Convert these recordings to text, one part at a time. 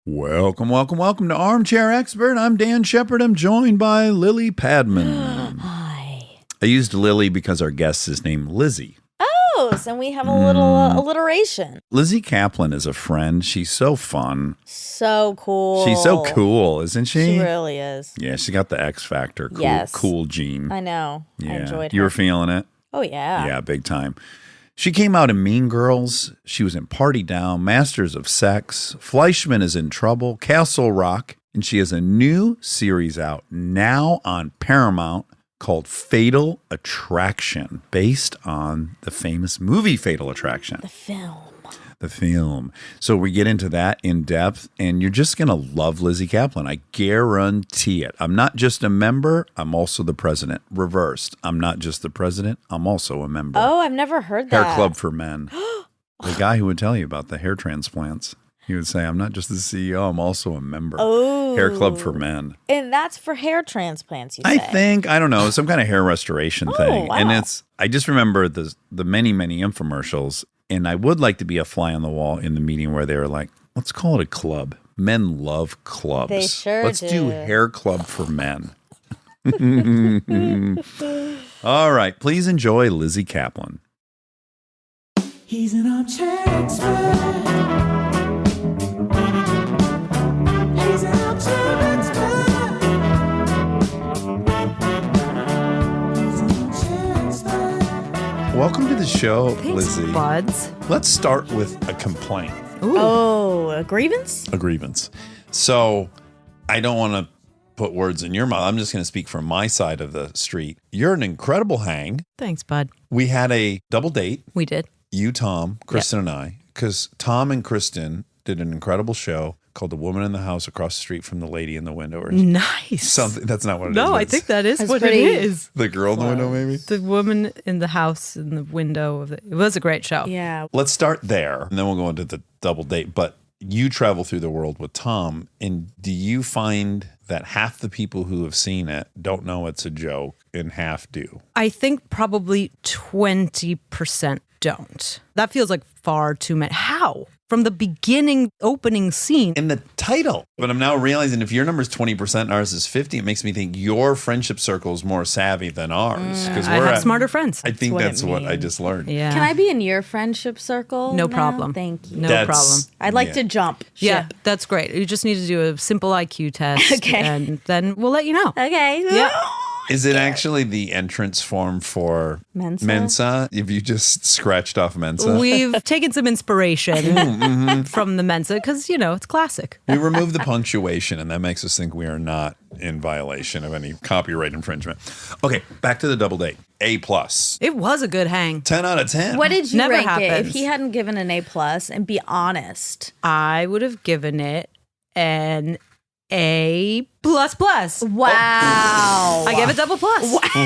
Welcome to Armchair Expert. I'm Dan Shepard. I'm joined by Lizzy Padman. Hi. I used Lily because our guest is named Lizzy. Oh, so we have a little alliteration. Lizzy Caplan is a friend. She's so fun. So cool. She's so cool, isn't she? She really is. Yeah, she got the X Factor cool gene. I know. Yeah. I enjoyed her. You were feeling it? Oh, yeah. Yeah, big time. She came out in Mean Girls. She was in Party Down, Masters of Sex, Fleischman is in Trouble, Castle Rock, and she has a new series out now on Paramount called Fatal Attraction, based on the famous movie Fatal Attraction. The film. So we get into that in depth, and you're just going to love Lizzy Caplan. I guarantee it. I'm not just a member, I'm also the president. Reversed. I'm not just the president, I'm also a member. Oh, I've never heard that. Hair Club for Men. The guy who would tell you about the hair transplants. He would say, I'm not just the CEO, I'm also a member. Oh. Hair Club for Men. And that's for hair transplants, you say? I don't know, some kind of hair restoration thing. Wow. And I just remember the many infomercials. And I would like to be a fly on the wall in the meeting where they were like, let's call it a club. Men love clubs. They sure Let's do do. Hair Club for Men. All right. Please enjoy Lizzy Caplan. He's an armchair expert. He's an armchair expert. He's an armchair expert. Welcome to the show, Thanks, Lizzy. buds. Let's start with a complaint. Ooh. Oh, a grievance? A grievance. So I don't want to put words in your mouth. I'm just going to speak from my side of the street. You're an incredible hang. Thanks, bud. We had a double date. We did. You, Tom, Kristen, and I, because Tom and Kristen did an incredible show called The Woman in the House Across the Street from the Lady in the Window. Or Nice. something. That's not what it is. No, but I it's think that is That's what pretty- it is. the girl in the window, maybe. The woman in the house in the window of it. It was a great show. Yeah. Let's start there, and then we'll go into the double date. But you travel through the world with Tom, and do you find that half the people who have seen it don't know it's a joke and half do? I think probably 20% don't. That feels like far too many. How? From the beginning opening scene. In the title. But I'm now realizing if your number is 20% and ours is 50, it makes me think your friendship circle is more savvy than ours. Because I have smarter friends. I think what it that's what I means. just learned. Yeah. Can I be in your friendship circle? No now? problem. Thank you. No That's- problem. I'd like Yeah. to jump Yeah, ship. that's great. You just need to do a simple IQ test. Okay. And then we'll let you know. Okay. Yeah. Is it actually the entrance form for Mensa? If you just scratched off Mensa? We've taken some inspiration from the Mensa because, it's classic. We remove the punctuation, and that makes us think we are not in violation of any copyright infringement. Okay, back to the double date. A+. It was a good hang. 10 out of 10. What did you Never rank it? happens. If he hadn't given an A+, and be honest. I would have given it an A++. Wow. I gave it double plus. First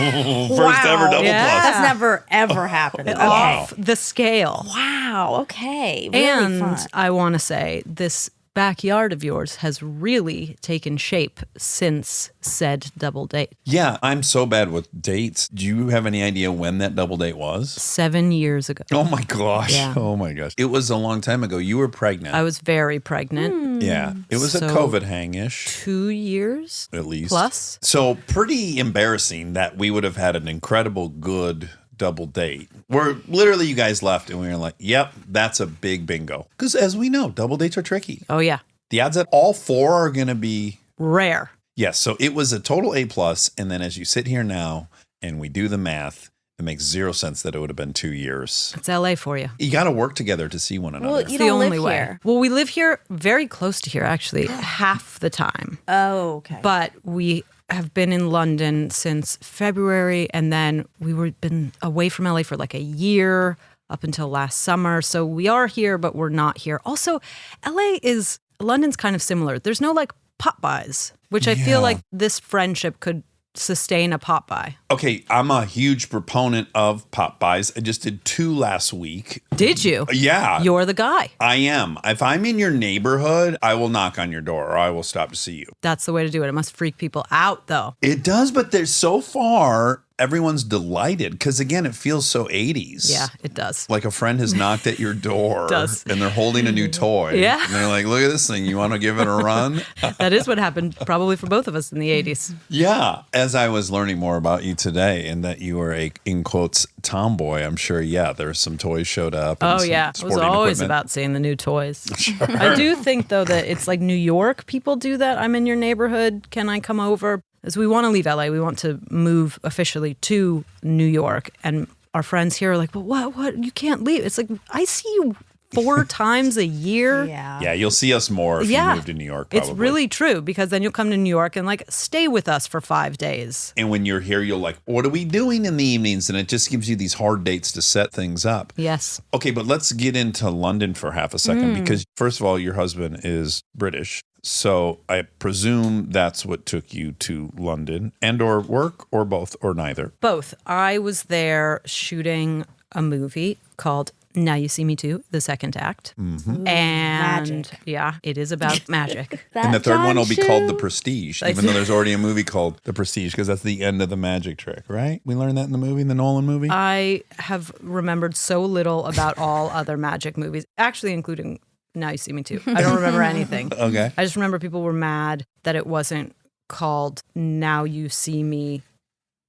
ever double Yeah. plus. That's never, ever happened. Okay. Off the scale. Wow. Okay. Really And fun. I want to say this backyard of yours has really taken shape since said double date. Yeah, I'm so bad with dates. Do you have any idea when that double date was? 7 years ago. Oh my gosh. Yeah. Oh my gosh. It was a long time ago. You were pregnant. I was very pregnant. Yeah. It was a So- COVID hang-ish, 2 years at least. plus. So pretty embarrassing that we would have had an incredible good double date where literally you guys left and we were like, yep, that's a big bingo. Because as we know, double dates are tricky. Oh, yeah. The odds that all four are going to be, Rare. yes. So it was a total A+. And then as you sit here now and we do the math, it makes zero sense that it would have been 2 years. It's LA for you. You got to work together to see one another. Well, It's you the don't only live way. here. Well, we live here, very close to here, actually, half the time. Oh, okay. But we have been in London since February, and then been away from LA for like a year up until last summer. So we are here, but we're not here. Also, London's kind of similar. There's no like pop buys, which I feel Yeah. like this friendship could sustain a pop buy. Okay, I'm a huge proponent of pop buys. I just did 2 last week. Did you? Yeah. You're the guy. I am. If I'm in your neighborhood, I will knock on your door or I will stop to see you. That's the way to do it. It must freak people out, though. It does, but there's so far everyone's delighted because, again, it feels so 80s. Yeah, it does. Like a friend has knocked at your door Does. and they're holding a new toy. Yeah. And they're like, look at this thing. You want to give it a run? That is what happened probably for both of us in the 80s. Yeah. As I was learning more about you today and that you were a, in quotes, tomboy, I'm sure, there's some toys showed up. And Oh, some yeah. It was sporting always equipment. about seeing the new toys. I do think, though, that it's like New York people do that. I'm in your neighborhood. Can I come over? As we want to leave LA, we want to move officially to New York. And our friends here are like, well, what? You can't leave. It's like, I see you 4 times a year. Yeah. Yeah, you'll see us more if you move to New York, probably. It's really true because then you'll come to New York and like stay with us for 5 days. And when you're here, you're like, what are we doing in the evenings? And it just gives you these hard dates to set things up. Yes. Okay, but let's get into London for half a second because, first of all, your husband is British. So I presume that's what took you to London and or work or both or neither. Both. I was there shooting a movie called Now You See Me Too, the second act. Mm-hmm. And Magic. yeah, it is about magic. And the third one will be John called The Shoe. Prestige, even though there's already a movie called The Prestige because that's the end of the magic trick, right? We learned that in the movie, in the Nolan movie? I have remembered so little about all other magic movies, actually including Now You See Me Too. I don't remember anything. Okay. I just remember people were mad that it wasn't called Now You See Me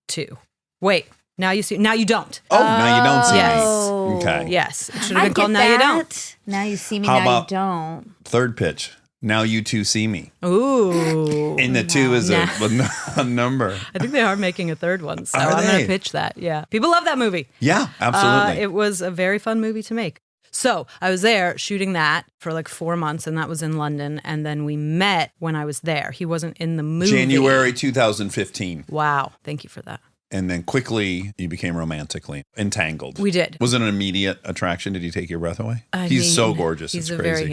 Too. Wait, now you don't. Oh, now you don't see Yes. me. Okay. Yes, it should I have been get called Now that. You Don't. Now you see me, How now about- you don't. Third pitch. Now you two see me. Ooh. And the two is a number. I think they are making a third one, so Are I'm going they? to pitch that. Yeah. People love that movie. Yeah, absolutely. It was a very fun movie to make. So I was there shooting that for like 4 months, and that was in London. And then we met when I was there. He wasn't in the movie. January 2015. Wow. Thank you for that. And then quickly you became romantically entangled. We did. Was it an immediate attraction? Did he take your breath away? I He's mean, so gorgeous. He's it's a crazy.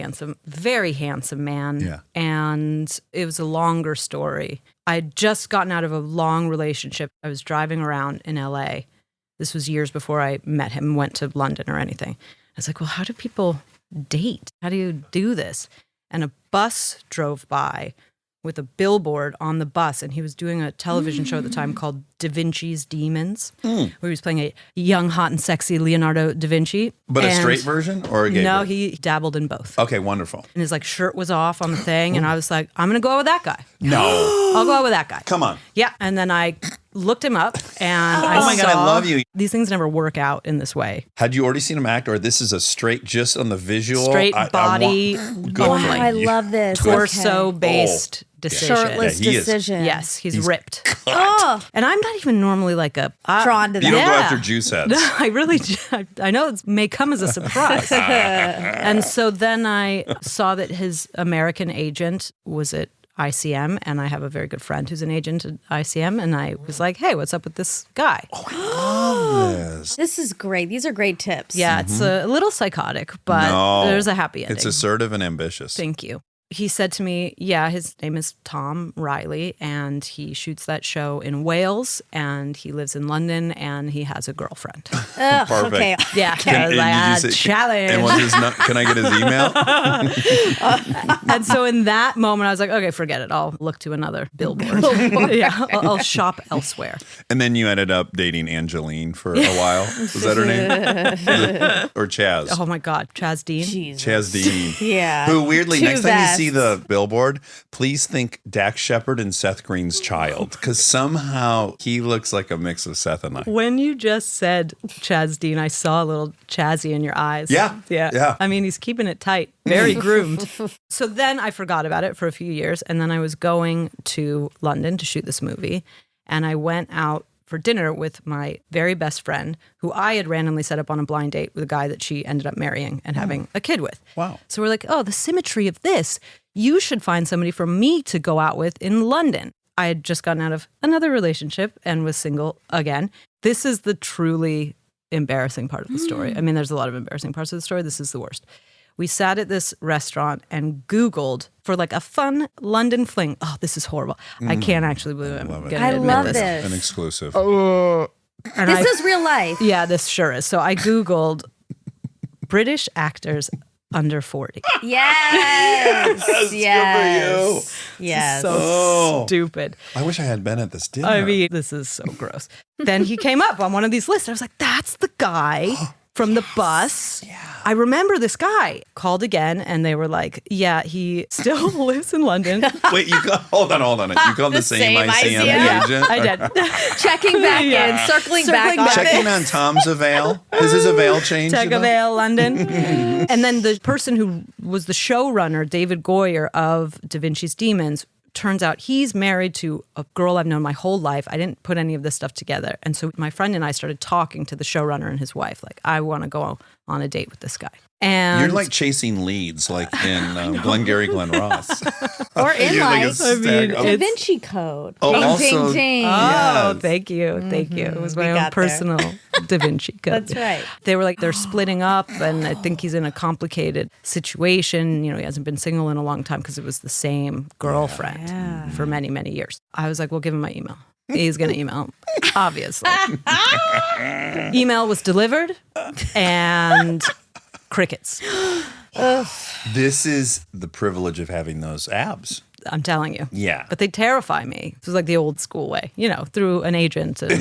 very handsome man. Yeah. And it was a longer story. I had just gotten out of a long relationship. I was driving around in LA. This was years before I met him, went to London or anything. I was like, well, how do people date? How do you do this? And a bus drove by with a billboard on the bus, and he was doing a television show at the time called Da Vinci's Demons, where he was playing a young, hot, and sexy Leonardo da Vinci. But a And straight version or a gay No, version? he dabbled in both. Okay, wonderful. And his like shirt was off on the thing, and I was like, I'm gonna go out with that guy. No. I'll go out with that guy. Come on. Yeah, and then I looked him up, and I Oh my God, I saw- love you. These things never work out in this way. Had you already seen him act, or this is a straight, just on the visual? Straight I body, Good Wow, for I you. love this. torso-based decision. Shirtless Yeah, he is. decision. Yes, he's ripped. Oh, And I'm not even normally like a drawn to You that. don't go Yeah. after juice heads. No, I really, I know it may come as a surprise. And so then I saw that his American agent was at ICM, and I have a very good friend who's an agent at ICM, and I was like, hey, what's up with this guy? Yes. This is great. These are great tips. Yeah, it's a little psychotic, but No. there's a happy ending. It's assertive and ambitious. Thank you. He said to me, yeah, his name is Tom Riley, and he shoots that show in Wales, and he lives in London, and he has a girlfriend. Ugh, Perfect. okay. Yeah, I was like, challenge. And what's his can I get his email? And so in that moment, I was like, okay, forget it. I'll look to another billboard. Yeah, I'll shop elsewhere. And then you ended up dating Angeline for a while. Was that her name? Or Chaz? Oh my God, Chaz Dean. Jesus. Chaz Dean. Yeah. Who weirdly, Two next time you see vests. the billboard, please think Dax Shepard and Seth Green's child. Because somehow he looks like a mix of Seth and I. When you just said Chaz Dean, I saw a little Chazzy in your eyes. Yeah, yeah. I mean, he's keeping it tight, very groomed. So then I forgot about it for a few years. And then I was going to London to shoot this movie. And I went out for dinner with my very best friend, who I had randomly set up on a blind date with a guy that she ended up marrying and having a kid with. Wow. So we're like, oh, the symmetry of this. You should find somebody for me to go out with in London. I had just gotten out of another relationship and was single again. This is the truly embarrassing part of the story. I mean, there's a lot of embarrassing parts of the story. This is the worst. We sat at this restaurant and Googled for like a fun London fling. Oh, this is horrible. I can't actually believe I'm love it. going to I admit love this. this. An exclusive. And This I- is real life. Yeah, this sure is. So I Googled British actors under 40. Yes. Good for you. Yes. Oh. Stupid. I wish I had been at this dinner. I mean, this is so gross. Then he came up on one of these lists. I was like, that's the guy from the bus. Yeah. I remember this guy. Called again, and they were like, yeah, he still lives in London. Wait, hold on. You called the same ICM ICM? agent? I did. Checking back in, circling back on Checking it. on Tom's avail. Has his avail changed? Tech at all? Avail London. And then the person who was the showrunner, David Goyer of Da Vinci's Demons, turns out he's married to a girl I've known my whole life. I didn't put any of this stuff together. And so my friend and I started talking to the showrunner and his wife. Like, I want to go on a date with this guy. And You're like chasing leads, like in Glengarry Glen Ross. Or in You're like a life. stag- Da Vinci Code. Oh, ding, also- ding, ding. Oh, Yes. thank you. Thank you. It was We my own got there. personal Da Vinci code. That's right. They were like, they're splitting up, and I think he's in a complicated situation. You know, he hasn't been single in a long time because it was the same girlfriend for many, many years. I was like, well, give him my email. He's going to email him, obviously. Email was delivered, and crickets. This is the privilege of having those abs. I'm telling you. Yeah. But they terrify me. It was like the old school way, you know, through an agent. And, In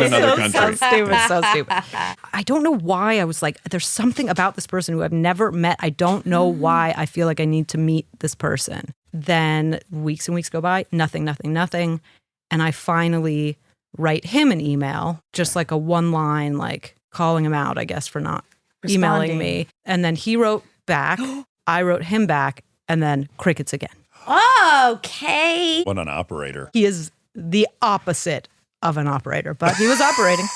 another country. So stupid. I don't know why I was like, there's something about this person who I've never met. I don't know why I feel like I need to meet this person. Then weeks and weeks go by, nothing. And I finally write him an email, just like a one line, like calling him out, I guess, for not emailing me. And then he wrote back, I wrote him back, and then crickets again. Okay. What an operator. He is the opposite of an operator, but he was operating.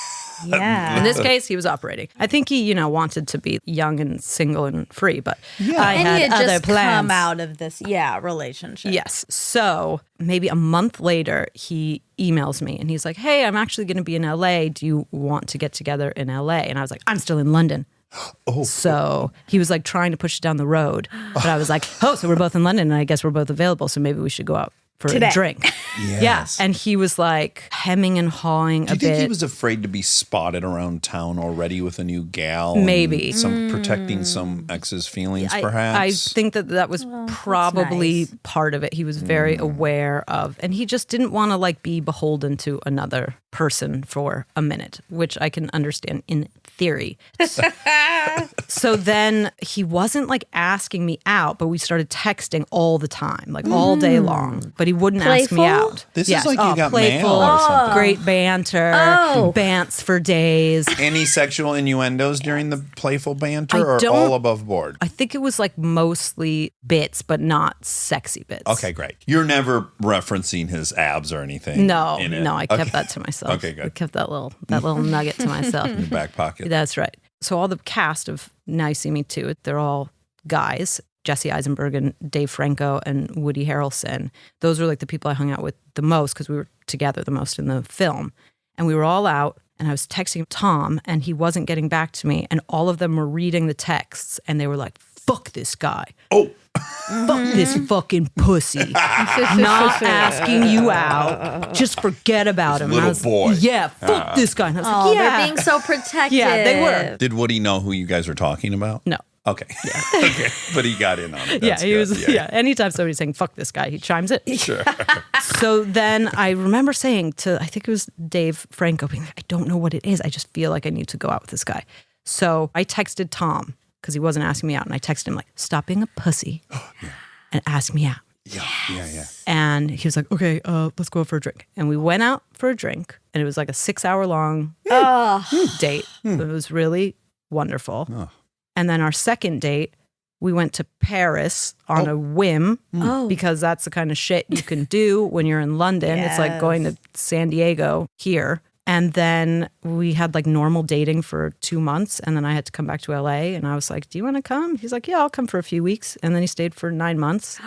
Yeah. In this case, he was operating. I think he, you know, wanted to be young and single and free, but I And had he had other just plans. come out of this, relationship. Yes. So maybe a month later, he emails me and he's like, hey, I'm actually going to be in LA. Do you want to get together in LA? And I was like, I'm still in London. Oh. So he was like trying to push it down the road. But I was like, oh, so we're both in London and I guess we're both available. So maybe we should go out for Today. a drink. Yes. Yeah. And he was like hemming and hawing Do a you think bit. he was afraid to be spotted around town already with a new gal? and Maybe. protecting some ex's feelings, I perhaps? think that was probably nice. part of it. He was very aware of, and he just didn't want to like be beholden to another person for a minute, which I can understand in theory. So then he wasn't like asking me out, but we started texting all the time, like all day long. But he wouldn't ask me Playful? out. This Yes. is like you got playful, mail or something. great banter, bants for days. Any sexual innuendos during the playful banter I or don't- all above board? I think it was like mostly bits, but not sexy bits. Okay, great. You're never referencing his abs or anything. No, in it. no, I kept Okay. that to myself. Okay, good. I kept that little nugget to myself. In your back pocket. That's right. So all the cast of Now You See Me Too, they're all guys. Jesse Eisenberg and Dave Franco and Woody Harrelson. Those were like the people I hung out with the most because we were together the most in the film. And we were all out and I was texting Tom and he wasn't getting back to me. And all of them were reading the texts and they were like, fuck this guy. Oh, Fuck this fucking pussy. Not asking you out. Just forget about him. And I little was, boy. Yeah, fuck this guy. And I was Oh, like, yeah. they're being so protective. Yeah, they were. did Woody know who you guys were talking about? No. Okay. Okay. But he got in on it. Yeah, That's he good. was. Yeah. Anytime somebody's saying "fuck this guy," he chimes in. Sure. So then I remember saying to, I think it was Dave Franco, being like, I don't know what it is. I just feel like I need to go out with this guy. So I texted Tom because he wasn't asking me out, and I texted him like, "Stop being a pussy and ask me out." Yeah. And he was like, "Okay, let's go out for a drink." And we went out for a drink, and it was like a 6-hour-long date. It was really wonderful. Oh. And then our second date, we went to Paris on a whim because that's the kind of shit you can do when you're in London. It's like going to San Diego here. And then we had like normal dating for 2 months. And then I had to come back to LA. And I was like, do you want to come? He's like, yeah, I'll come for a few weeks. And then he stayed for 9 months.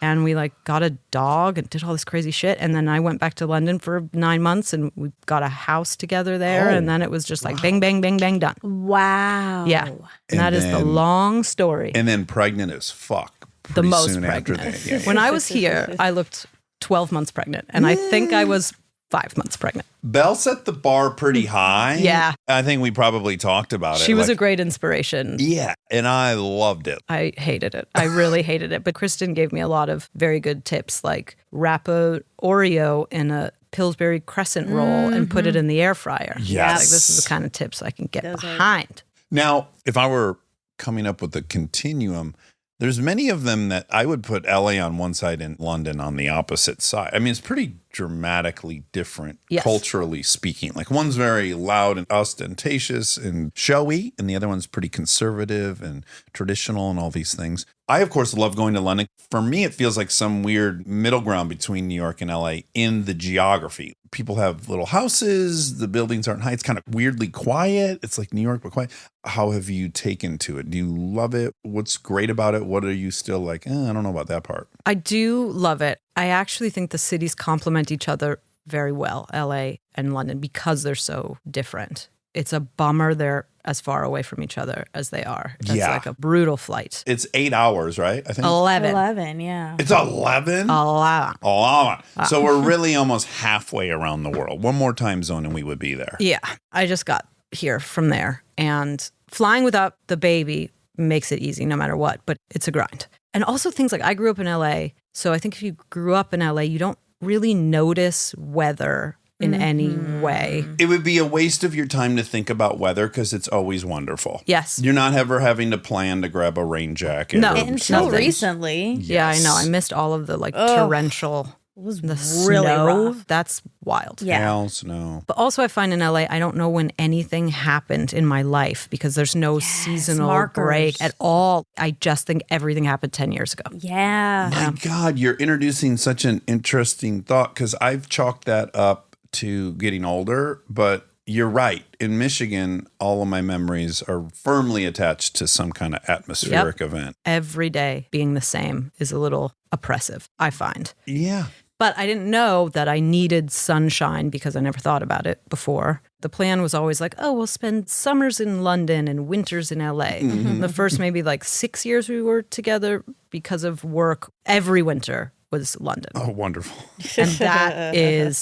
And we like got a dog and did all this crazy shit. And then I went back to London for 9 months and we got a house together there. And then it was just like bang, bang, bang, bang, done. Wow. Yeah. And that is the then- long story. And then pregnant as fuck. The pretty most soon pregnant. After that. Yeah. When I was here, I looked 12 months pregnant. And I think I was 5 months pregnant. Belle set the bar pretty high. Yeah. I think we probably talked about it. She was a great inspiration. Yeah, and I loved it. I hated it. I really hated it. But Kristen gave me a lot of very good tips, like wrap a Oreo in a Pillsbury crescent roll and put it in the air fryer. Yes. Like, this is the kind of tips I can get Those are- behind. Now, if I were coming up with a continuum, there's many of them that I would put LA on one side and London on the opposite side. I mean, it's pretty dramatically different, Yes. culturally speaking. Like one's very loud and ostentatious and showy, and the other one's pretty conservative and traditional and all these things. I, of course, love going to London. For me, it feels like some weird middle ground between New York and LA in the geography. People have little houses. The buildings aren't high. It's kind of weirdly quiet. It's like New York, but quiet. How have you taken to it? Do you love it? What's great about it? What are you still like, I don't know about that part? I do love it. I actually think the cities complement each other very well, LA and London, because they're so different. It's a bummer they're as far away from each other as they are. It's Yeah. like a brutal flight. It's 8 hours, right? I think 11. 11, yeah. it's 11. A lot. So we're really almost halfway around the world. One more time zone and we would be there. Yeah. I just got here from there. And flying without the baby makes it easy no matter what, but it's a grind. And also things like I grew up in LA. So I think if you grew up in LA, you don't really notice weather in any way. It would be a waste of your time to think about weather because it's always wonderful. Yes. You're not ever having to plan to grab a rain jacket. No. or Until something. recently. Yeah, I know. I Yes. missed all of the like torrential, It was the really snow. rough. That's wild. Yeah. Hail, snow. But also I find in LA, I don't know when anything happened in my life because there's no seasonal markers. break at all. I just think everything happened 10 years ago. Yeah. My God, you're introducing such an interesting thought because I've chalked that up to getting older, but you're right. In Michigan, all of my memories are firmly attached to some kind of atmospheric event. Every day being the same is a little oppressive, I find. Yeah. But I didn't know that I needed sunshine because I never thought about it before. The plan was always like, oh, we'll spend summers in London and winters in LA. The first maybe like 6 years we were together because of work, every winter was London. Oh, wonderful. And that is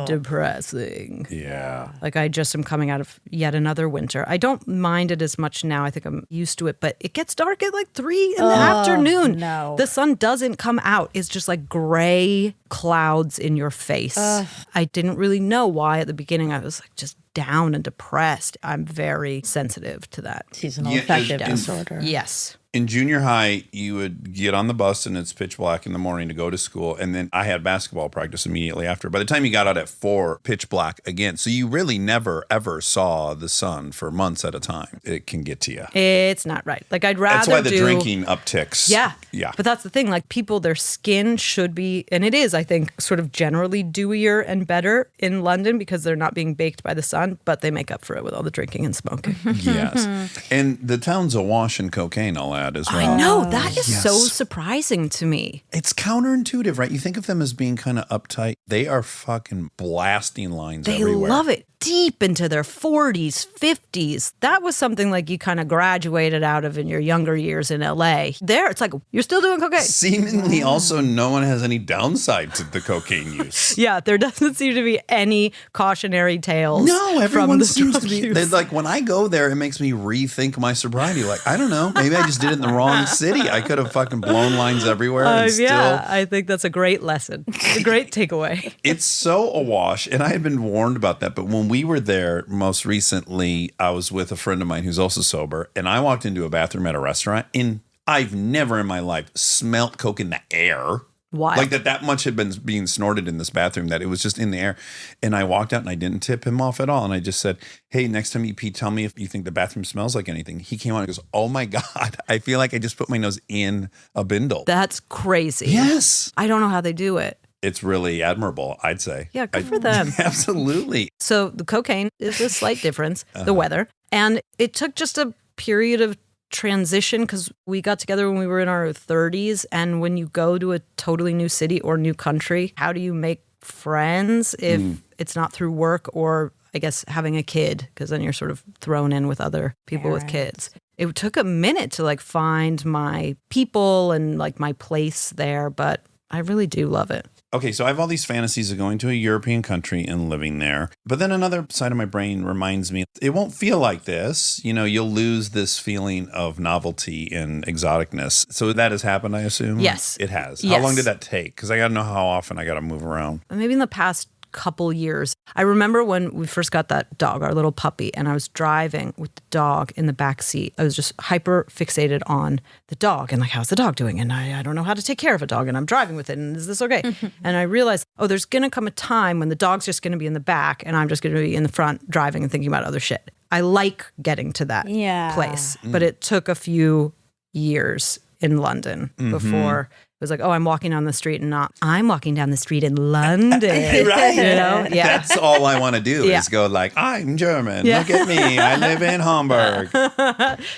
depressing. Yeah. Like I just am coming out of yet another winter. I don't mind it as much now. I think I'm used to it, but it gets dark at like 3 in the afternoon. no. The sun doesn't come out. It's just like gray clouds in your face. I didn't really know why at the beginning. I was like just down and depressed. I'm very sensitive to that. Seasonal Yeah, affective and- disorder. Yes. In junior high, you would get on the bus and it's pitch black in the morning to go to school. And then I had basketball practice immediately after. By the time you got out at 4, pitch black again. So you really never, ever saw the sun for months at a time. It can get to you. It's not right. Like I'd rather That's why the do drinking upticks. Yeah. Yeah. But that's the thing. Like people, their skin should be, and it is, I think, sort of generally dewier and better in London because they're not being baked by the sun, but they make up for it with all the drinking and smoking. Yes. And the town's awash in cocaine, I'll add as well. I know. That is so Yes. surprising to me. It's counterintuitive, right? You think of them as being kind of uptight. They are fucking blasting lines They everywhere. love it deep into their 40s, 50s. That was something like you kind of graduated out of in your younger years in LA. There, it's like, you're still doing cocaine. Seemingly also no one has any downside to the cocaine use. Yeah, there doesn't seem to be any cautionary tales. No, from everyone the seems to drug be. use. They're like, when I go there, it makes me rethink my sobriety. Like, I don't know. Maybe I just did it in the wrong city. I could have fucking blown lines everywhere. And Yeah, still, I think that's a great lesson. It's a great takeaway. it's so awash. And I had been warned about that. But when we were there most recently, I was with a friend of mine who's also sober. And I walked into a bathroom at a restaurant. And I've never in my life smelt coke in the air. Why? Like that much had been being snorted in this bathroom that it was just in the air. And I walked out and I didn't tip him off at all. And I just said, hey, next time you pee, tell me if you think the bathroom smells like anything. He came out and goes, oh my God, I feel like I just put my nose in a bindle. That's crazy. Yes. I don't know how they do it. It's really admirable, I'd say. Yeah, good for them. Absolutely. So the cocaine is a slight difference, the weather. And it took just a period of transition because we got together when we were in our 30s. And when you go to a totally new city or new country, how do you make friends if it's not through work or, I guess, having a kid? Because then you're sort of thrown in with other people with kids. It took a minute to like find my people and like my place there, but I really do love it. Okay, so I have all these fantasies of going to a European country and living there. But then another side of my brain reminds me, it won't feel like this. You know, you'll lose this feeling of novelty and exoticness. So that has happened, I assume? Yes. It has. Yes. How long did that take? Because I got to know how often I got to move around. Maybe in the past couple years. I remember when we first got that dog, our little puppy, and I was driving with the dog in the back seat. I was just hyper fixated on the dog and like, how's the dog doing? And I don't know how to take care of a dog and I'm driving with it. And is this okay? And I realized, there's going to come a time when the dog's just going to be in the back and I'm just going to be in the front driving and thinking about other shit. I like getting to that place, but it took a few years in London before it was like, I'm walking down the street and not, I'm walking down the street in London. Right. You know? Yeah. That's all I want to do is go like, I'm German. Look at me. I live in Hamburg.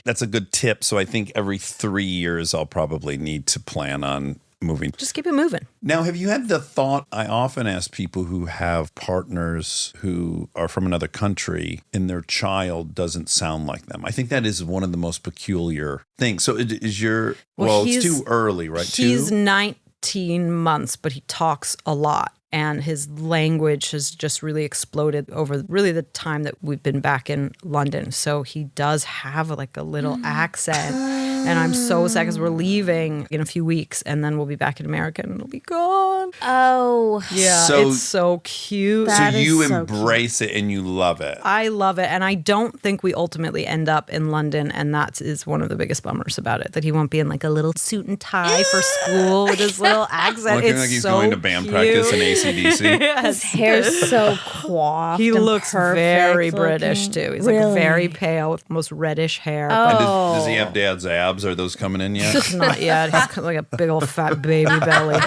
That's a good tip. So I think every 3 years I'll probably need to plan on moving. Just keep it moving. Now, have you had the thought, I often ask people who have partners who are from another country and their child doesn't sound like them. I think that is one of the most peculiar things. So is your, it's too early, right? He's 19 months, but he talks a lot. And his language has just really exploded over really the time that we've been back in London. So he does have like a little accent. And I'm so sad because we're leaving in a few weeks and then we'll be back in America and it'll be gone. Oh. Yeah, So- it's so cute. That So is you so embrace it and you love it. I love it. And I don't think we ultimately end up in London. And that is one of the biggest bummers about it, that he won't be in like a little suit and tie for school with his little accent. Looking It's like he's so going to band cute. practice in ACDC. His hair's so coiffed. He and looks perfect very British looking. too. He's Really? like very pale with almost reddish hair. And Oh. does he have dad's abs? Are those coming in yet? But not yet. He's got like a big old fat baby belly.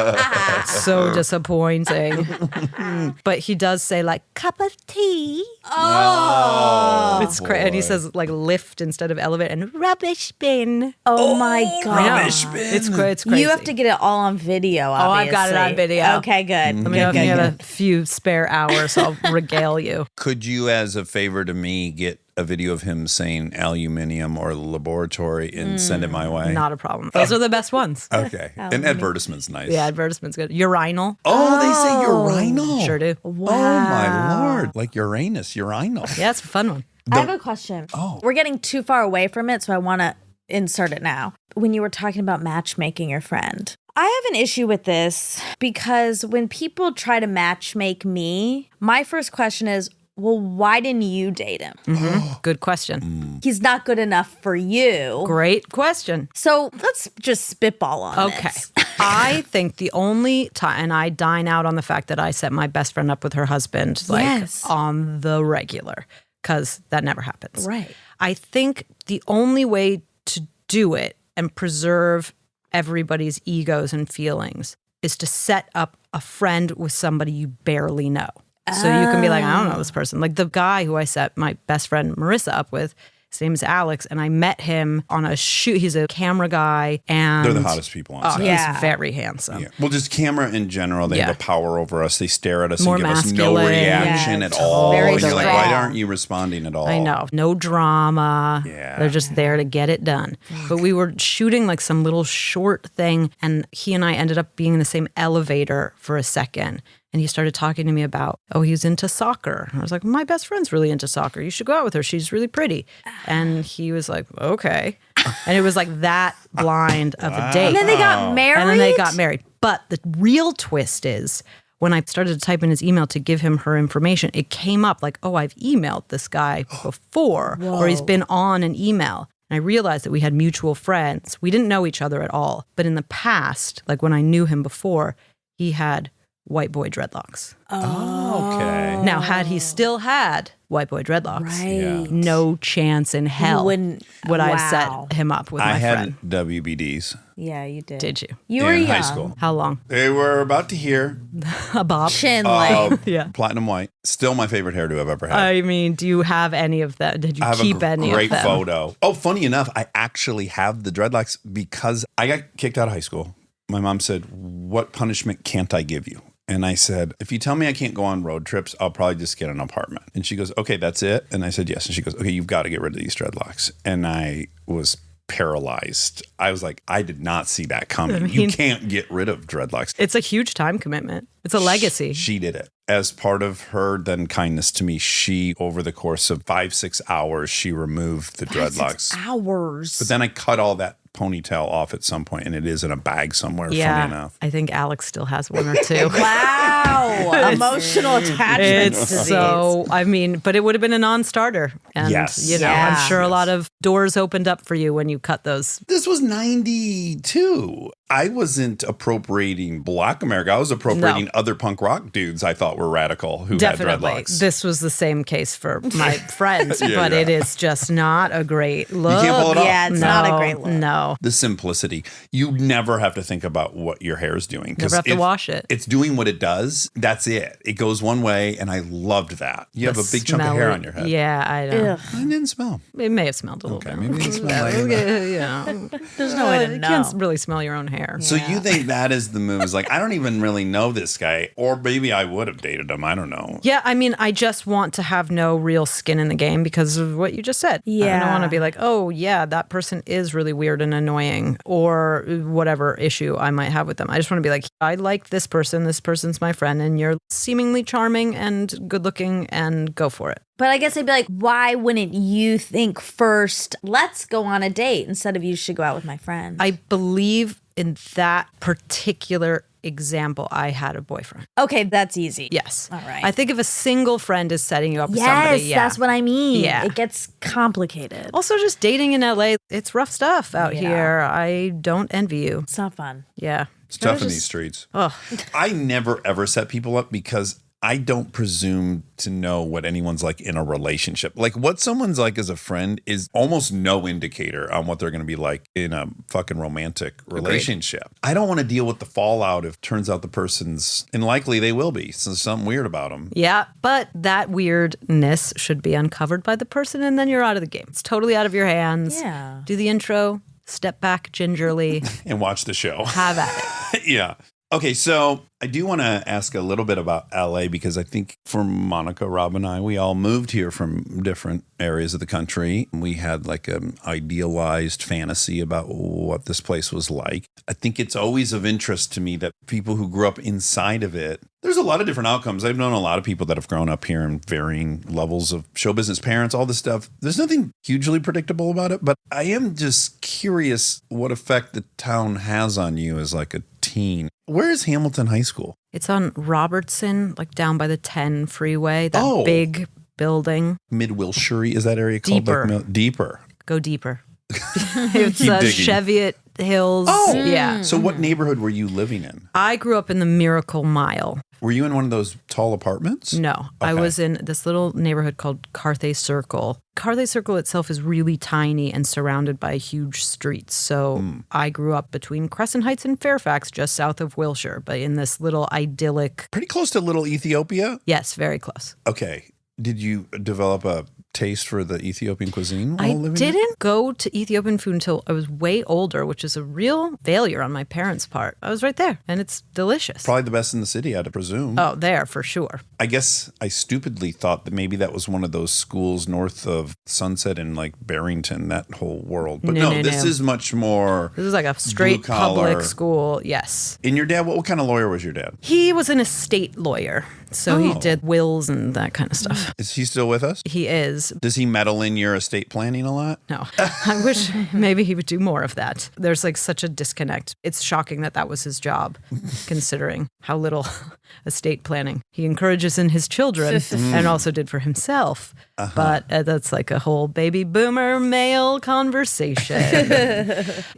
So disappointing. But he does say like cup of tea. Oh, It's crazy. And he says like lift instead of elevate and rubbish bin. Oh my God. I know. Rubbish bin. It's crazy. You have to get it all on video, Oh, I've got it on obviously. video. Okay, good. Let me know if you have a few spare hours. I'll regale you. Could you, as a favor to me, get a video of him saying aluminium or laboratory and send it my way? Not a problem. Those are the best ones. Okay. An advertisement's nice. Yeah, advertisement's good. Urinal. Oh, they say urinal. Sure do. Oh, my Lord. Like Uranus, urinal. Yeah, it's a fun one. I have a question. Oh. We're getting too far away from it, so I want to insert it now. When you were talking about matchmaking your friend, I have an issue with this because when people try to matchmake me, my first question is, well, why didn't you date him? Good question. He's not good enough for you. Great question. So let's just spitball on Okay. this. I think the only time, and I dine out on the fact that I set my best friend up with her husband, like Yes. on the regular, because that never happens. Right. I think the only way to do it and preserve everybody's egos and feelings is to set up a friend with somebody you barely know. So you can be like, I don't know this person. Like the guy who I set my best friend Marissa up with, his name is Alex, and I met him on a shoot. He's a camera guy, and They're the hottest people on set. yeah. he's very handsome. Yeah. Well, just camera in general, they have a power over us. They stare at us More and give us no masculine. reaction Yeah, at all. very And you're like, strong. why aren't you responding at all? I know. No drama. Yeah. They're just there to get it done. But we were shooting like some little short thing, and he and I ended up being in the same elevator for a second. And he started talking to me about, he's into soccer. And I was like, my best friend's really into soccer. You should go out with her. She's really pretty. And he was like, okay. And it was like that blind of a date. And then they got married? And then they got married. But the real twist is when I started to type in his email to give him her information, it came up like, I've emailed this guy before, or he's been on an email. And I realized that we had mutual friends. We didn't know each other at all. But in the past, like when I knew him before, he had white boy dreadlocks. Oh, okay. Now, had he still had white boy dreadlocks, Right. no chance in hell wouldn't- would I have wow. set him up with I my had friend. WBDs Yeah, you did. Did you? You were in young. high school. How long? They were about to hear A bob? Chin length. Yeah. platinum white. Still my favorite hairdo I've ever had. I mean, do you have any of that? Did you I have keep a any great of them? photo. Oh, funny enough, I actually have the dreadlocks because I got kicked out of high school. My mom said, "What punishment can't I give you?" And I said, "If you tell me I can't go on road trips, I'll probably just get an apartment." And she goes, "Okay, that's it." And I said, "Yes." And she goes, "Okay, you've got to get rid of these dreadlocks." And I was paralyzed. I was like, I did not see that coming. You can't get rid of dreadlocks. It's a huge time commitment. It's a legacy. She did it. As part of her then kindness to me, she, over the course of 5-6 hours, she removed the dreadlocks. Hours. But then I cut all that ponytail off at some point, and it is in a bag somewhere, funny enough. I think Alex still has one or two. Wow. Emotional attachment disease. So, I mean, but it would have been a non-starter. And, Yes. I'm sure a lot of doors opened up for you when you cut those. This was 92. I wasn't appropriating Black America. I was appropriating other punk rock dudes I thought were radical who had dreadlocks. This was the same case for my friend, but it is just not a great look. You can't pull it off. Yeah, it's not a great look. No. The simplicity. You never have to think about what your hair is doing. Never have to wash it. It's doing what it does. That's it. It goes one way, and I loved that. You have a big chunk of hair on your head. Yeah, I know. It didn't smell. It may have smelled a little Okay, bit. maybe it smelled like that. There's no way to You know. can't really smell your own hair. So you think that is the move? Is like, I don't even really know this guy, or maybe I would have dated him. I don't know. Yeah, I mean, I just want to have no real skin in the game because of what you just said. Yeah. I don't want to be like, oh, yeah, that person is really weird and annoying or whatever issue I might have with them. I just want to be like, I like this person's my friend, and you're seemingly charming and good looking, and go for it. But I guess I'd be like, why wouldn't you think first, let's go on a date instead of you should go out with my friend? I believe in that particular example, I had a boyfriend. Okay, that's easy. Yes. All right. I think if a single friend is setting you up with somebody, Yes, that's what I mean. Yeah. It gets complicated. Also, just dating in LA, it's rough stuff out Yeah. here. I don't envy you. It's not fun. Yeah. It's tough in these streets. Oh. I never ever set people up because I don't presume to know what anyone's like in a relationship. Like what someone's like as a friend is almost no indicator on what they're going to be like in a fucking romantic relationship. I don't want to deal with the fallout if it turns out the person's, and likely they will be, so there's something weird about them. Yeah, but that weirdness should be uncovered by the person, and then you're out of the game. It's totally out of your hands. Yeah. Do the intro, step back gingerly, And watch the show. have at it. Yeah. Okay, so I do want to ask a little bit about LA because I think for Monica, Rob, and I, we all moved here from different areas of the country. We had like an idealized fantasy about what this place was like. I think it's always of interest to me that people who grew up inside of it, there's a lot of different outcomes. I've known a lot of people that have grown up here in varying levels of show business, parents, all this stuff. There's nothing hugely predictable about it, but I am just curious what effect the town has on you as like a teen. Where is Hamilton High School? It's on Robertson, like down by the 10 freeway, that big building. Mid Wilshire, is that area called? Deeper. Like, deeper. Go deeper. It's Keep digging. Cheviot Hills. Oh, yeah. So what neighborhood were you living in? I grew up in the Miracle Mile. Were you in one of those tall apartments? No, I Okay. was in this little neighborhood called Carthay Circle. Carthay Circle itself is really tiny and surrounded by huge streets. So I grew up between Crescent Heights and Fairfax, just south of Wilshire, but in this little idyllic, Pretty close to Little Ethiopia? yes, very close. Okay. Did you develop a taste for the Ethiopian cuisine while I living there? didn't go to Ethiopian food until I was way older, which is a real failure on my parents' part. I was right there, and it's delicious. Probably the best in the city, I'd presume. Oh, there for sure. I guess I stupidly thought that maybe that was one of those schools north of Sunset and like Barrington, that whole world. But No, this no. is much more. This is like a straight Blue-collar. public school. Yes. And your dad, what kind of lawyer was your dad? He was an estate lawyer, so he Oh. did wills and that kind of stuff. Is he still with us? He is. Does he meddle in your estate planning a lot? No, I wish maybe he would do more of that. There's like such a disconnect. It's shocking that that was his job, considering how little estate planning he encourages in his children and also did for himself. But that's like a whole baby boomer male conversation.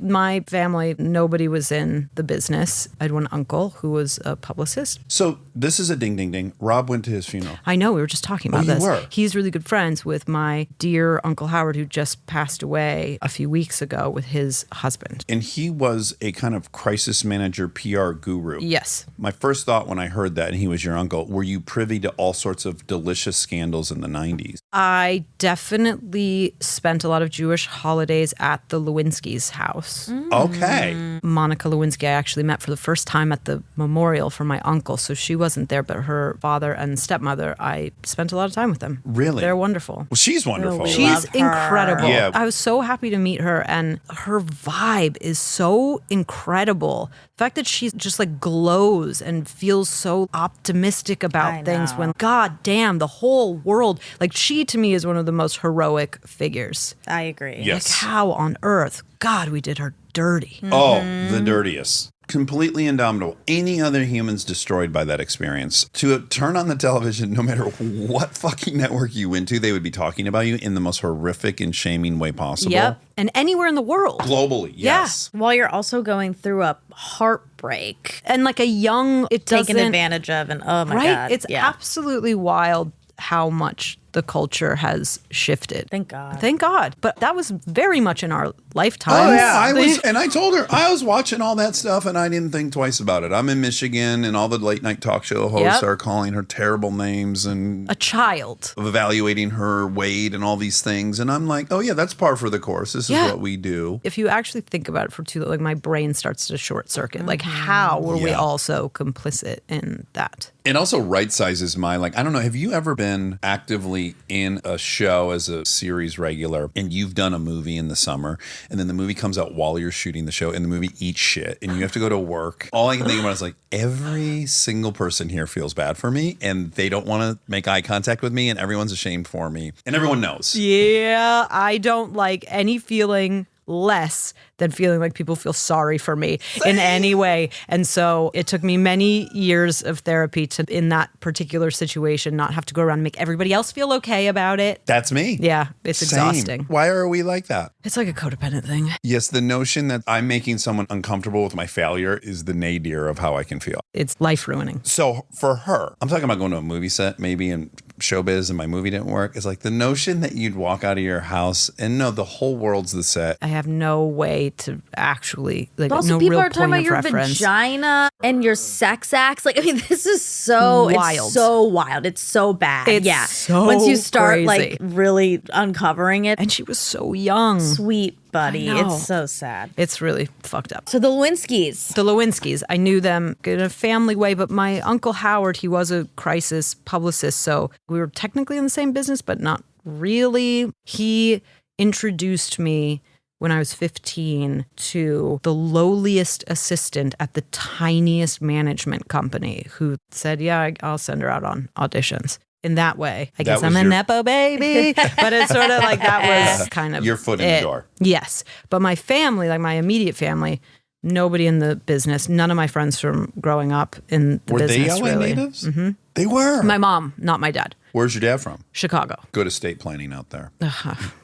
My family, nobody was in the business. I had one uncle who was a publicist. So this is a ding, ding, ding. Rob went to his funeral. I know, we were just talking about you this. were? He's really good friends with my dear Uncle Howard, who just passed away a few weeks ago with his husband. And he was a kind of crisis manager, PR guru. Yes. My first thought when I heard that, and he was your uncle, were you privy to all sorts of delicious scandals in the 90s? I definitely spent a lot of Jewish holidays at the Lewinsky's house. Okay. Monica Lewinsky, I actually met for the first time at the memorial for my uncle. So she wasn't there, but her father and stepmother, I spent a lot of time with them. Really? They're wonderful. Well, she's wonderful. She's- She's Love her. incredible. Yeah. I was so happy to meet her, and her vibe is so incredible. The fact that she just like glows and feels so optimistic about I things know. when, god damn, the whole world, like she to me is one of the most heroic figures. I agree. Yes. Like how on earth, God, we did her dirty. Oh, the dirtiest. Completely indomitable. Any other humans destroyed by that experience. To turn on the television, no matter what fucking network you went to, they would be talking about you in the most horrific and shaming way possible. Yep. And anywhere in the world. Globally, yes. While you're also going through a heartbreak, And like a young, it taken doesn't, advantage of, and oh my right? God. It's yeah. absolutely wild how much the culture has shifted. Thank God. Thank God. But that was very much in our lifetime. Oh yeah, I told her I was watching all that stuff and I didn't think twice about it. I'm in Michigan and all the late night talk show hosts Yep. are calling her terrible names and A child. evaluating her weight and all these things. And I'm like, oh yeah, that's par for the course. This Yeah. is what we do. If you actually think about it for too long, like my brain starts to short circuit. Like how were we Yeah. all so complicit in that? It also right sizes my, like, I don't know, have you ever been actively in a show as a series regular and you've done a movie in the summer and then the movie comes out while you're shooting the show and the movie eats shit and you have to go to work? All I can think about is like, every single person here feels bad for me and they don't want to make eye contact with me and everyone's ashamed for me and everyone knows. Yeah, I don't like any feeling less than feeling like people feel sorry for me in any way. And so it took me many years of therapy to, in that particular situation, not have to go around and make everybody else feel okay about it. That's me. Yeah, it's Same. exhausting. Why are we like that? It's like a codependent thing. Yes, the notion that I'm making someone uncomfortable with my failure is the nadir of how I can feel. It's life ruining. So for her, I'm talking about going to a movie set, maybe in showbiz and my movie didn't work. It's like the notion that you'd walk out of your house and no, the whole world's the set. I have no way to actually, like, But also, no people real are talking point about of your reference. vagina and your sex acts. Like, I mean, this is so Wild. It's so wild. It's so bad. It's yeah. so Once you start crazy. like really uncovering it, And she was so young. sweet buddy, I know. it's so sad. It's really fucked up. So the Lewinskys. The Lewinsky's, I knew them in a family way, but my Uncle Howard, he was a crisis publicist. So we were technically in the same business, but not really. He introduced me when I was 15 to the lowliest assistant at the tiniest management company who said, yeah, I'll send her out on auditions. In that way, I guess was I'm a your- Nepo baby, but it's sort of like that was kind of Your foot in the door. Yes. But my family, like my immediate family, nobody in the business, none of my friends from growing up in the Were they business LA really. natives? Mm-hmm. They were. My mom, not my dad. Where's your dad from? Chicago. Good estate planning out there.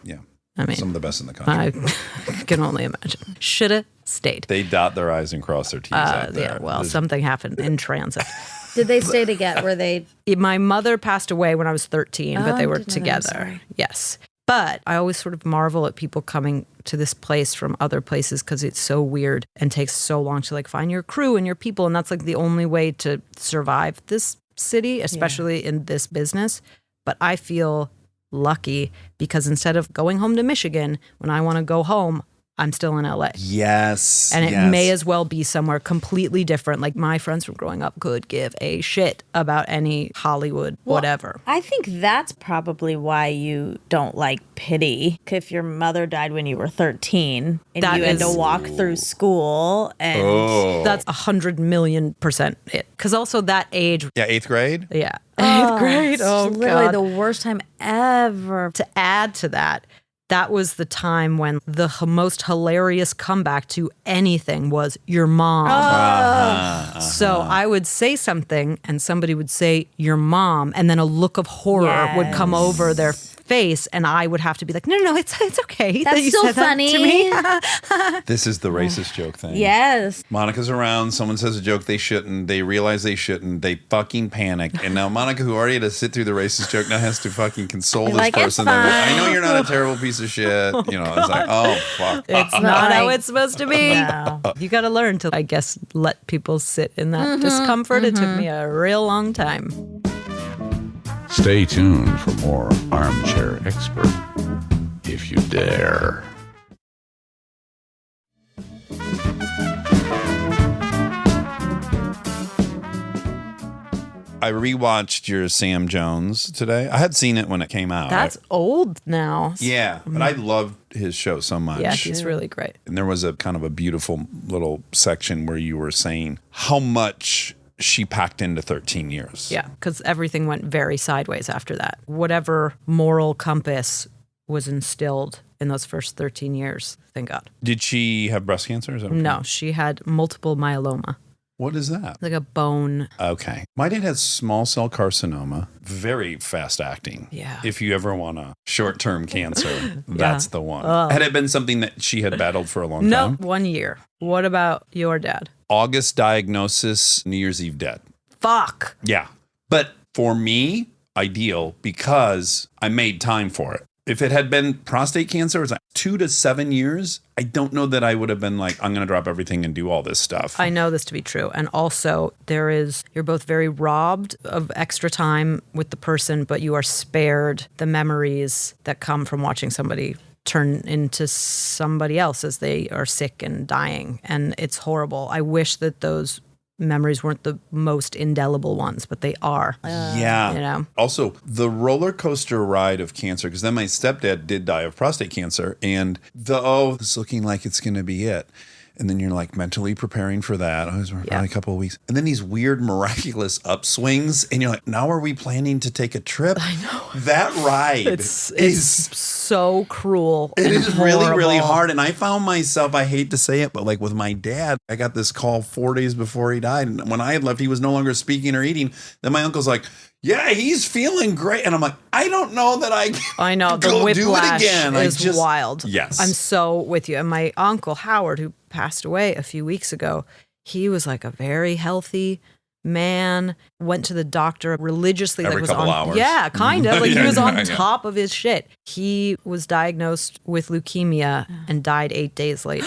Yeah. I mean, Some of the best in the country. I can only imagine. Shoulda stayed. They dot their I's and cross their T's out there. Yeah, well, There's- something happened in transit. Did they stay together? Were they? My mother passed away when I was 13, but Oh, they were didn't know that. I'm together. sorry. Yes. But I always sort of marvel at people coming to this place from other places because it's so weird and takes so long to like find your crew and your people. And that's like the only way to survive this city, especially in this business. But I feel lucky because instead of going home to Michigan, when I want to go home, I'm still in LA. Yes. And it yes. may as well be somewhere completely different. Like my friends from growing up could give a shit about any Hollywood, whatever. I think that's probably why you don't like pity. If your mother died when you were 13 and That you had to is- walk through school and Oh. That's 100,000,000% it. Because also that age, Yeah, 8th grade? yeah. 8th grade. it's Oh, literally God. the worst time ever. To add to that, that was the time when the most hilarious comeback to anything was your mom. So I would say something and somebody would say your mom, and then a look of horror would come over their face, and I would have to be like, no, it's okay. That's that you so said that funny. to me. This is the racist joke thing. Yes. Monica's around, someone says a joke they shouldn't, they realize they shouldn't, they fucking panic. And now Monica, who already had to sit through the racist joke, now has to fucking console this like, "It's person. That, I know fine." you're not a terrible piece of shit. You know, it's like, oh, fuck. It's not how Like- it's supposed to be. No. You got to learn to, I guess, let people sit in that discomfort. It took me a real long time. Stay tuned for more Armchair Expert, if you dare. I rewatched your Sam Jones today. I had seen it when it came out. That's old now. Yeah, but I loved his show so much. Yeah, he's really great. And there was a kind of a beautiful little section where you were saying how much she packed into 13 years. Yeah, because everything went very sideways after that. Whatever moral compass was instilled in those first 13 years, thank God. Did she have breast cancer? Is that okay? No, she had multiple myeloma, What is that? like a bone. Okay. My dad has small cell carcinoma, very fast acting. Yeah. If you ever want a short term cancer, that's the one. Had it been something that she had battled for a long No, time? 1 year. What about your dad? August diagnosis, New Year's Eve dead. Fuck. Yeah. But for me, ideal because I made time for it. If it had been prostate cancer, it was like 2 to 7 years. I don't know that I would have been like, I'm going to drop everything and do all this stuff. I know this to be true. And also, you're both very robbed of extra time with the person, but you are spared the memories that come from watching somebody turn into somebody else as they are sick and dying. And it's horrible. I wish that those memories weren't the most indelible ones, but they are. Yeah. You know? Also, the roller coaster ride of cancer, because then my stepdad did die of prostate cancer, and it's looking like it's going to be it. And then you're like mentally preparing for that. I was probably a couple of weeks. And then these weird, miraculous upswings. And you're like, now are we planning to take a trip? I know. That ride It's so cruel. It and is really, really horrible. hard. And I found myself, I hate to say it, but like with my dad, I got this call 4 days before he died. And when I had left, he was no longer speaking or eating. Then my uncle's like, yeah, he's feeling great. And I'm like, I don't know that I know. The go do it whiplash again. is wild. Yes. I'm so with you. And my uncle Howard, who passed away a few weeks ago, he was like a very healthy man, went to the doctor religiously. Every was couple on, hours. Yeah, kind of. Like he Yeah, was on yeah. top of his shit. He was diagnosed with leukemia and died 8 days later.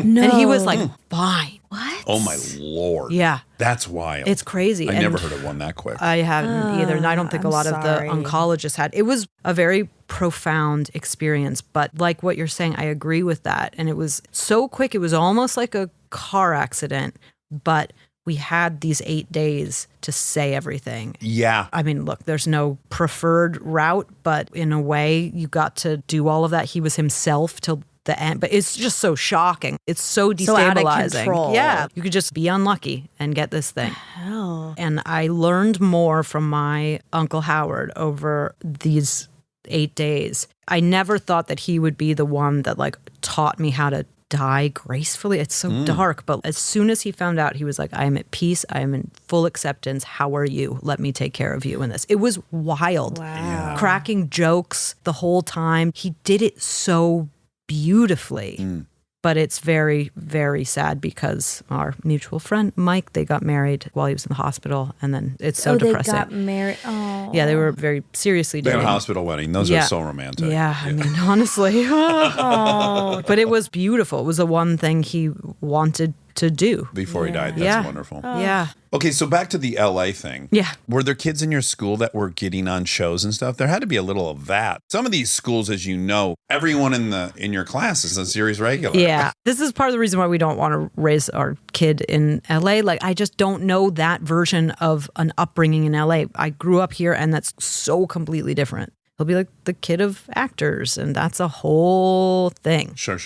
No. And he was like, fine. What? Oh, my Lord. Yeah. That's wild. It's crazy. I And never heard of one that quick. I haven't either. And I don't think a I'm lot sorry. of the oncologists had. It was a very profound experience. But like what you're saying, I agree with that. And it was so quick. It was almost like a car accident. But we had these 8 days to say everything. Yeah. I mean, look, there's no preferred route, but in a way, you got to do all of that. He was himself till the end, but it's just so shocking. It's so destabilizing. So out of control. Yeah, you could just be unlucky and get this thing. Hell. And I learned more from my Uncle Howard over these 8 days. I never thought that he would be the one that like taught me how to die gracefully. It's so dark. But as soon as he found out, he was like, I am at peace. I am in full acceptance. How are you? Let me take care of you in this. It was wild. Wow. Cracking jokes the whole time. He did it so beautifully. But it's very, very sad because our mutual friend, Mike, they got married while he was in the hospital. And then it's so depressing. They got married. Oh. Yeah, they were very seriously They had dating. a hospital wedding. Those are so romantic. Yeah, I mean, honestly. But it was beautiful. It was the one thing he wanted to do. Before he died. That's Yeah. wonderful. Yeah. Okay, so back to the LA thing. Yeah. Were there kids in your school that were getting on shows and stuff? There had to be a little of that. Some of these schools, as you know, everyone in your class is a series regular. Yeah. This is part of the reason why we don't want to raise our kid in LA. Like, I just don't know that version of an upbringing in LA. I grew up here and that's so completely different. He'll be like the kid of actors and that's a whole thing. Sure.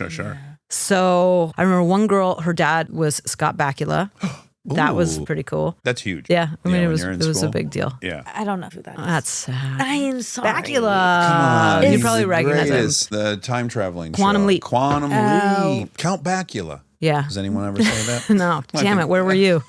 So I remember one girl, her dad was Scott Bakula. That was Ooh. pretty cool. That's huge. Yeah. I mean, Yeah, it when was you're in a school. big deal. Yeah. I don't know who that is. That's sad. I'm sorry. Bakula. Come on. You he's probably the recognize him. greatest, the time traveling Quantum show. Leap. Quantum Oh. Leap. Count Bakula. Yeah. Does anyone ever say that? No, damn it, where were you?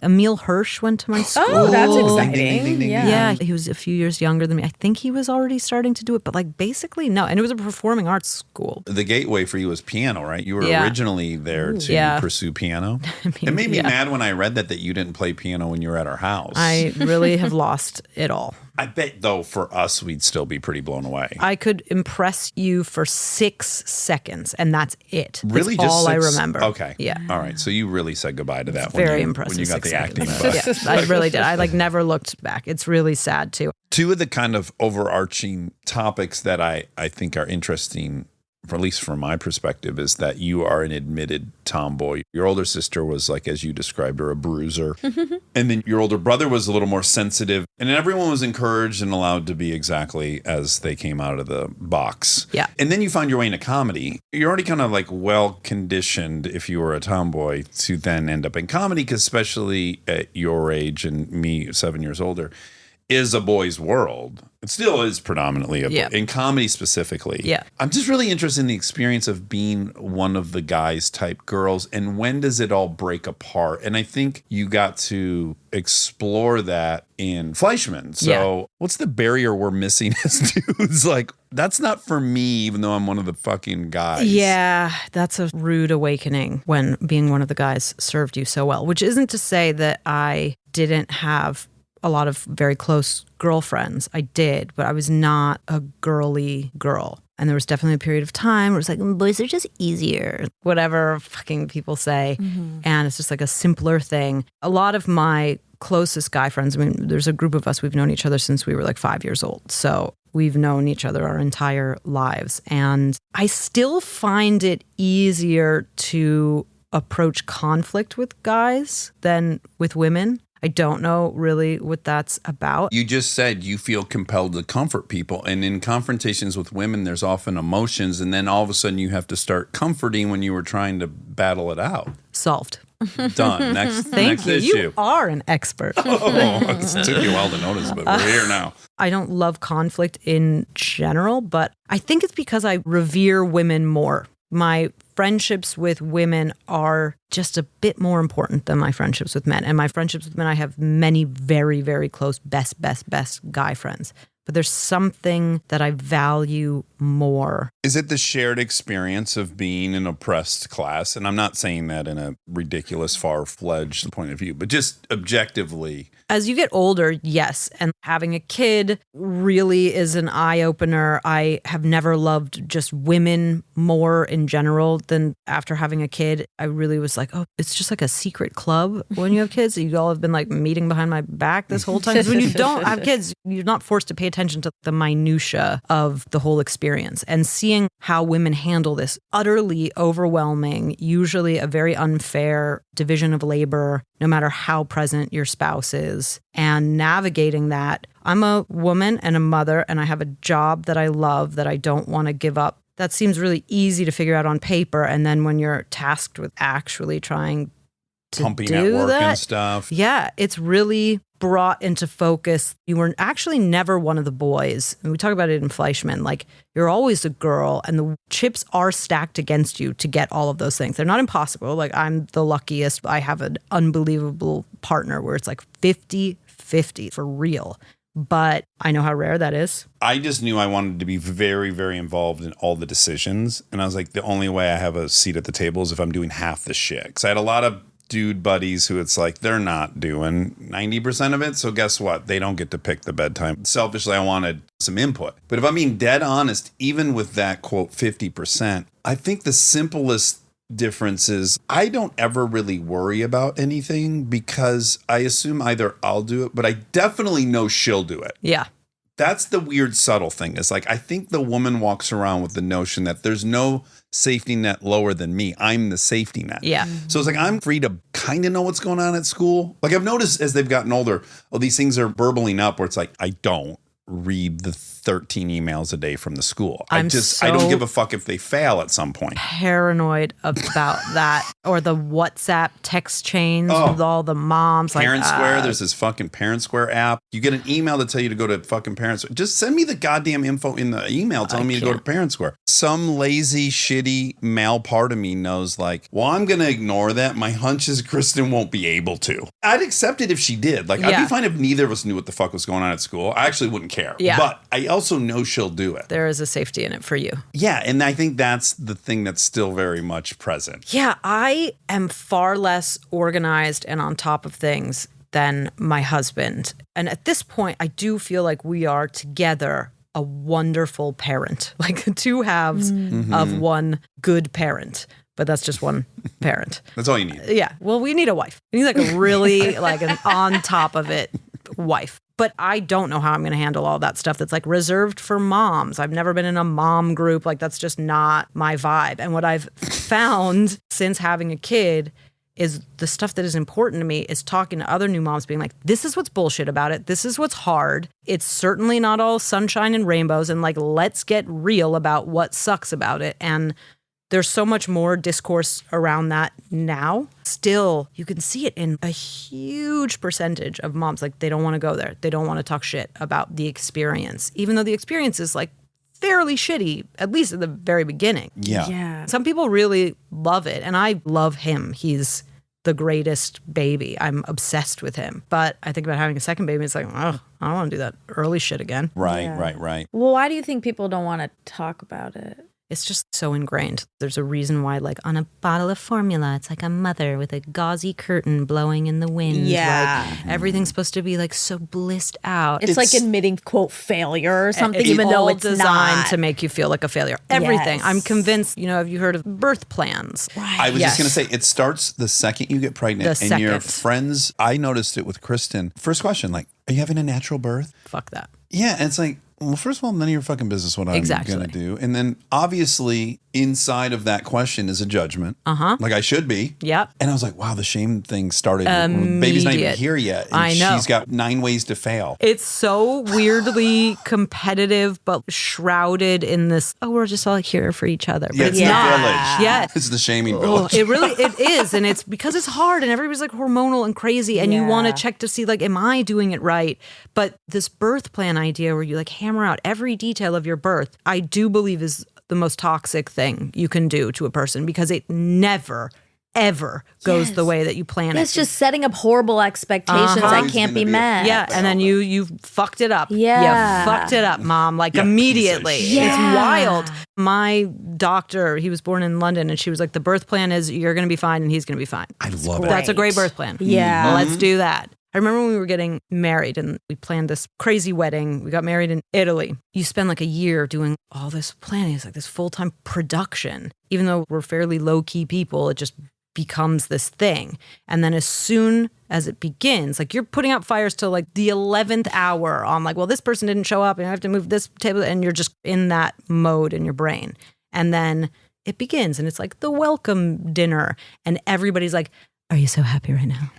Emil Hirsch went to my school. Oh, that's Ding, exciting. ding, ding, ding, Yeah. Yeah, he was a few years younger than me. I think he was already starting to do it, but like basically no. And it was a performing arts school. The gateway for you was piano, right? You were Yeah. originally there to Yeah. pursue piano. mean, It made me yeah. mad when I read that you didn't play piano when you were at our house. I really have lost it all. I bet, though, for us, we'd still be pretty blown away. I could impress you for 6 seconds, and that's it. Really? That's Just all I 6? remember. Okay. Yeah. All right. So you really said goodbye to that Very when impressive. you got 6 the acting seconds. bug. Yeah, I really did. I never looked back. It's really sad too. Two of the kind of overarching topics that I think are interesting, for at least from my perspective, is that you are an admitted tomboy. Your older sister was, like, as you described her, a bruiser. And then your older brother was a little more sensitive. And everyone was encouraged and allowed to be exactly as they came out of the box. Yeah. And then you found your way into comedy. You're already kind of like well conditioned, if you were a tomboy, to then end up in comedy, because especially at your age and me 7 years older, is a boy's world. It still is predominantly in comedy specifically. Yeah. I'm just really interested in the experience of being one of the guys type girls, and when does it all break apart? And I think you got to explore that in Fleischman. So what's the barrier we're missing as dudes? Like, that's not for me, even though I'm one of the fucking guys. Yeah, that's a rude awakening when being one of the guys served you so well, which isn't to say that I didn't have a lot of very close girlfriends. I did, but I was not a girly girl. And there was definitely a period of time where it's like, boys are just easier, whatever fucking people say. And it's just like a simpler thing. A lot of my closest guy friends, I mean, there's a group of us, we've known each other since we were like 5 years old. So we've known each other our entire lives. And I still find it easier to approach conflict with guys than with women. I don't know really what that's about. You just said you feel compelled to comfort people. And in confrontations with women, there's often emotions. And then all of a sudden you have to start comforting when you were trying to battle it out. Solved. Done. Next Thank you. issue. You are an expert. It took you a while to notice, but we're here now. I don't love conflict in general, but I think it's because I revere women more. My friendships with women are just a bit more important than my friendships with men. And my friendships with men, I have many very, very close, best guy friends. But there's something that I value more. Is it the shared experience of being an oppressed class? And I'm not saying that in a ridiculous, far-fledged point of view, but just objectively. As you get older, yes. And having a kid really is an eye-opener. I have never loved just women more in general than after having a kid. I really was like, oh, it's just like a secret club when you have kids. You all have been like meeting behind my back this whole time. 'Cause when you don't have kids, you're not forced to pay attention to the minutia of the whole experience. And seeing how women handle this utterly overwhelming, usually a very unfair division of labor, no matter how present your spouse is, and navigating that. I'm a woman and a mother, and I have a job that I love that I don't want to give up. That seems really easy to figure out on paper. And then when you're tasked with actually trying to Pumping do at work that, and stuff. yeah, it's really brought into focus. You were actually never one of the boys. And we talk about it in Fleischman. Like, you're always a girl, and the chips are stacked against you to get all of those things. They're not impossible. Like, I'm the luckiest. I have an unbelievable partner where it's like 50-50 for real. But I know how rare that is. I just knew I wanted to be very, very involved in all the decisions. And I was like, the only way I have a seat at the table is if I'm doing half the shit. Because I had a lot of dude buddies who it's like, they're not doing 90% of it. So guess what? They don't get to pick the bedtime. Selfishly, I wanted some input. But if I'm being dead honest, even with that quote 50%, I think the simplest difference is I don't ever really worry about anything because I assume either I'll do it, but I definitely know she'll do it. Yeah. That's the weird subtle thing. It's like, I think the woman walks around with the notion that there's no safety net lower than me. I'm the safety net. Yeah. So it's like, I'm free to kind of know what's going on at school. Like, I've noticed as they've gotten older, these things are burbling up where it's like, I don't read the 13 emails a day from the school. I don't give a fuck if they fail at some point. Paranoid about that, or the WhatsApp text chains with all the moms. Parent Square, there's this fucking Parent Square app. You get an email to tell you to go to fucking Parent Square. Just send me the goddamn info in the email telling me to go to Parent Square. Some lazy, shitty male part of me knows like, well, I'm going to ignore that. My hunch is Kristen won't be able to. I'd accept it if she did. Like, I'd be fine if neither of us knew what the fuck was going on at school. I actually wouldn't care. Yeah. But I also know she'll do it. There is a safety in it for you. Yeah, and I think that's the thing that's still very much present. Yeah, I am far less organized and on top of things than my husband. And at this point, I do feel like we are together a wonderful parent, like the two halves of one good parent. But that's just one parent. That's all you need. Yeah. Well, we need a wife. We need like a really like an on top of it wife. But I don't know how I'm going to handle all that stuff that's like reserved for moms. I've never been in a mom group. Like that's just not my vibe. And what I've found since having a kid is the stuff that is important to me is talking to other new moms, being like, this is what's bullshit about it. This is what's hard. It's certainly not all sunshine and rainbows. And like, let's get real about what sucks about it. And there's so much more discourse around that now. Still, you can see it in a huge percentage of moms. Like, they don't want to go there. They don't want to talk shit about the experience, even though the experience is like fairly shitty, at least at the very beginning. Yeah. Some people really love it, and I love him. He's the greatest baby. I'm obsessed with him. But I think about having a second baby, it's like, oh, I don't want to do that early shit again. Right, Yeah. right. Well, why do you think people don't want to talk about it? It's just so ingrained. There's a reason why, like, on a bottle of formula, it's like a mother with a gauzy curtain blowing in the wind. Yeah. Like, everything's supposed to be, like, so blissed out. It's like admitting, quote, failure or something, even though it's designed not. to make you feel like a failure. Everything. Yes. I'm convinced, have you heard of birth plans? I was just going to say, it starts the second you get pregnant. The and your second. friends, I noticed it with Kristen. First question, like, are you having a natural birth? Fuck that. Yeah, and it's like, well, first of all, none of your fucking business what I'm Exactly. going to do. And then obviously inside of that question is a judgment. Like I should be. Yep. And I was like, wow, the shame thing started. Baby's not even Immediate. here yet. And I know. She's got 9 ways to fail. It's so weirdly competitive, but shrouded in this, we're just all here for each other. But Yeah, it's it's not. the village. Yeah. It's the shaming Oh, village. it is. And it's because it's hard and everybody's like hormonal and crazy and you want to Yeah. check to see like, am I doing it right? But this birth plan idea where you like hammer out every detail of your birth, I do believe is the most toxic thing you can do to a person because it never, ever goes the way that you plan it. It's just setting up horrible expectations that Always can't be gonna be a- met. Yeah, and then you fucked it up. Yeah. You fucked it up, mom, like Yeah, immediately. piece of shit. It's Yeah. wild. My doctor, he was born in London, and she was like, the birth plan is you're going to be fine and he's going to be fine. I love it. That's a great birth plan. Yeah. Let's do that. I remember when we were getting married and we planned this crazy wedding. We got married in Italy. You spend like a year doing all this planning. It's like this full-time production. Even though we're fairly low-key people, it just becomes this thing. And then as soon as it begins, like you're putting out fires till like the 11th hour on like, well, this person didn't show up and I have to move this table. And you're just in that mode in your brain. And then it begins and it's like the welcome dinner. And everybody's like, are you so happy right now?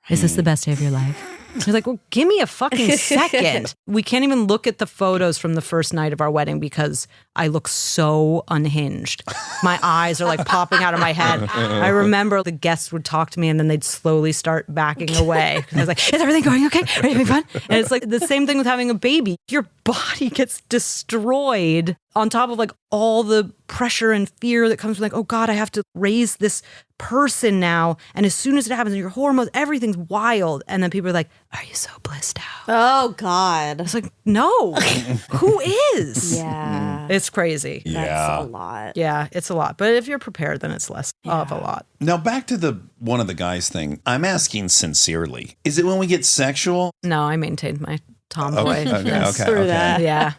Is this the best day of your life? You're like, well, give me a fucking second. We can't even look at the photos from the first night of our wedding because I look so unhinged. My eyes are like popping out of my head. I remember the guests would talk to me and then they'd slowly start backing away. I was like, is everything going okay? Are you having fun? And it's like the same thing with having a baby. Your body gets destroyed on top of like all the pressure and fear that comes from like, oh God, I have to raise this person now. And as soon as it happens, your hormones, everything's wild. And then people are like, are you so blissed out? Oh, God. It's like, no, who is? Yeah. It's crazy. That's a lot. Yeah, it's a lot. But if you're prepared, then it's less of a lot. Now back to the one of the guys thing. I'm asking sincerely. Is it when we get sexual? No, I maintained my tomboy. Okay. Through that. Yeah.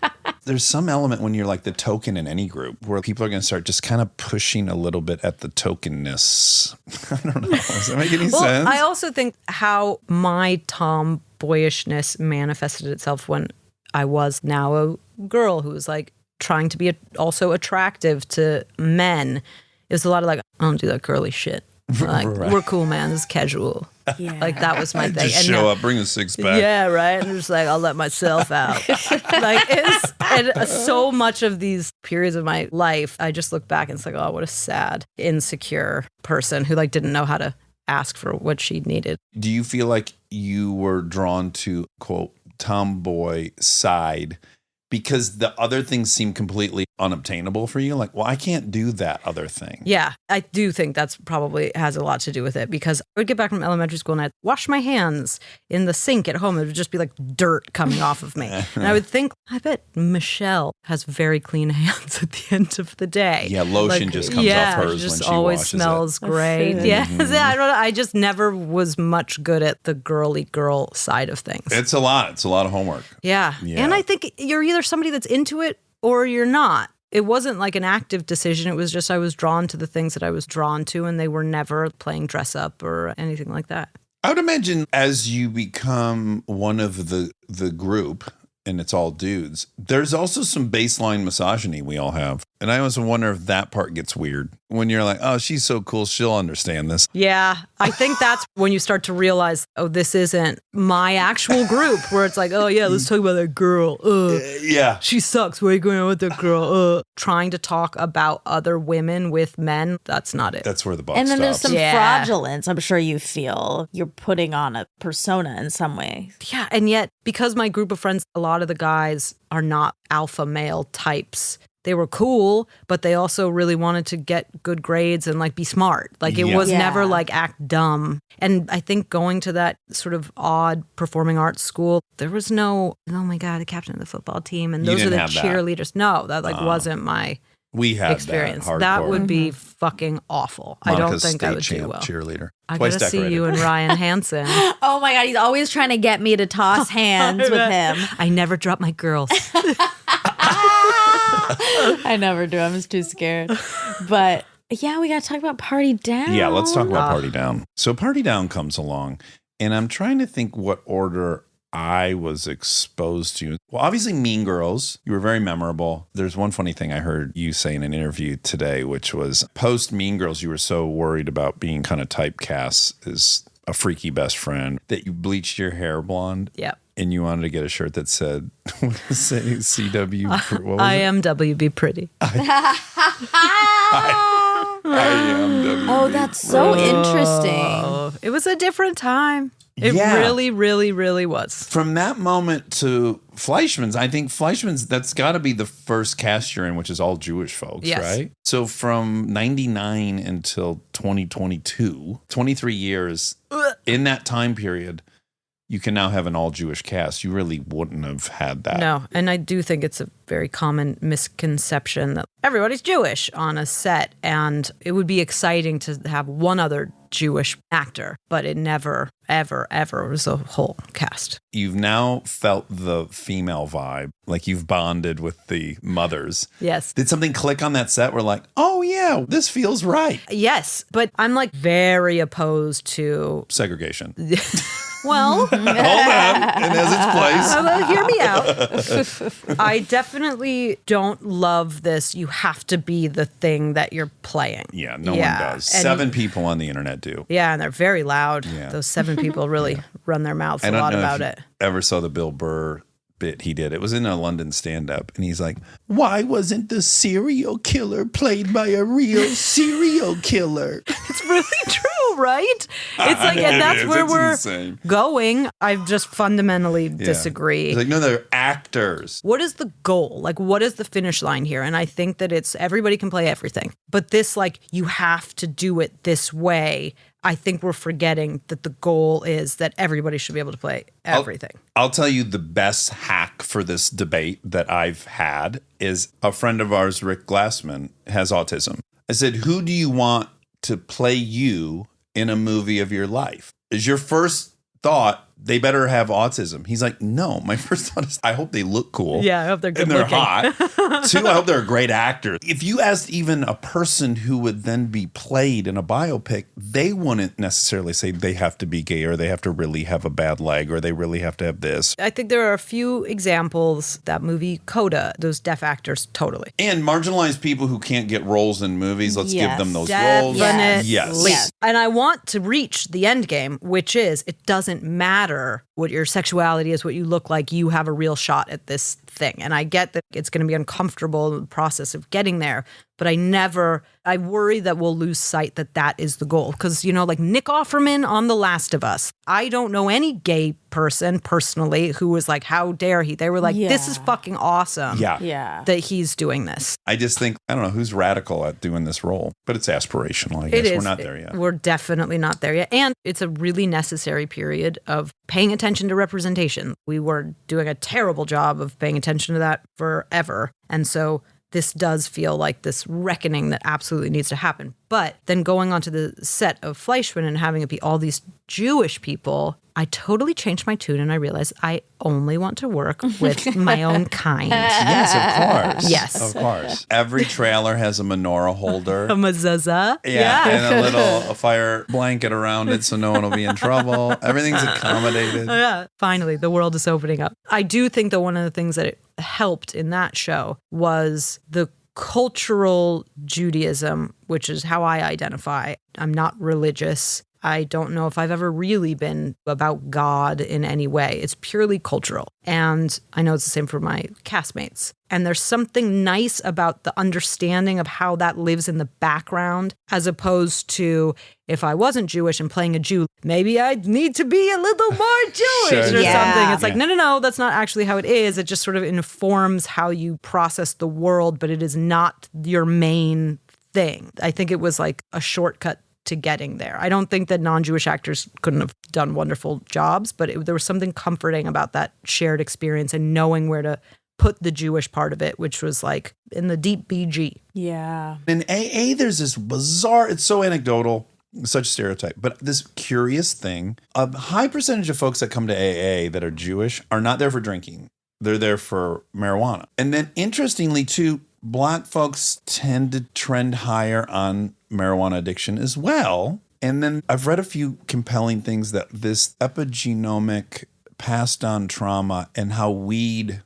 There's some element when you're like the token in any group where people are going to start just kind of pushing a little bit at the tokenness. I don't know. Does that make any Well, sense? I also think how my tomboyishness manifested itself when I was now a girl who was like trying to be also attractive to men. It was a lot of like, I don't do that girly shit. Like, we're cool, man. This is casual. Yeah. Like, that was my thing. just And show now- up, bring a 6-pack. Yeah, right. And just like, I'll let myself out. Like, it's and so much of these periods of my life, I just look back and it's like, oh, what a sad, insecure person who like didn't know how to ask for what she needed. Do you feel like you were drawn to, quote, tomboy side because the other things seem completely unobtainable for you? Like, well, I can't do that other thing. Yeah, I do think that's probably has a lot to do with it because I would get back from elementary school and I'd wash my hands in the sink at home. It would just be like dirt coming off of me. And I would think, I bet Michelle has very clean hands at the end of the day. Yeah, lotion just comes off hers just when she always washes smells great. food. Yes, yeah, I don't know. I just never was much good at the girly girl side of things. It's a lot. It's a lot of homework. Yeah. Yeah. And I think you're either somebody that's into it or you're not. It wasn't like an active decision. It was just I was drawn to the things that I was drawn to, and they were never playing dress up or anything like that. I would imagine as you become one of the group, and it's all dudes, there's also some baseline misogyny we all have. And I always wonder if that part gets weird when you're like, oh, she's so cool, she'll understand this. Yeah, I think that's when you start to realize, oh, this isn't my actual group, where it's like, oh, yeah, let's talk about that girl. Yeah. She sucks. Where are you going on with that girl? Trying to talk about other women with men, that's not it. That's where the buck And then there's stops. some Yeah. fraudulence. I'm sure you feel you're putting on a persona in some way. Yeah, and yet, because my group of friends, a lot of the guys are not alpha male types. They were cool, but they also really wanted to get good grades and like be smart. Like it Yeah. was Yeah. never like act dumb. And I think going to that sort of odd performing arts school, there was no, oh my God, the captain of the football team. And You those are didn't the have that. cheerleaders. No, that like wasn't my We had experience. that. That hardcore. would be fucking awful. I Monica's don't think I state would do champ well. cheerleader. I Twice gotta see decorated. you and Ryan Hansen. Oh my God, he's always trying to get me to toss hands with him. I never drop my girls. I never do. I'm just too scared. But yeah, we got to talk about Party Down. Yeah, let's talk about Party Down. So Party Down comes along, and I'm trying to think what order I was exposed to. Well, obviously Mean Girls. You were very memorable. There's one funny thing I heard you say in an interview today, which was post Mean Girls, you were so worried about being kind of typecast as a freaky best friend that you bleached your hair blonde. Yep. And you wanted to get a shirt that said, what does it say? CW. What was I it? am WB Pretty. I am WB. Oh, that's so interesting. Oh, it was a different time. It Yeah. really, really, really was. From that moment to Fleischmann's, I think Fleischmann's, that's got to be the first cast you're in, which is all Jewish folks, Yes. right? So from 99 until 2022, 23 years, in that time period, you can now have an all-Jewish cast. You really wouldn't have had that. No, and I do think it's a very common misconception that everybody's Jewish on a set, and it would be exciting to have one other Jewish actor, but it never, ever, ever was a whole cast. You've now felt the female vibe, like you've bonded with the mothers. Yes. Did something click on that set where like, oh yeah, this feels right? Yes, but I'm like very opposed to, Segregation. well, Hold on. It has its place. well, hear me out. I definitely don't love this. You have to be the thing that you're playing. Yeah, no Yeah, one does. and- 7 people on the internet do. Yeah, and they're very loud. Yeah. Those 7 people really run their mouths I a don't lot know about if it. you ever saw the Bill Burr bit he did. It was in a London stand-up, and he's like, why wasn't the serial killer played by a real serial killer? It's really true, right? It's like, and that's where It's we're insane. going. I just fundamentally disagree. He's like, no, they're actors. What is the goal? Like, what is the finish line here? And I think that it's everybody can play everything. But this, like, you have to do it this way. I think we're forgetting that the goal is that everybody should be able to play everything. I'll tell you the best hack for this debate that I've had is a friend of ours, Rick Glassman, has autism. I said, who do you want to play you in a movie of your life? Is your first thought, they better have autism? He's like, no, my first thought is, I hope they look cool. Yeah, I hope they're good And they're looking. hot. 2, I hope they're a great actor. If you asked even a person who would then be played in a biopic, they wouldn't necessarily say they have to be gay or they have to really have a bad leg or they really have to have this. I think there are a few examples. That movie Coda, those deaf actors, totally. And marginalized people who can't get roles in movies, let's give Yes. them those roles. Definitely. Yes. And I want to reach the end game, which is it doesn't matter what your sexuality is, what you look like. You have a real shot at this thing. And I get that it's going to be uncomfortable in the process of getting there. But I worry that we'll lose sight that is the goal. Because, like Nick Offerman on The Last of Us, I don't know any gay person personally who was like, how dare he? They were like, this is fucking awesome. Yeah. That he's doing this. I just think, I don't know who's radical at doing this role, but it's aspirational. I guess we're not there yet. We're definitely not there yet. And it's a really necessary period of paying attention to representation. We were doing a terrible job of paying attention to that forever. And so this does feel like this reckoning that absolutely needs to happen. But then going onto the set of Fleischman and having it be all these Jewish people, I totally changed my tune and I realized I only want to work with my own kind. Yes, of course. Yes. Of course. Every trailer has a menorah holder. A mezuzah. Yeah, and a fire blanket around it so no one will be in trouble. Everything's accommodated. Yeah. Finally, the world is opening up. I do think that one of the things that it helped in that show was the cultural Judaism, which is how I identify. I'm not religious. I don't know if I've ever really been about God in any way. It's purely cultural. And I know it's the same for my castmates. And there's something nice about the understanding of how that lives in the background, as opposed to if I wasn't Jewish and playing a Jew, maybe I'd need to be a little more Jewish or something. It's like, no, that's not actually how it is. It just sort of informs how you process the world, but it is not your main thing. I think it was like a shortcut to getting there. I don't think that non-Jewish actors couldn't have done wonderful jobs, but there was something comforting about that shared experience and knowing where to put the Jewish part of it, which was like in the deep BG. Yeah. In AA, there's this bizarre, it's so anecdotal, such a stereotype, but this curious thing, a high percentage of folks that come to AA that are Jewish are not there for drinking. They're there for marijuana. And then interestingly too, Black folks tend to trend higher on marijuana addiction as well. And then I've read a few compelling things that this epigenomic passed on trauma and how weed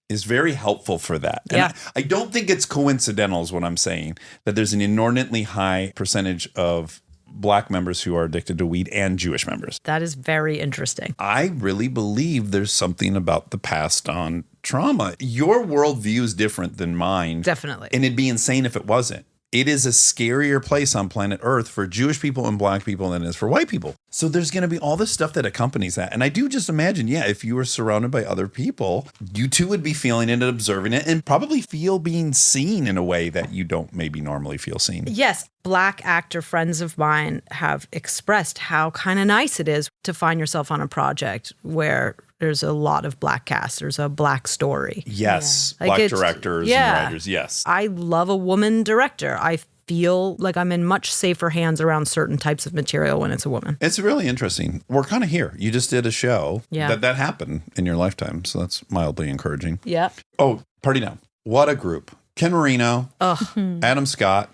is very helpful for that. And Yeah. I don't think it's coincidental is what I'm saying, that there's an inordinately high percentage of Black members who are addicted to weed and Jewish members. That is very interesting. I really believe there's something about the passed on trauma. Your worldview is different than mine. Definitely. And it'd be insane if it wasn't. It is a scarier place on planet Earth for Jewish people and Black people than it is for white people. So there's going to be all this stuff that accompanies that. And I do just imagine, if you were surrounded by other people, you too would be feeling it and observing it and probably feel being seen in a way that you don't maybe normally feel seen. Yes, Black actor friends of mine have expressed how kind of nice it is to find yourself on a project where there's a lot of Black cast. There's a Black story. Yes. Like Black it's- directors yeah. and writers. Yes. I love a woman director. I feel like I'm in much safer hands around certain types of material when it's a woman. It's really interesting. We're kind of here. You just did a show that happened in your lifetime. So that's mildly encouraging. Yeah. Oh, Party Now. What a group. Ken Marino, Adam Scott,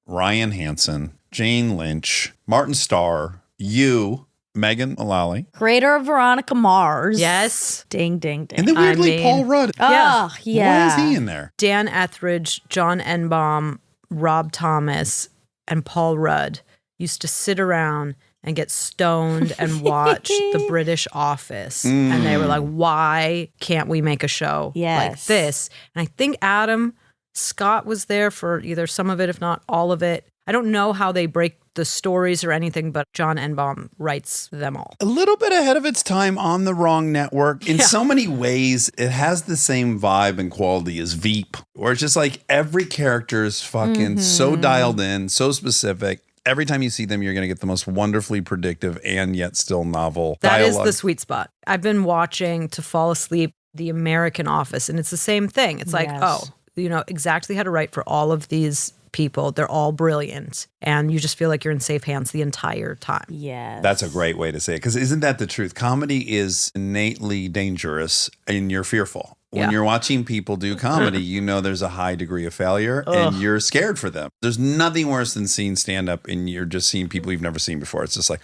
Ryan Hansen, Jane Lynch, Martin Starr, you, Megan Mullally. Creator of Veronica Mars. Yes. Ding, ding, ding. And then weirdly, I mean- Paul Rudd. Oh, yeah. Why is he in there? Dan Etheridge, John Enbaum, Rob Thomas, and Paul Rudd used to sit around and get stoned and watch The British Office. And they were like, why can't we make a show like Yes. this? And I think Adam Scott was there for either some of it, if not all of it. I don't know how they break the stories or anything, but John Enbaum writes them all. A little bit ahead of its time on the wrong network. In so many ways, it has the same vibe and quality as Veep, where it's just like every character is fucking so dialed in, so specific. Every time you see them, you're going to get the most wonderfully predictive and yet still novel That is dialogue. the sweet spot. I've been watching to fall asleep The American Office, and it's the same thing. It's like, Yes. you know exactly how to write for all of these people. They're all brilliant. And you just feel like you're in safe hands the entire time. Yes. That's a great way to say it. Because isn't that the truth? Comedy is innately dangerous and you're fearful. When you're watching people do comedy, you know there's a high degree of failure and you're scared for them. There's nothing worse than seeing stand-up and you're just seeing people you've never seen before. It's just like,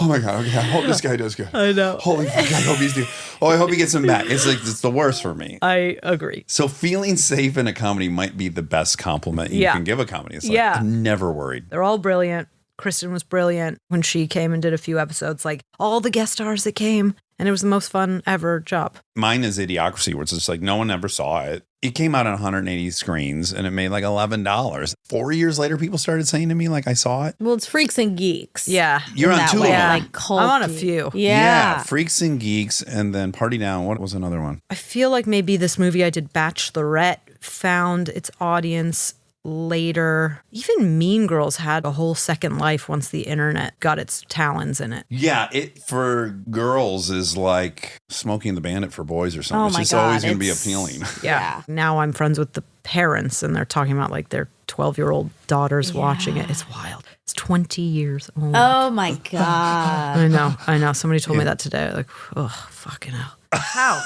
oh my God, okay, I hope this guy does good. I know. Holy fuck, I hope he's doing. Oh, I hope he gets him back. It's like, it's the worst for me. I agree. So feeling safe in a comedy might be the best compliment you can give a comedy. It's like, I'm never worried. They're all brilliant. Kristen was brilliant when she came and did a few episodes. Like all the guest stars that came And it was the most fun ever job. Mine is Idiocracy, where it's just like no one ever saw it. It came out on 180 screens and it made like $11. 4 years later, people started saying to me like I saw it. Well, it's Freaks and Geeks. Yeah. You're on that two way, of them. like cult. I'm on a few. Yeah. Freaks and Geeks, and then Party Down. What was another one? I feel like maybe this movie I did, Bachelorette, found its audience later. Even Mean Girls had a whole second life once the internet got its talons in it. Yeah, it for girls is like Smoking the Bandit for boys or something. Oh it's my just God, always going to be it's- appealing. Yeah. Now I'm friends with the parents and they're talking about like their 12-year-old daughters watching it. It's wild. It's 20 years old. Oh my God. I know. Somebody told me that today. Like, oh, fucking hell. How?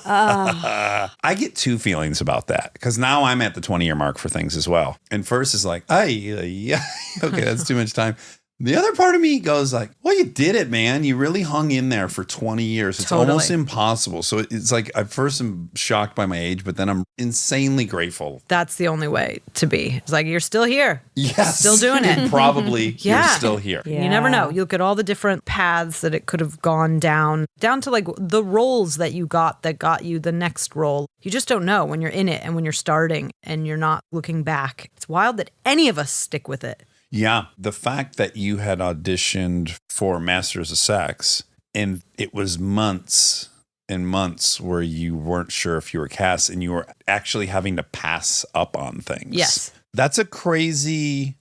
I get two feelings about that because now I'm at the 20-year mark for things as well. And first is like, yeah, okay, that's too much time. The other part of me goes like, well, you did it, man. You really hung in there for 20 years. It's Totally. almost impossible. So it's like, I first am shocked by my age, but then I'm insanely grateful. That's the only way to be. It's like, you're still here. Yes. Still doing it. And probably Yeah. you're still here. Yeah. You never know. You look at all the different paths that it could have gone down to like the roles that you got that got you the next role. You just don't know when you're in it and when you're starting and you're not looking back. It's wild that any of us stick with it. Yeah. The fact that you had auditioned for Masters of Sex and it was months and months where you weren't sure if you were cast and you were actually having to pass up on things. Yes. That's a crazy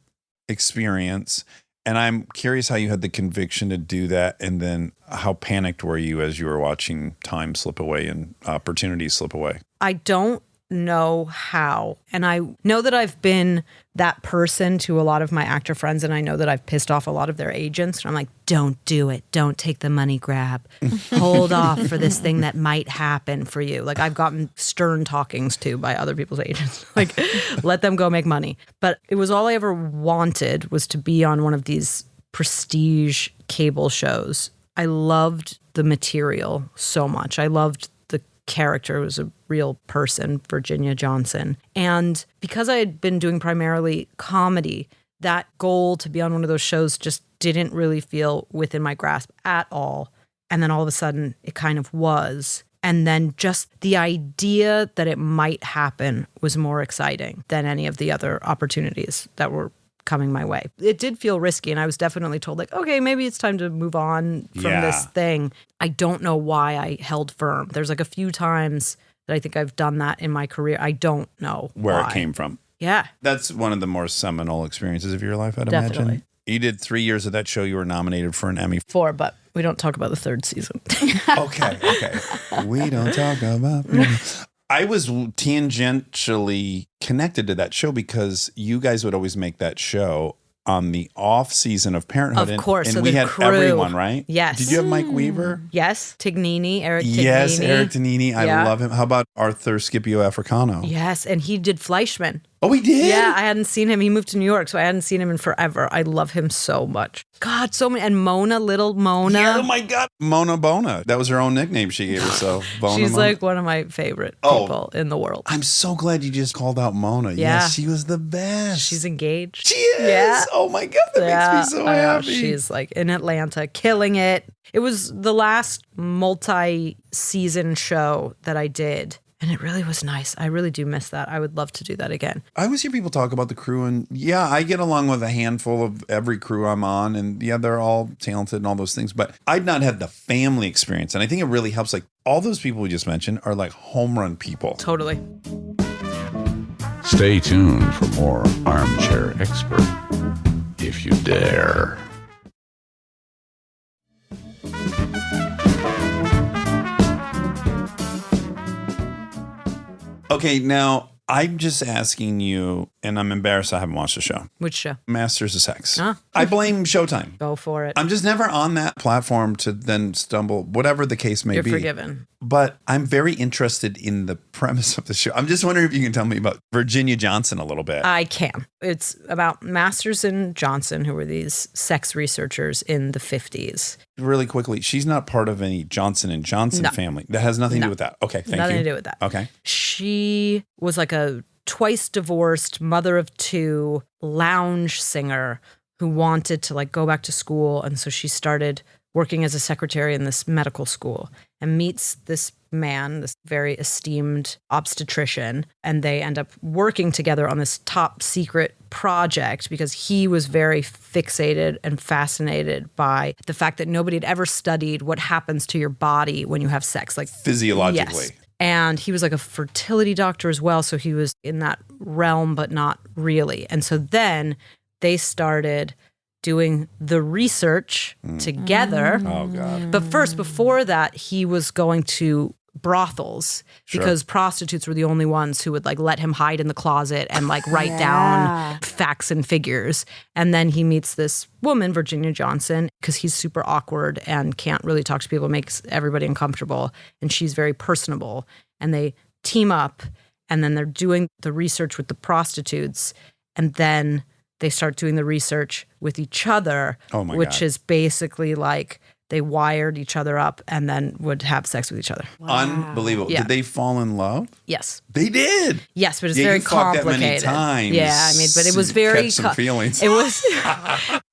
experience. And I'm curious how you had the conviction to do that. And then how panicked were you as you were watching time slip away and opportunities slip away? I don't know how. And I know that I've been that person to a lot of my actor friends, and I know that I've pissed off a lot of their agents. And I'm like, don't do it. Don't take the money grab. Hold off for this thing that might happen for you. Like I've gotten stern talkings to by other people's agents. Like, let them go make money. But it was all I ever wanted was to be on one of these prestige cable shows. I loved the material so much. I loved the character. It was a real person, Virginia Johnson. And because I had been doing primarily comedy, that goal to be on one of those shows just didn't really feel within my grasp at all. And then all of a sudden, it kind of was. And then just the idea that it might happen was more exciting than any of the other opportunities that were coming my way. It did feel risky, and I was definitely told like, okay, maybe it's time to move on from this thing. I don't know why I held firm. There's like a few times that I think I've done that in my career. I don't know Where why. it came from. Yeah. That's one of the more seminal experiences of your life, I'd Definitely. imagine. You did 3 years of that show. You were nominated for an Emmy. 4, but we don't talk about the third season. Okay. We don't talk about. I was tangentially connected to that show because you guys would always make that show on the off season of Parenthood. Of course, And so we the had crew. everyone, right? Yes. Did you have Mike Weaver? Yes. Tignini, Eric Tignini. Yes, Eric Danini. I Yeah. love him. How about Arthur Scipio Africano? Yes, and he did Fleischman. Oh, he did? Yeah, I hadn't seen him. He moved to New York, so I hadn't seen him in forever. I love him so much. God, so many. And Mona, little Mona. Yeah, oh my God. Mona Bona. That was her own nickname she gave herself. Bona She's Mona. like one of my favorite Oh. people in the world. I'm so glad you just called out Mona. Yeah. Yes, she was the best. She's engaged. She is. Yeah. Oh my God. That makes me so I know. happy. She's like in Atlanta, killing it. It was the last multi-season show that I did. And it really was nice. I really do miss that. I would love to do that again. I always hear people talk about the crew, and yeah, I get along with a handful of every crew I'm on, and yeah, they're all talented and all those things, but I'd not had the family experience, and I think it really helps. Like all those people we just mentioned are like home run people. Totally. Stay tuned for more Armchair Expert, if you dare. Okay, now I'm just asking you, and I'm embarrassed I haven't watched the show. Which show? Masters of Sex. Huh? I blame Showtime. Go for it. I'm just never on that platform to then stumble, whatever the case may You're be. forgiven. But I'm very interested in the premise of the show. I'm just wondering if you can tell me about Virginia Johnson a little bit. I can. It's about Masters and Johnson, who were these sex researchers in the 50s. Really quickly, she's not part of any Johnson and Johnson No. family. That has nothing to do No. with that. Okay, thank Nothing you. to do with that. Okay. She was like a twice divorced mother of 2 lounge singer who wanted to like go back to school. And so she started working as a secretary in this medical school and meets this man, this very esteemed obstetrician, and they end up working together on this top secret project because he was very fixated and fascinated by the fact that nobody had ever studied what happens to your body when you have sex, like Physiologically. Yes. And he was like a fertility doctor as well, so he was in that realm, but not really. And so then they started doing the research together. Oh, God. But first, before that, he was going to brothels because prostitutes were the only ones who would like let him hide in the closet and like write down facts and figures. And then he meets this woman, Virginia Johnson, because he's super awkward and can't really talk to people, makes everybody uncomfortable. And she's very personable. And they team up and then they're doing the research with the prostitutes. And then they start doing the research with each other, which God. is basically like they wired each other up and then would have sex with each other. Unbelievable. Yeah. Did they fall in love? Yes. They did. Yes, but it's Yeah, very you fucked that complicated. many times. Yeah, I mean, but it was very Catch some feelings. It was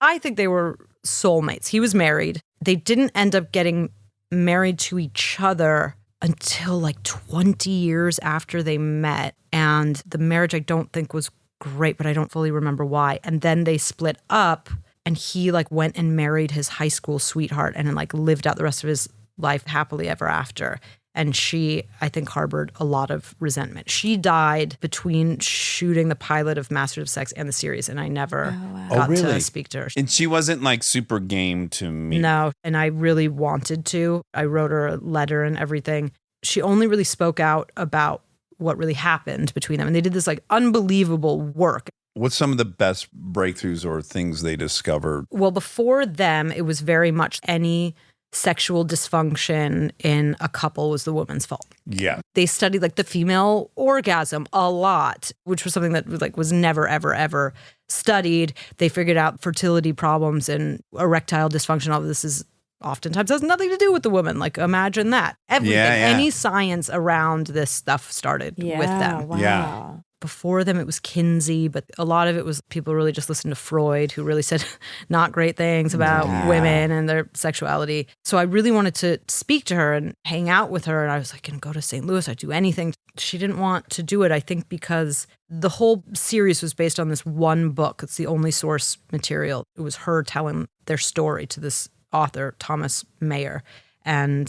I think they were soulmates. He was married. They didn't end up getting married to each other until like 20 years after they met. And the marriage I don't think was great, but I don't fully remember why. And then they split up and he like went and married his high school sweetheart and then like lived out the rest of his life happily ever after. And she, I think, harbored a lot of resentment. She died between shooting the pilot of Masters of Sex and the series, and I never got to speak to her. And she wasn't like super game to me. No, and I really wanted to. I wrote her a letter and everything. She only really spoke out about what really happened between them. And they did this like unbelievable work. What's some of the best breakthroughs or things they discovered? Well, before them, it was very much any sexual dysfunction in a couple was the woman's fault. Yeah. They studied like the female orgasm a lot, which was something that like was never, ever, ever studied. They figured out fertility problems and erectile dysfunction. All of this is oftentimes has nothing to do with the woman. Like imagine that. Everything, any science around this stuff started with them. Wow. Yeah. Before them, it was Kinsey, but a lot of it was people really just listened to Freud, who really said not great things about women and their sexuality. So I really wanted to speak to her and hang out with her. And I was like, going to go to St. Louis. I'd do anything. She didn't want to do it, I think, because the whole series was based on this one book. It's the only source material. It was her telling their story to this author, Thomas Mayer. And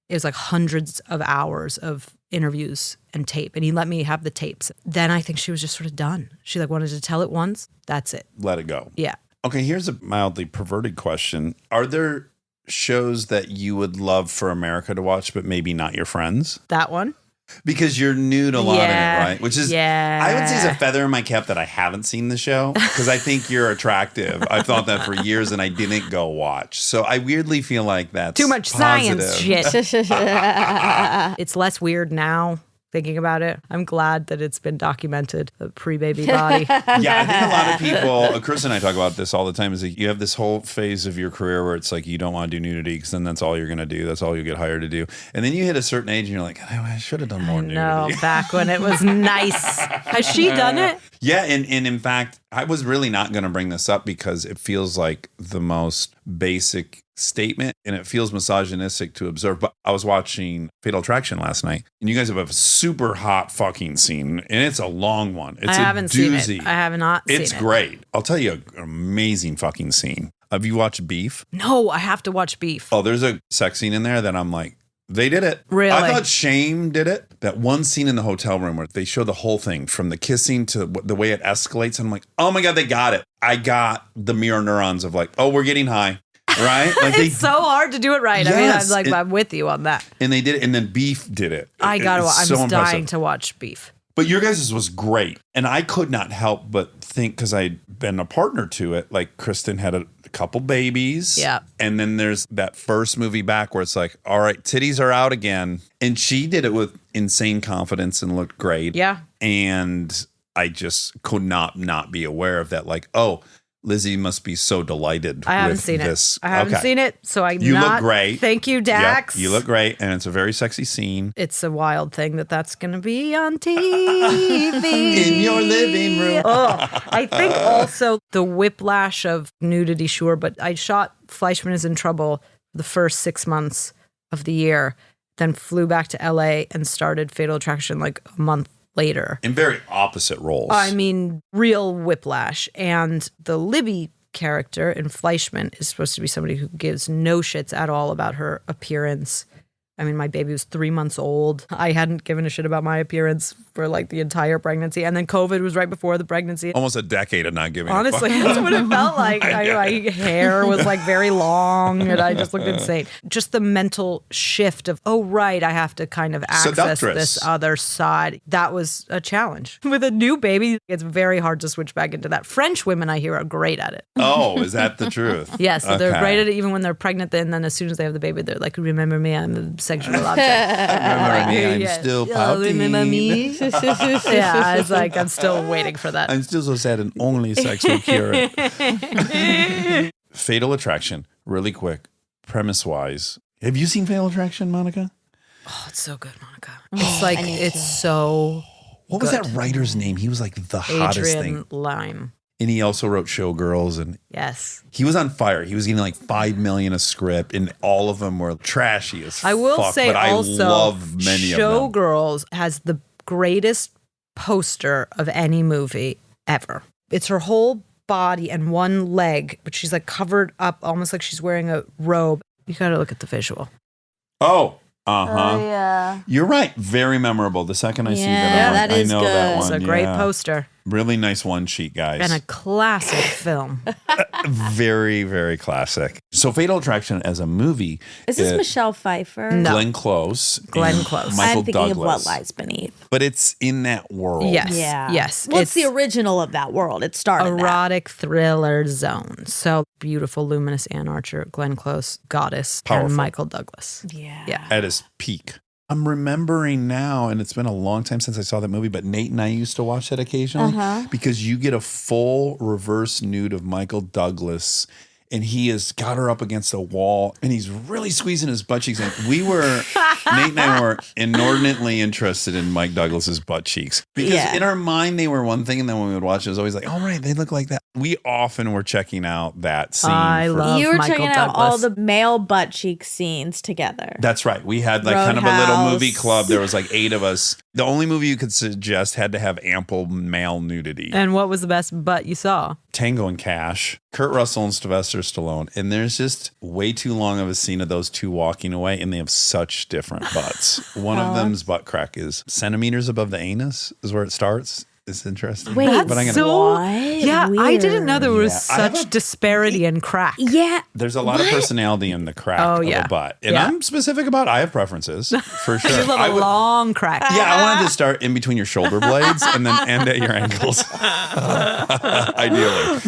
it was like hundreds of hours of interviews and tape, and he let me have the tapes. Then I think she was just sort of done. She like wanted to tell it once. That's it. Let it go. Yeah. Okay, here's a mildly perverted question. Are there shows that you would love for America to watch, but maybe not your friends? That one. Because you're new to a lot of it, Yeah. right? Which is, Yeah. I would say, is a feather in my cap that I haven't seen the show because I think you're attractive. I've thought that for years and I didn't go watch. So I weirdly feel like that's Too much positive. science shit. It's less weird now. Thinking about it, I'm glad that it's been documented, the pre-baby body. Yeah, I think a lot of people, Chris and I talk about this all the time, is that you have this whole phase of your career where it's like you don't want to do nudity because then that's all you're going to do. That's all you get hired to do. And then you hit a certain age and you're like, I should have done more nudity. No, back when it was nice. Has she done it? Yeah, and in fact, I was really not going to bring this up because it feels like the most basic statement and it feels misogynistic to observe. But I was watching Fatal Attraction last night and you guys have a super hot fucking scene and it's a long one. It's I haven't seen it. doozy. I have not seen it. It's great. I'll tell you an amazing fucking scene. Have you watched Beef? No, I have to watch Beef. Oh, there's a sex scene in there that I'm like, they did it. Really? I thought Shame did it. That one scene in the hotel room where they show the whole thing from the kissing to the way it escalates. And I'm like, oh my God, they got it. I got the mirror neurons of like, oh, we're getting high. Right? Like It's so hard to do it right. Yes, I mean, I'm with you on that. and they did it. And then Beef did it. I gotta. It's I'm so just dying impressive. to watch Beef. But your guys' was great. And I could not help but think, because I'd been a partner to it, like Kristen had a couple babies. Yeah. And then there's that first movie back where it's like, all right, titties are out again. And she did it with insane confidence and looked great. Yeah. And I just could not be aware of that. Like, oh, Lizzy must be so delighted I haven't with seen this. it. I haven't Okay. seen it, so I'm You not. look great. Thank you, Yep, Dax. you look great. And it's a very sexy scene. It's a wild thing that's going to be on TV. In your living room. I think also the whiplash of nudity, sure, but I shot Fleischman is in Trouble, the first 6 months of the year, then flew back to LA and started Fatal Attraction like a month later. In very opposite roles. I mean, real whiplash. And the Libby character in Fleischman is supposed to be somebody who gives no shits at all about her appearance. I mean, my baby was 3 months old. I hadn't given a shit about my appearance for like the entire pregnancy. And then COVID was right before the pregnancy. Almost a decade of not giving Honestly, a fuck. that's what it felt like. My hair was like very long and I just looked insane. Just the mental shift of, oh, right, I have to kind of access Seductress. this other side. That was a challenge. With a new baby, it's very hard to switch back into that. French women, I hear, are great at it. Oh, is that the truth? Yeah, so they're Okay. great at it even when they're pregnant. And then as soon as they have the baby, they're like, remember me, I'm a sexual object. Remember me, I'm Yeah. still Oh, pouting. remember me? Yeah, I was like, I'm still waiting for that. I'm still so sad and only sex will cure it. Fatal Attraction, really quick, premise-wise. Have you seen Fatal Attraction, Monica? Oh, it's so good, Monica. It's like, it's so What was good. that writer's name? He was like the hottest Adrian thing. Lime. And he also wrote Showgirls, and Yes. he was on fire. He was getting like $5 million a script, and all of them were trashy as I will fuck, say but I also, love many of them. Showgirls has the greatest poster of any movie ever. It's her whole body and one leg, but she's like covered up almost like she's wearing a robe. You got to look at the visual. Oh, uh-huh. yeah. You're right. Very memorable. The second I see Yeah, that, I'm that like, is I know that good. one. It's a great yeah. poster Really nice one sheet, guys. and a classic film. Very, very classic. So Fatal Attraction as a movie. Is this it- Michelle Pfeiffer? No. Glenn Close. Glenn and Close. Michael I'm thinking Douglas. of What Lies Beneath. But it's in that world. Yes. Yeah. Yes. Well, it's the original of that world. It started that. erotic thriller zone. So beautiful, luminous Anne Archer, Glenn Close, Goddess, Powerful. and Michael Douglas. Yeah. Yeah. At his peak. I'm remembering now, and it's been a long time since I saw that movie, but Nate and I used to watch that occasionally because you get a full reverse nude of Michael Douglas, and he has got her up against a wall, and he's really squeezing his butt cheeks. And Nate and I were inordinately interested in Mike Douglas's butt cheeks because Yeah. in our mind they were one thing, and then when we would watch it, it was always like, oh, right, they look like that. We often were checking out that scene. I love You were Michael checking out all Douglas. the male butt cheek scenes together. That's right. We had like kind of a little Roadhouse. movie club. There was like 8 of us. The only movie you could suggest had to have ample male nudity. And what was the best butt you saw? Tango and Cash, Kurt Russell and Sylvester Stallone. And there's just way too long of a scene of those two walking away, and they have such different butts. One of them's butt crack is centimeters above the anus is where it starts. It's interesting. Wait, but I'm gonna, What? Yeah, I didn't know there was Yeah, I have such a- disparity in crack. Yeah. there's a lot of personality in the crack Oh, of yeah. a butt. And Yeah. I'm specific about I have preferences for sure. You love I a would- long crack. Yeah, I wanted to start in between your shoulder blades and then end at your ankles. Ideally.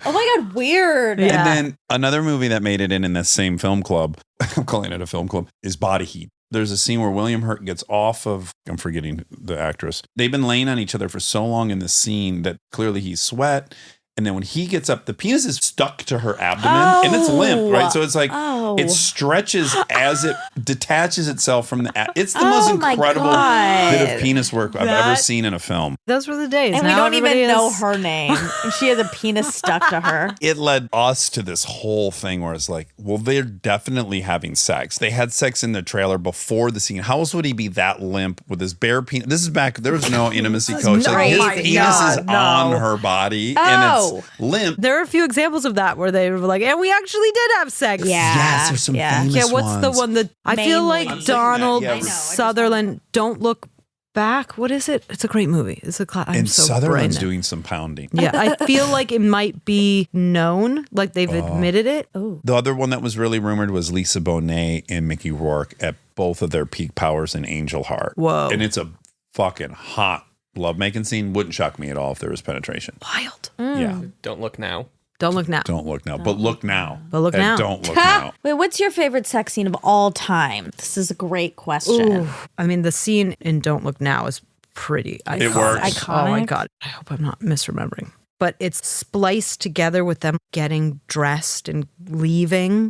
Oh my God, weird. Yeah. And then another movie that made it in this same film club, I'm calling it a film club, is Body Heat. There's a scene where William Hurt gets off of, I'm forgetting the actress. They've been laying on each other for so long in this scene that clearly he's sweat. And then when he gets up, the penis is stuck to her abdomen and it's limp, right? So it's like, it stretches as it detaches itself from the, it's the most Oh my incredible God. bit of penis work I've ever seen in a film. Those were the days. And we Now don't even everybody know is- her name. She has a penis stuck to her. It led us to this whole thing where it's like, well, they're definitely having sex. They had sex in the trailer before the scene. How else would he be that limp with his bare penis? This is back, there was no intimacy coach. Like, his my penis God, is no. on her body Oh. and it's limp. There are a few examples of that where they were like, and we actually did have sex. Yeah. Yes, there's some famous Yeah, what's the ones. one that I feel Mainly. like I'm thinking Donald that, yeah, I know, I just Sutherland, Don't Look Back. What is it? It's a great movie. It's a class. And Sutherland's doing some pounding. Yeah, I feel like it might be known, like they've admitted it. The other one that was really rumored was Lisa Bonet and Mickey Rourke at both of their peak powers in Angel Heart. Whoa. And it's a fucking hot lovemaking scene. Wouldn't shock me at all if there was penetration. Wild. Yeah. Don't look now. Don't look now. Don't look now. But look now. But look And now. Don't look now. Wait, what's your favorite sex scene of all time? This is a great question. Ooh. I mean, the scene in Don't Look Now is pretty iconic. It works. Oh my Iconic. God. I hope I'm not misremembering. But it's spliced together with them getting dressed and leaving.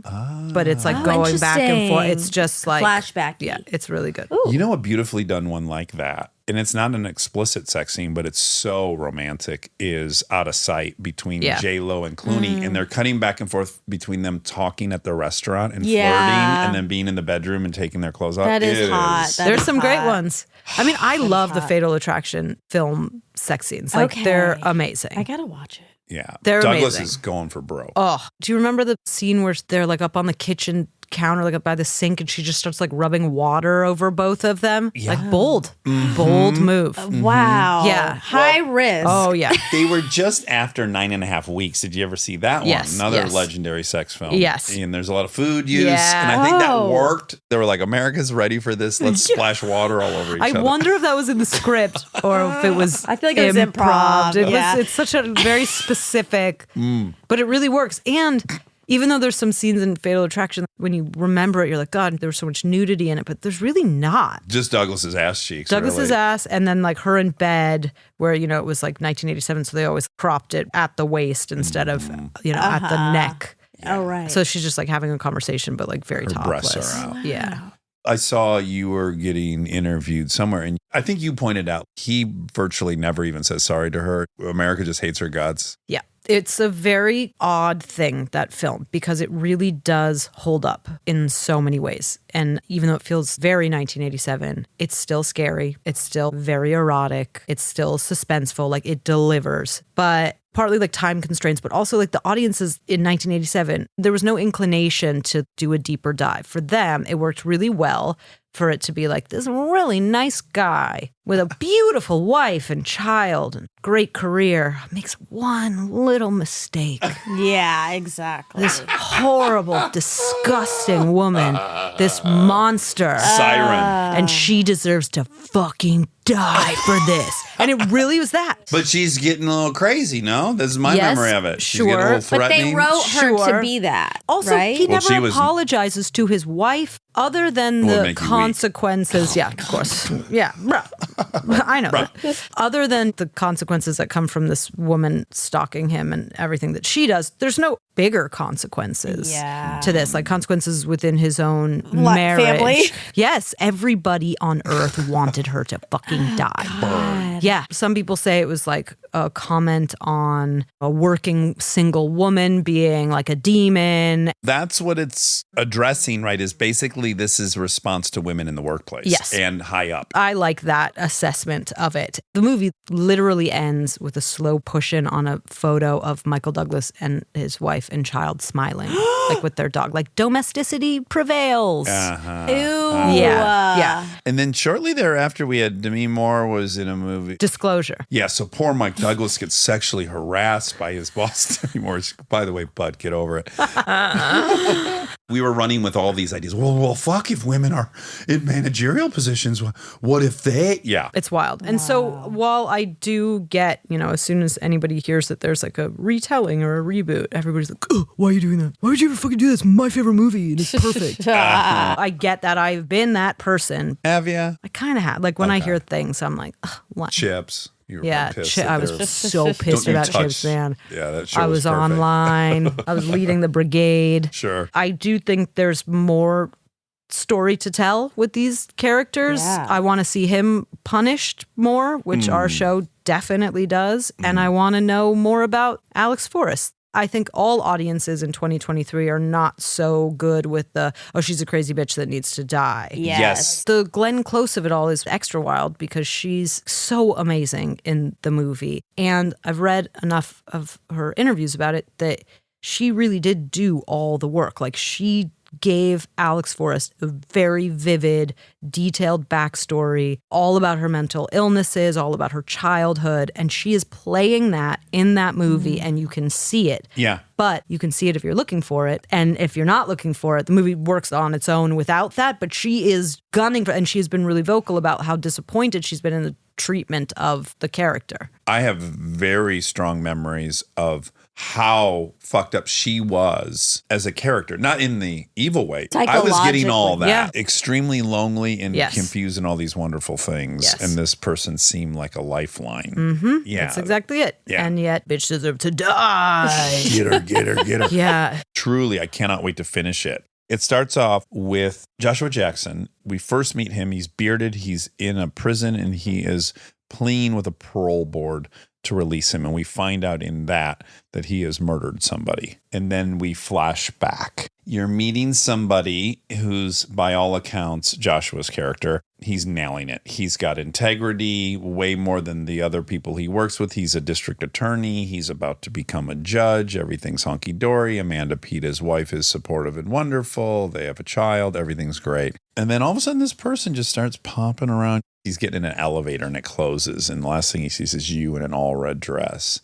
But it's like going back and forth. interesting. It's just like Flashback. Yeah, it's really good. You know a beautifully done one like that? and it's not an explicit sex scene, but it's so romantic, is Out of Sight between J-Lo and Clooney. And they're cutting back and forth between them talking at the restaurant and flirting and then being in the bedroom and taking their clothes off. That is hot. There's some great ones. I mean, I love the Fatal Attraction film sex scenes. Like, they're amazing. I gotta watch it. Yeah. They're Douglas amazing. is going for broke. Oh, do you remember the scene where they're like up on the kitchen counter, like up by the sink, and she just starts like rubbing water over both of them? Yeah. Like bold move. Wow. Yeah. High risk. Oh yeah. They were just after 9.5 weeks. Did you ever see that Yes, one? Another yes. legendary sex film. Yes. And there's a lot of food use. Yeah. And I think that Oh. worked. They were like, America's ready for this. Let's splash water all over each I other. wonder if that was in the script or if it was. I feel like it was improv. Yeah. It's such a very specific, but it really works. And even though there's some scenes in Fatal Attraction, when you remember it, you're like, God, there was so much nudity in it, but there's really not. Just Douglas's ass cheeks. Douglas's really. ass, and then like her in bed, where it was like 1987, so they always cropped it at the waist instead of at the neck. Oh, right. So she's just like having a conversation, but like very Her topless. breasts are out. Yeah. I saw you were getting interviewed somewhere, and I think you pointed out he virtually never even says sorry to her. America just hates her guts. Yeah. It's a very odd thing, that film, because it really does hold up in so many ways. And even though it feels very 1987, it's still scary. It's still very erotic. It's still suspenseful. Like, it delivers. But partly like time constraints, but also like the audiences in 1987, there was no inclination to do a deeper dive. For them, it worked really well for it to be like this really nice guy with a beautiful wife and child and great career makes one little mistake. Yeah, exactly. This horrible, disgusting woman, this monster. Siren. And she deserves to fucking die for this. And it really was that. But she's getting a little crazy, no? This is my Yes, memory of it. She's sure. getting a little But threatening. they wrote her Sure. to be that. Also, right? he Well, never she was- apologizes to his wife other than Will it the make you weak? consequences. Yeah, of course. Yeah, I know. Other than the consequences that come from this woman stalking him and everything that she does, there's no bigger consequences to this. Like consequences within his own marriage. family? Yes, everybody on earth wanted her to fucking die. Yeah, some people say it was like a comment on a working single woman being like a demon. That's what it's addressing, right? Is basically this is response to women in the workplace. Yes. And high up. I like that assessment of it. The movie literally ends with a slow push-in on a photo of Michael Douglas and his wife and child smiling, like with their dog. Like domesticity prevails. Uh-huh. Ew. Yeah. And then shortly thereafter, we had Demi Moore was in a movie. Disclosure. Yeah, so poor Mike Douglas gets sexually harassed by his boss, Demi Moore. By the way, bud, get over it. We were running with all these ideas. Well, fuck if women are in managerial positions. What if they? Yeah. It's wild. And so while I do get, as soon as anybody hears that there's like a retelling or a reboot, everybody's like, oh, why are you doing that? Why would you ever fucking do this? My favorite movie and it's perfect. I get that. I've been that person. Have ya? I kind of had. Like when I hear things, I'm like, ugh, what? Chips. You were Yeah, pissed I that was they're- so pissed Don't you about touch- Chips, man. Yeah, that show I was perfect. online. I was leading the brigade. Sure. I do think there's more story to tell with these characters. Yeah. I want to see him punished more, which our show definitely does. And I want to know more about Alex Forrest. I think all audiences in 2023 are not so good with the, oh, she's a crazy bitch that needs to die. Yes. The Glenn Close of it all is extra wild because she's so amazing in the movie. And I've read enough of her interviews about it that she really did do all the work. Like she gave Alex Forrest a very vivid, detailed backstory, all about her mental illnesses, all about her childhood. And she is playing that in that movie and you can see it. Yeah. But you can see it if you're looking for it. And if you're not looking for it, the movie works on its own without that. But she is gunning for, and she's been really vocal about how disappointed she's been in the treatment of the character. I have very strong memories of how fucked up she was as a character, not in the evil way. I was getting all that. Yeah. Extremely lonely and Yes. confused and all these wonderful things. Yes. And this person seemed like a lifeline. Mm-hmm. Yeah. That's exactly it. Yeah. And yet, bitch deserved to die. Get her, get her, get her. Yeah. Truly, I cannot wait to finish it. It starts off with Joshua Jackson. We first meet him. He's bearded. He's in a prison and he is pleading with a parole board to release him. And we find out in that he has murdered somebody. And then we flash back. You're meeting somebody who's, by all accounts, Joshua's character, he's nailing it. He's got integrity way more than the other people he works with. He's a district attorney. He's about to become a judge. Everything's hunky-dory. Amanda Peet, his wife, is supportive and wonderful. They have a child. Everything's great. And then all of a sudden, this person just starts popping around. He's getting in an elevator and it closes. And the last thing he sees is you in an all red dress.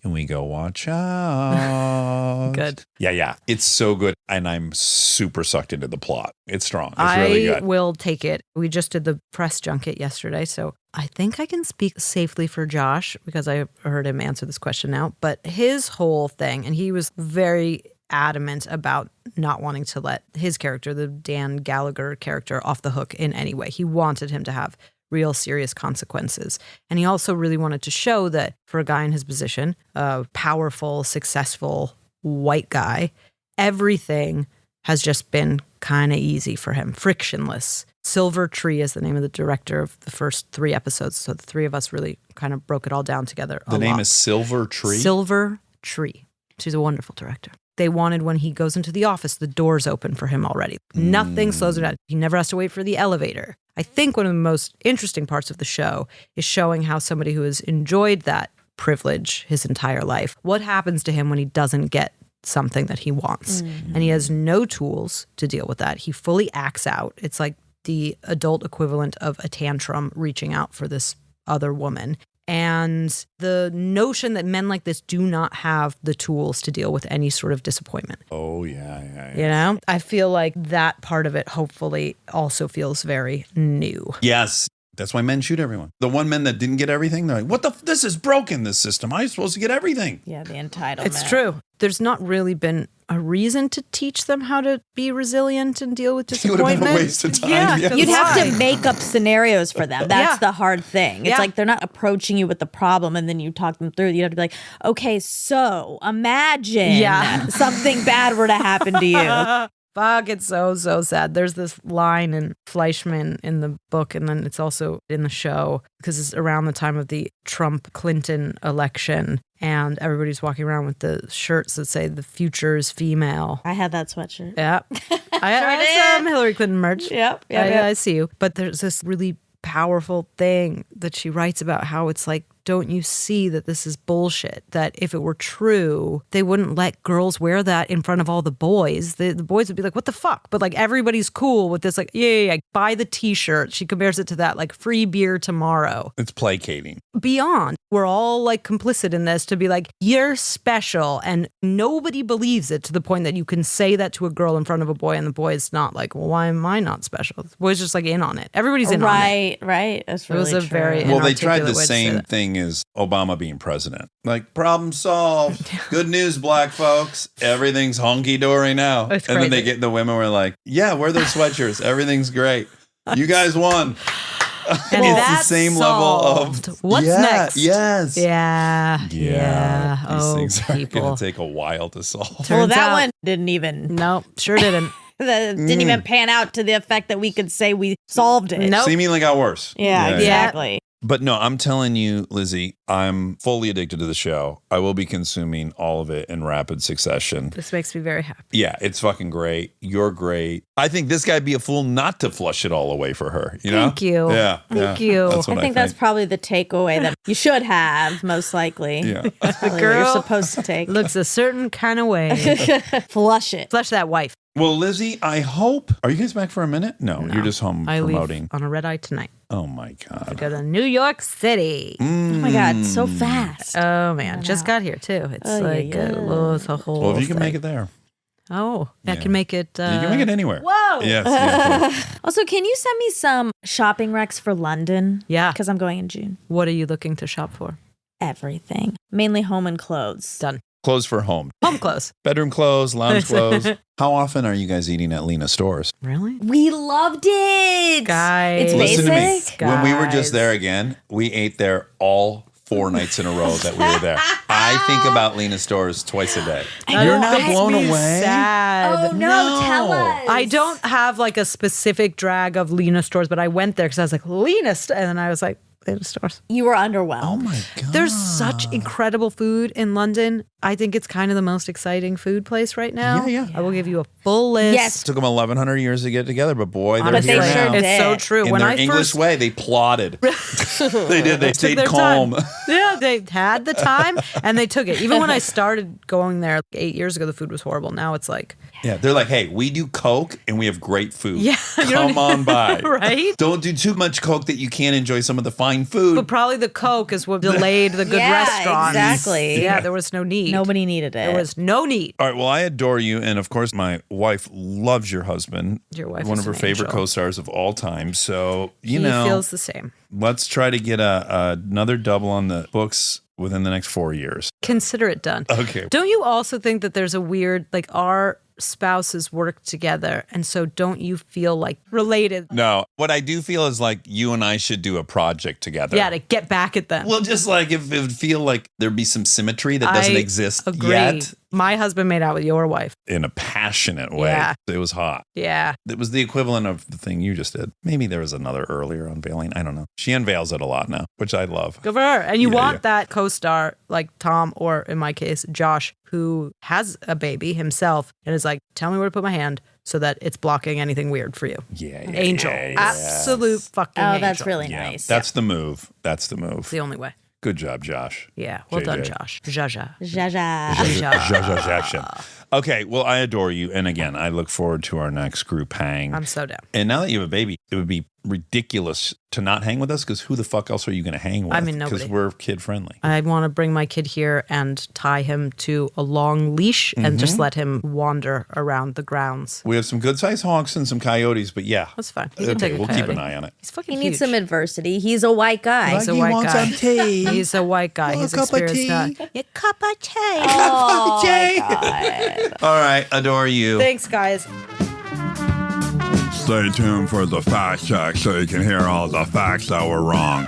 And we go, watch out. Good. Yeah. It's so good. And I'm super sucked into the plot. It's strong. It's really I good. will take it. We just did the press junket yesterday. So I think I can speak safely for Josh because I heard him answer this question now. But his whole thing, and he was very adamant about not wanting to let his character, the Dan Gallagher character, off the hook in any way. He wanted him to have real serious consequences. And he also really wanted to show that for a guy in his position, a powerful, successful white guy, everything has just been kind of easy for him, frictionless. Silver Tree is the name of the director of the first 3 episodes. So the 3 of us really kind of broke it all down together. The name is Silver Tree? Silver Tree. She's a wonderful director. They wanted when he goes into the office, the doors open for him already. Nothing slows him down. He never has to wait for the elevator. I think one of the most interesting parts of the show is showing how somebody who has enjoyed that privilege his entire life, what happens to him when he doesn't get something that he wants. And he has no tools to deal with that. He fully acts out. It's like the adult equivalent of a tantrum reaching out for this other woman. And the notion that men like this do not have the tools to deal with any sort of disappointment. Oh, yeah. You know, I feel like that part of it hopefully also feels very new. Yes. That's why men shoot everyone. The one men that didn't get everything, they're like, what the? This is broken, this system. I'm supposed to get everything. Yeah, the entitlement. It's true. There's not really been a reason to teach them how to be resilient and deal with It would disappointment. have been a waste of time. Yeah, Yes. You'd have to make up scenarios for them. That's Yeah. the hard thing. It's Yeah. like they're not approaching you with the problem and then you talk them through. You have to be like, okay, so imagine something bad were to happen to you. Fuck, it's so sad. There's this line in Fleischman in the book, and then it's also in the show, because it's around the time of the Trump-Clinton election, and everybody's walking around with the shirts that say, the future is female. I had that sweatshirt. Yeah. I had some Hillary Clinton merch. Yep. I see you. But there's this really powerful thing that she writes about how it's like, don't you see that this is bullshit? That if it were true, they wouldn't let girls wear that in front of all the boys. The boys would be like, what the fuck? But like everybody's cool with this, like, yeah, buy the t-shirt. She compares it to that, like free beer tomorrow. It's placating. Beyond, we're all like complicit in this to be like, you're special. And nobody believes it to the point that you can say that to a girl in front of a boy and the boy is not like, well, why am I not special? The boy's just like in on it. Everybody's in on it. Right. That's really It was a true. very Well, they tried the inarticulate way to say same that. thing as Obama being president. Like, problem solved. Good news, black folks. Everything's honky-dory now. It's and then they crazy. get the women were like, yeah, wear those sweatshirts. Everything's great. You guys won. And It's the that's same level solved. of What's yeah, next? Yes. Yeah. These Oh, things are people. going to take a while to solve. Well, Turns that out- one didn't even No, sure didn't. didn't even pan out to the effect that we could say we solved it. Nope. Seemingly got worse. Yeah, exactly. But no, I'm telling you, Lizzy, I'm fully addicted to the show. I will be consuming all of it in rapid succession. This makes me very happy. Yeah, it's fucking great. You're great. I think this guy'd be a fool not to flush it all away for her. You know? Thank you. Yeah. Thank you. That's what I think that's probably the takeaway that you should have, most likely. Yeah. Probably what girl you're supposed to take. Looks a certain kind of way. Flush it. Flush that wife. Well, Lizzy, I hope. Are you guys back for a minute? No, you're just home I promoting. leave on a red eye tonight. Oh my I God. go to New York City. Oh my God, so fast. Oh man, just got here too. It's Oh, like yeah. it's a whole. Well, if you can thing. make it there, Oh, I Yeah. can make it. you can make it anywhere. Whoa. Yes. Yeah, Also, can you send me some shopping recs for London? Yeah. Because I'm going in June. What are you looking to shop for? Everything. Mainly home and clothes. Done. Clothes for home. Home clothes. Bedroom clothes, lounge clothes. How often are you guys eating at Lena stores? Really? We loved it. Guys. It's Listen to me. basic. When we were just Guys. there again, we ate there all 4 nights in a row that we were there. I think about Lena's stores twice a day. I You're know, not makes blown me away? sad. Oh no, tell us. I don't have like a specific drag of Lena stores, but I went there because I was like, Lena, and then I was like, Lena stores. You were underwhelmed. Oh my God. There's such incredible food in London. I think it's kind of the most exciting food place right now. Yeah. I will give you a full list. Yes. It took them 1,100 years to get together, but boy, they're Honestly, here they sure now. did. it's so true. In when their I English first way, they plotted. They did. They stayed their calm. time. Yeah, they had the time and they took it. Even when I started going there 8 years ago, the food was horrible. Now it's like, Yeah, they're like, hey, we do Coke and we have great food. Yeah, you Come don't- on by. Right? Don't do too much Coke that you can't enjoy some of the fine food. but probably the Coke is what delayed the good Yeah, restaurants. exactly. Yeah, there was no need. Nobody needed it. There was no need. All right, well, I adore you. And of course, my wife loves your husband. Your wife One is of her an favorite angel. co-stars of all time. So, you He know, feels the same. let's try to get another double on the books within the next 4 years. Consider it done. Okay. Don't you also think that there's a weird, like, our spouses work together, and so don't you feel like related? No, what I do feel is like you and I should do a project together. Yeah, to get back at them. Well, just like if it would feel like there'd be some symmetry that doesn't I exist agree. yet My husband made out with your wife. in a passionate way. Yeah. It was hot. Yeah. It was the equivalent of the thing you just did. Maybe there was another earlier unveiling. I don't know. She unveils it a lot now, which I love. Good for her. And you Yeah, want yeah. that co-star like Tom, or in my case, Josh, who has a baby himself and is like, tell me where to put my hand so that it's blocking anything weird for you. Yeah. Angel. Absolute fucking Oh, angel. that's really Yeah. nice. That's the move. That's the move. It's the only way. Good job, Josh. Yeah. Well done, JJ. Josh. Jaja. Jaja. Josh Jackson. Okay, well, I adore you. And again, I look forward to our next group hang. I'm so down. And now that you have a baby, it would be ridiculous to not hang with us because who the fuck else are you going to hang with? I mean, nobody. Because we're kid friendly. I want to bring my kid here and tie him to a long leash and just let him wander around the grounds. We have some good sized honks and some coyotes, but yeah. That's fine. He can take Okay, a we'll keep coyote. an eye on it. He's fucking He huge. needs some adversity. He's a white guy. He's a white guy. tea. He's a white guy. His experience not. Your cup of tea. Oh, my God. All right, adore you. Thanks, guys. Stay tuned for the fact check so you can hear all the facts that were wrong.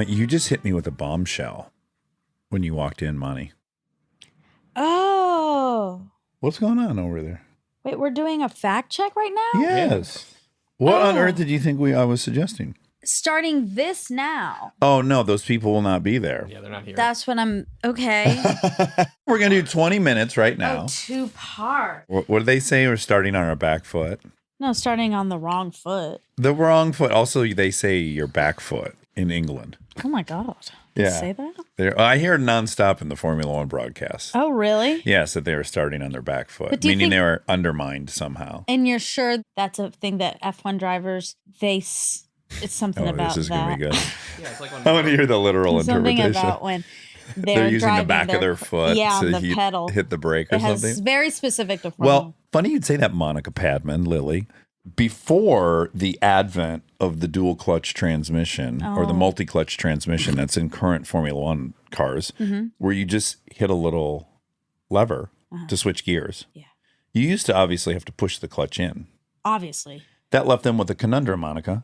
You just hit me with a bombshell when you walked in, Monty. Oh. What's going on over there? Wait, we're doing a fact check right now? Yes. What on Oh. earth did you think I was suggesting? Starting this now. Oh, no, those people will not be there. Yeah, they're not here. That's what I'm. Okay. We're going to do 20 minutes right now. Oh, 2 parts. What do they say? We're starting on our back foot. No, starting on the wrong foot. The wrong foot. Also, they say your back foot in England. Oh my God. Yeah. Say that? I hear it nonstop in the Formula One broadcast. Oh, really? Yes, that they were starting on their back foot, But do you meaning think- they were undermined somehow. And you're sure that's a thing that F1 drivers, it's something Oh, about this is that. going to be good. Yeah, it's like when I want to hear the literal Something interpretation. about when They're using the driving back of their foot yeah, to on the pedal. hit the brake or It has something. very specific to Formula Well, funny you'd say that, Monica Padman, Lily. Before the advent of the dual clutch transmission or the multi clutch transmission that's in current Formula One cars, where you just hit a little lever to switch gears. Yeah. You used to obviously have to push the clutch in. Obviously. That left them with a conundrum, Monica.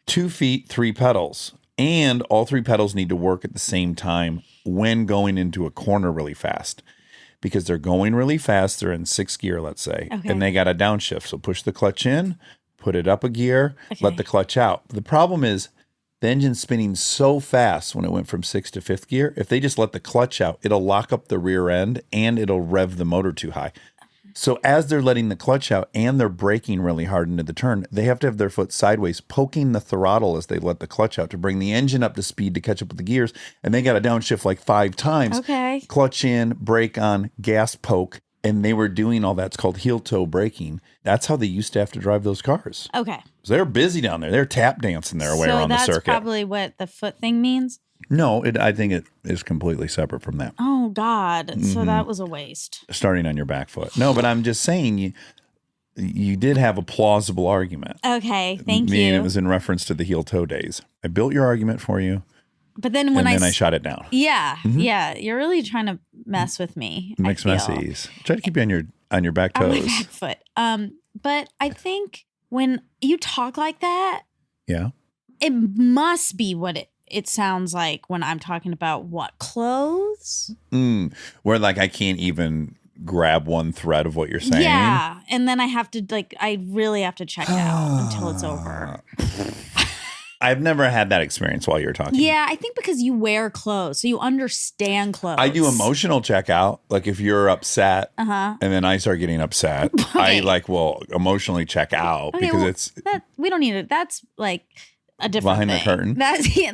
2 feet, 3 pedals. And all 3 pedals need to work at the same time when going into a corner really fast. Because they're going really fast, they're in 6th gear, let's say, Okay. and they got a downshift. So push the clutch in, put it up a gear, Okay. let the clutch out. The problem is the engine's spinning so fast when it went from 6th to 5th gear. If they just let the clutch out, it'll lock up the rear end and it'll rev the motor too high. So as they're letting the clutch out and they're braking really hard into the turn, they have to have their foot sideways, poking the throttle as they let the clutch out to bring the engine up to speed to catch up with the gears. And they got to downshift like 5 times. Okay. Clutch in, brake on, gas poke. And they were doing all that. It's called heel toe braking. That's how they used to have to drive those cars. Okay. So they're busy down there. They're tap dancing their way so around the that's circuit. probably what the foot thing means. No, I think it is completely separate from that. Oh God. Mm-hmm. So that was a waste. Starting on your back foot. No, but I'm just saying you did have a plausible argument. Okay. Thank Meaning you. it was in reference to the heel toe days. I built your argument for you, But then when and then I s- shot it down. Yeah. Yeah. You're really trying to mess with me. I Mixed feel. messies. Try to keep you on your back On my toes. back foot. But I think when you talk like that, Yeah. It must be what it sounds like when I'm talking about what? Clothes? Where like I can't even grab one thread of what you're saying. Yeah. And then I have to I really have to check out until it's over. I've never had that experience while you're talking. Yeah, I think because you wear clothes, so you understand clothes. I do emotional checkout. Like if you're upset and then I start getting upset, I will emotionally check out because we don't need it. That's like a different behind thing. the curtain.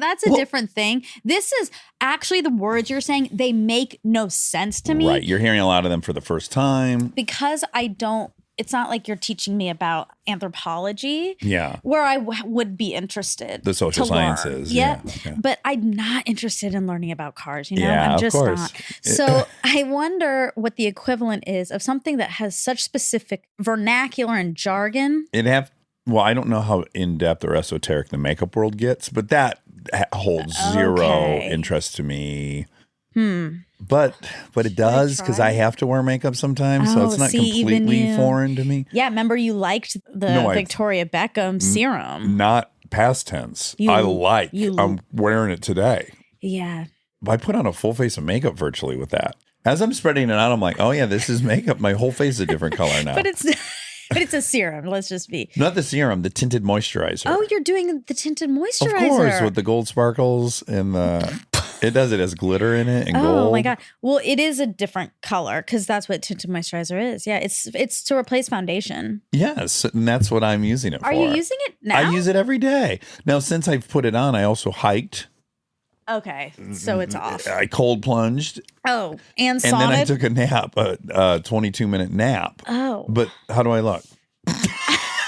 That's a different thing. This is actually the words you're saying. They make no sense to me. Right. You're hearing a lot of them for the first time. Because I don't. It's not like you're teaching me about anthropology. Yeah. Where I would be interested. The social to learn. sciences. Yep. Yeah. But I'm not interested in learning about cars. You know, Yeah, I'm just of course. not. So I wonder what the equivalent is of something that has such specific vernacular and jargon. Well, I don't know how in-depth or esoteric the makeup world gets, but that holds zero interest to me. But it does because I have to wear makeup sometimes, so it's not completely foreign to me. Yeah, remember you liked the Victoria Beckham serum. Not past tense. I'm wearing it today. Yeah. I put on a full face of makeup virtually with that. As I'm spreading it out, I'm like, oh yeah, this is makeup. My whole face is a different color now. But it's a serum. Let's just be. Not the serum, the tinted moisturizer. Oh, you're doing the tinted moisturizer. Of course, with the gold sparkles and it does. It has glitter in it and gold. Oh my God. Well, it is a different color because that's what tinted moisturizer is. Yeah, it's to replace foundation. Yes, and that's what I'm using it for. Are you using it now? I use it every day. Now, since I've put it on, I also hiked. Okay, so it's off. I cold plunged. Oh, and then I saunted? took a nap, a 22-minute nap. Oh. But how do I look?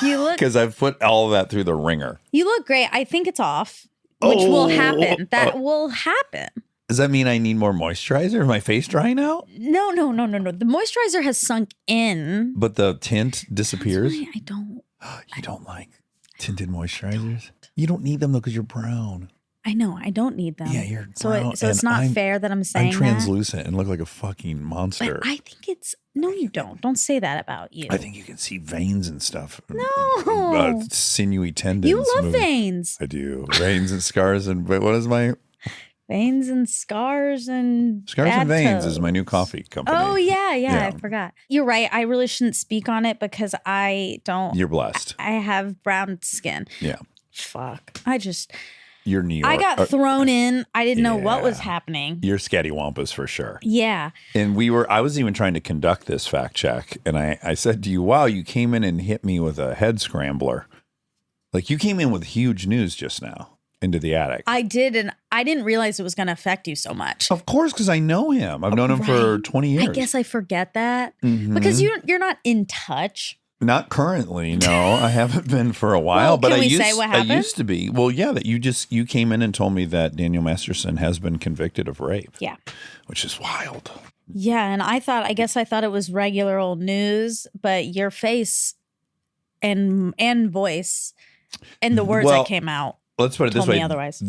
You look. Because I've put all of that through the ringer. You look great. I think it's off, which will happen. That will happen. Does that mean I need more moisturizer? Is my face drying out? No. The moisturizer has sunk in. But the tint disappears? That's why I don't. You don't like tinted moisturizers? You don't need them though because you're brown. I know. I don't need them. Yeah, you're so brown. So it's not fair that I'm saying I'm translucent and look like a fucking monster. But I think it's no. You don't. Don't say that about you. I think you can see veins and stuff. No. Sinewy tendons. You love veins. I do. Veins and scars and what is my veins and scars and Scars and Veins toes. is my new coffee company. Oh yeah. I forgot. You're right. I really shouldn't speak on it because I don't. You're blessed. I have brown skin. Yeah. Fuck. You're New York. I got thrown in. I didn't know what was happening. You're scattywampus for sure. Yeah. And I was even trying to conduct this fact check. And I said to you, wow, you came in and hit me with a head scrambler. Like you came in with huge news just now into the attic. I did. And I didn't realize it was going to affect you so much. Of course, because I know him. I've known him for 20 years. I guess I forget that because you're not in touch. Not currently, no. I haven't been for a while. Well, but can we say what happened? I used to be. Well, yeah, that you came in and told me that Daniel Masterson has been convicted of rape. Yeah. Which is wild. Yeah, and I thought it was regular old news, but your face and voice and the words that came out. Let's put it this way. Otherwise.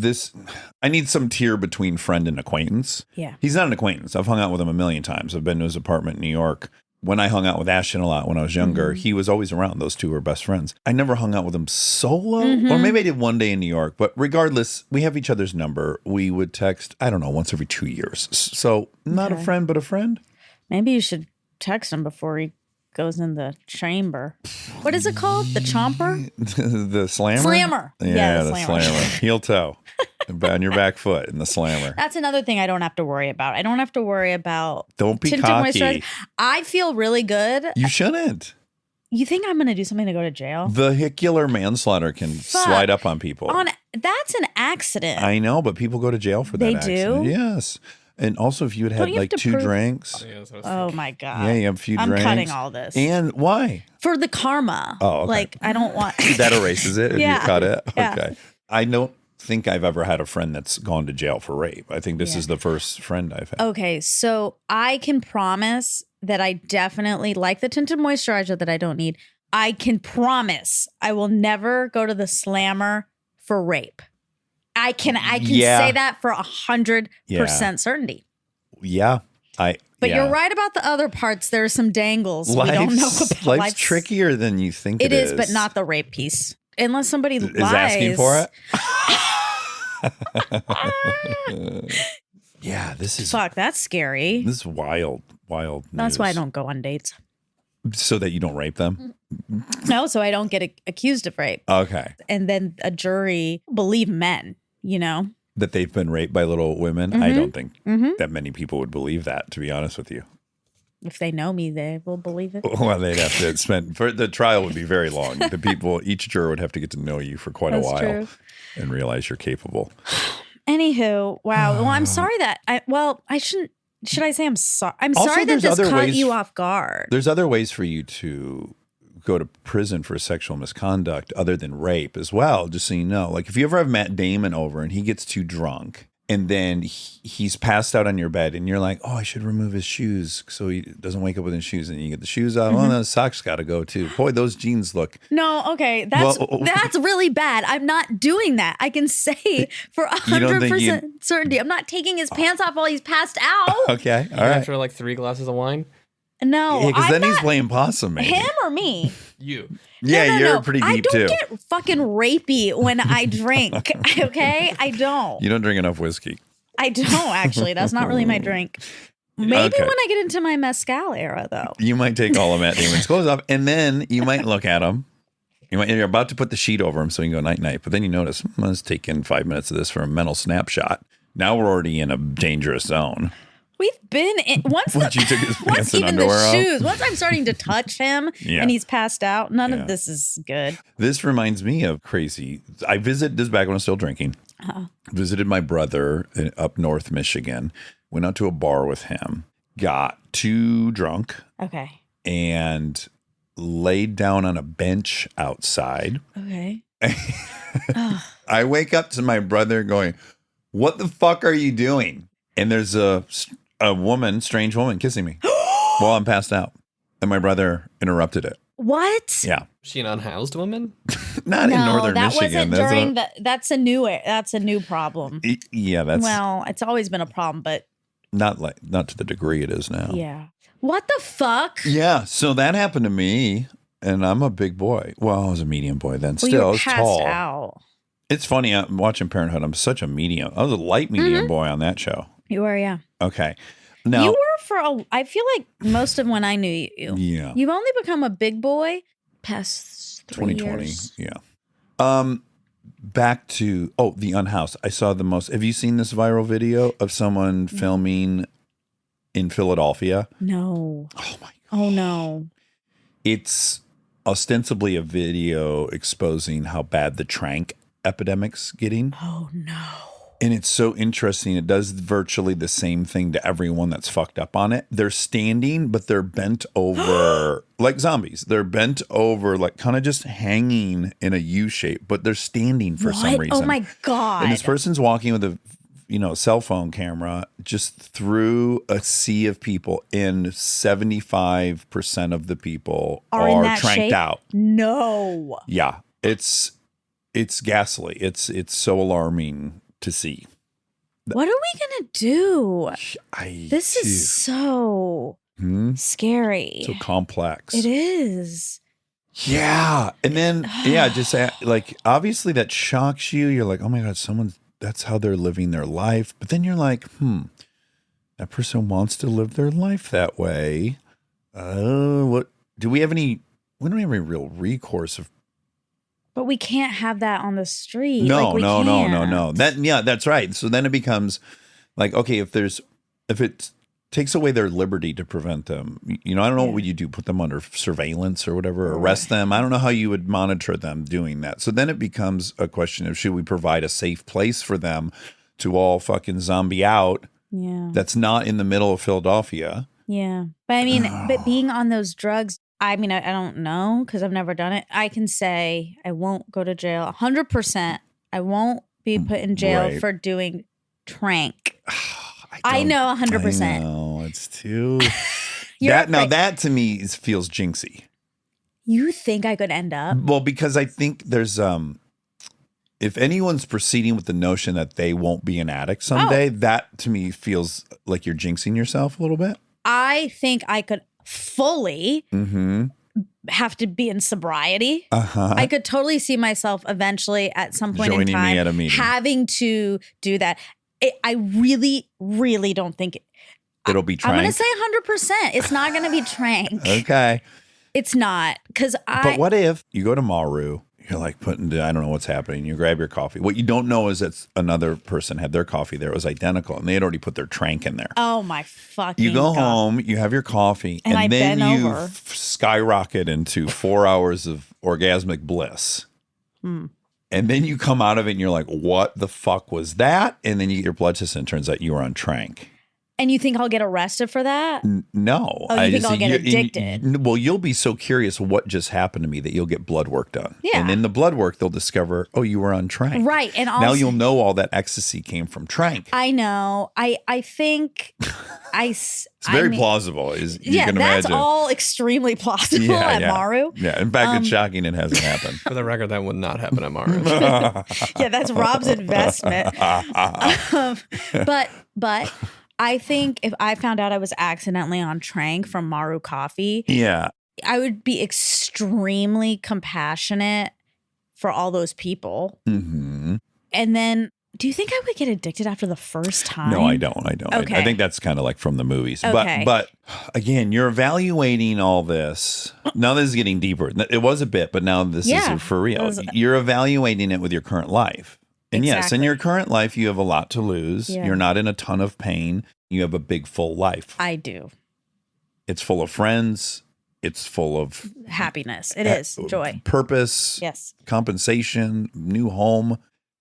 I need some tier between friend and acquaintance. Yeah. He's not an acquaintance. I've hung out with him a million times. I've been to his apartment in New York. When I hung out with Ashton a lot when I was younger, he was always around. Those two were best friends. I never hung out with him solo, or maybe I did one day in New York. But regardless, we have each other's number. We would text, I don't know, once every 2 years. So not a friend, but a friend. Maybe you should text him before he goes in the chamber. What is it called? The chomper? The slammer? Slammer. Yeah, the the slammer. Heel toe. On your back foot in the slammer. That's another thing I don't have to worry about. I don't have to worry about Don't be tinted cocky. moisturizer. I feel really good. You shouldn't. You think I'm going to do something to go to jail? Vehicular manslaughter can slide up on people. That's an accident. I know, but people go to jail for that They accident. do? Yes. And also if you had Don't you like have to 2 prove- drinks. Oh my God. Yeah, you have a few I'm drinks. cutting all this. And why? For the karma. Oh, okay. Like, I don't want. That erases it if Yeah. you cut it? Yeah. Okay. I don't think I've ever had a friend that's gone to jail for rape. I think this is the first friend I've had. Okay, so I can promise that I definitely like the tinted moisturizer that I don't need. I can promise I will never go to the slammer for rape. I can say that for 100% certainty. Yeah. But you're right about the other parts. There are some dangles we don't know about. Life's trickier than you think it is. It is, but not the rape piece. unless somebody is lies. asking for it. Yeah, this is Fuck, that's scary. this is wild news. That's why I don't go on dates. So that you don't rape them. No, so I don't get accused of rape. Okay, And then a jury believe men, you know? that they've been raped by little women. I don't think that many people would believe that. To be honest with you. If they know me, they will believe it. Well, they'd have to spend the trial would be very long. The people, each juror would have to get to know you for quite a That's while true. and realize you're capable. Anywho, wow. Well, I'm sorry that I shouldn't. Should I say I'm sorry? I'm Also, sorry that there's this other caught ways- you off guard. There's other ways for you to go to prison for sexual misconduct other than rape as well, just so you know. Like if you ever have Matt Damon over and he gets too drunk and then he's passed out on your bed and you're like, oh, I should remove his shoes so he doesn't wake up with his shoes, and you get the shoes out. Oh, no, the socks got to go too. Boy, those jeans look. No, okay, that's Well, that's really bad. I'm not doing that. I can say for You don't think 100% certainty, I'm not taking his pants off while he's passed out. Okay, all right. After like 3 glasses of wine? No, Yeah, because I'm then he's not, playing possum, maybe. him or me. You. Yeah, No, you're pretty deep I don't too. get fucking rapey when I drink. Okay, I don't. You don't drink enough whiskey. I don't actually. That's not really my drink. Maybe Okay. when I get into my mezcal era, though. You might take all of Matt Damon's clothes off, and then you might look at him. You're about to put the sheet over him so you can go night-night, but then you notice, let's take in 5 minutes of this for a mental snapshot. Now we're already in a dangerous zone. We've been in once Once you took his once pants and even underwear the off. shoes. Once I'm starting to touch him Yeah. and he's passed out, none Yeah. of this is good. This reminds me of crazy. I visited this back when I was still drinking. Visited my brother up north Michigan. Went out to a bar with him. Got too drunk Okay. and laid down on a bench outside. Okay. I wake up to my brother going, "What the fuck are you doing?" And there's a woman, strange woman, kissing me while I'm passed out. And my brother interrupted it. What? Yeah. She an unhoused woman? Not in northern that Michigan. wasn't during the. That's a new problem. Yeah, that's Well, it's always been a problem, but not to the degree it is now. yeah. What the fuck? Yeah, so that happened to me, and I'm a big boy. Well, I was a medium boy then. Well, Still, you I were was passed tall. out. It's funny. I'm watching Parenthood. I'm such a medium. I was a light medium boy on that show. You were, yeah. Okay. Now, You were for a. I feel like most of when I knew you, yeah, you've only become a big boy past 3 2020. years. Yeah. Back to the unhoused. I saw the most. Have you seen this viral video of someone filming in Philadelphia? No. Oh my! Oh no. It's ostensibly a video exposing how bad the trank epidemic's getting. Oh no. And it's so interesting. It does virtually the same thing to everyone that's fucked up on it. They're standing, but they're bent over like zombies. They're bent over, like kind of just hanging in a U shape, but they're standing for some What? reason. Oh my god. And this person's walking with a cell phone camera just through a sea of people, and 75% of the people Are in are that tranked shape? out. No. Yeah. It's ghastly. It's so alarming to see. What are we gonna do? This Dude, is so scary. so complex. It is. Yeah. And then, just like, obviously that shocks you. You're like, oh my God, that's how they're living their life. But then you're like, that person wants to live their life that way. We don't have any real recourse of. But we can't have that on the street. No. Can't. That's right. So then it becomes like, okay, if it takes away their liberty to prevent them, I don't know what would you do, put them under surveillance or whatever, arrest them. I don't know how you would monitor them doing that. So then it becomes a question of, should we provide a safe place for them to all fucking zombie out? Yeah. That's not in the middle of Philadelphia. Yeah. But I mean, but being on those drugs, I mean, I don't know because I've never done it. I can say I won't go to jail 100%. I won't be put in jail Right. for doing trank. I know 100%. I know, it's too. You're Now afraid- that to me feels jinxy. You think I could end up? Well, because I think there's if anyone's proceeding with the notion that they won't be an addict someday, that to me feels like you're jinxing yourself a little bit. I think I could fully have to be in sobriety. Uh-huh. I could totally see myself eventually at some point Joining in me time at a meeting. having to do that. I really, really don't think It'll be I'm going to trank. say 100%. It's not going to be trank. Okay. It's not because But what if you go to Maru, you're like I don't know what's happening. You grab your coffee. What you don't know is that another person had their coffee there. It was identical and they had already put their trank in there. Oh my fucking You go God. home, you have your coffee, And I then bend you over. skyrocket into 4 hours of orgasmic bliss. Hmm. And then you come out of it and you're like, what the fuck was that? And then you get your blood test and it turns out you were on trank. And you think I'll get arrested for that? No. Oh, you think I'll get addicted? Well, you'll be so curious what just happened to me that you'll get blood work done. Yeah. And in the blood work, they'll discover, oh, you were on trank. Right. And also, Now you'll know all that ecstasy came from trank. I know. I think It's very plausible, as you can that's imagine. all extremely plausible at Maru. Yeah. In fact, it's shocking it hasn't happened. For the record, that would not happen at Maru. Yeah, that's Rob's investment. But I think if I found out I was accidentally on trank from Maru Coffee, Yeah. I would be extremely compassionate for all those people. Mm-hmm. And then, do you think I would get addicted after the first time? No, I don't. Okay. I think that's kind of like from the movies. Okay. But again, you're evaluating all this. Now this is getting deeper. It was a bit, but now this Yeah. is for real. It was- You're evaluating it with your current life. And yes, in Exactly. your current life, you have a lot to lose. Yeah. You're not in a ton of pain. You have a big, full life. I do. It's full of friends. It's full of Happiness. It is. Joy. purpose, Yes. compensation, new home.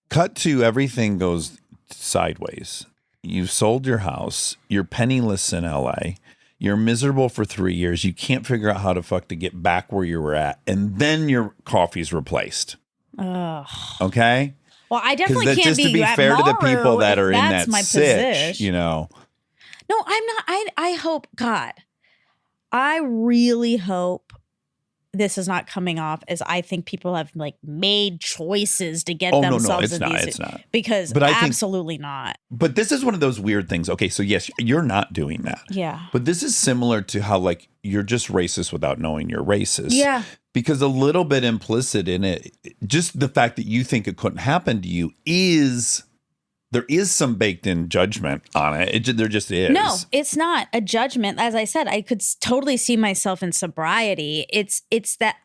Cut to everything goes sideways. You've sold your house. You're penniless in LA. You're miserable for 3 years. You can't figure out how to fuck to get back where you were at. And then your coffee's replaced. Ugh. Okay? Well, I definitely Because can't just to be at fair to the Maru people that if are in that's that my sitch, position. you know. No, I'm not. I hope, God, I really hope this is not coming off as I think people have like made choices to get Oh, no, themselves it's in not, these. it's not. Because But I think- absolutely not. But this is one of those weird things. Okay, so yes, you're not doing that. Yeah. But this is similar to how like you're just racist without knowing you're racist. Yeah. Because a little bit implicit in it, just the fact that you think it couldn't happen to you there is some baked in judgment on it. There just is. No, it's not a judgment. As I said, I could totally see myself in sobriety. It's that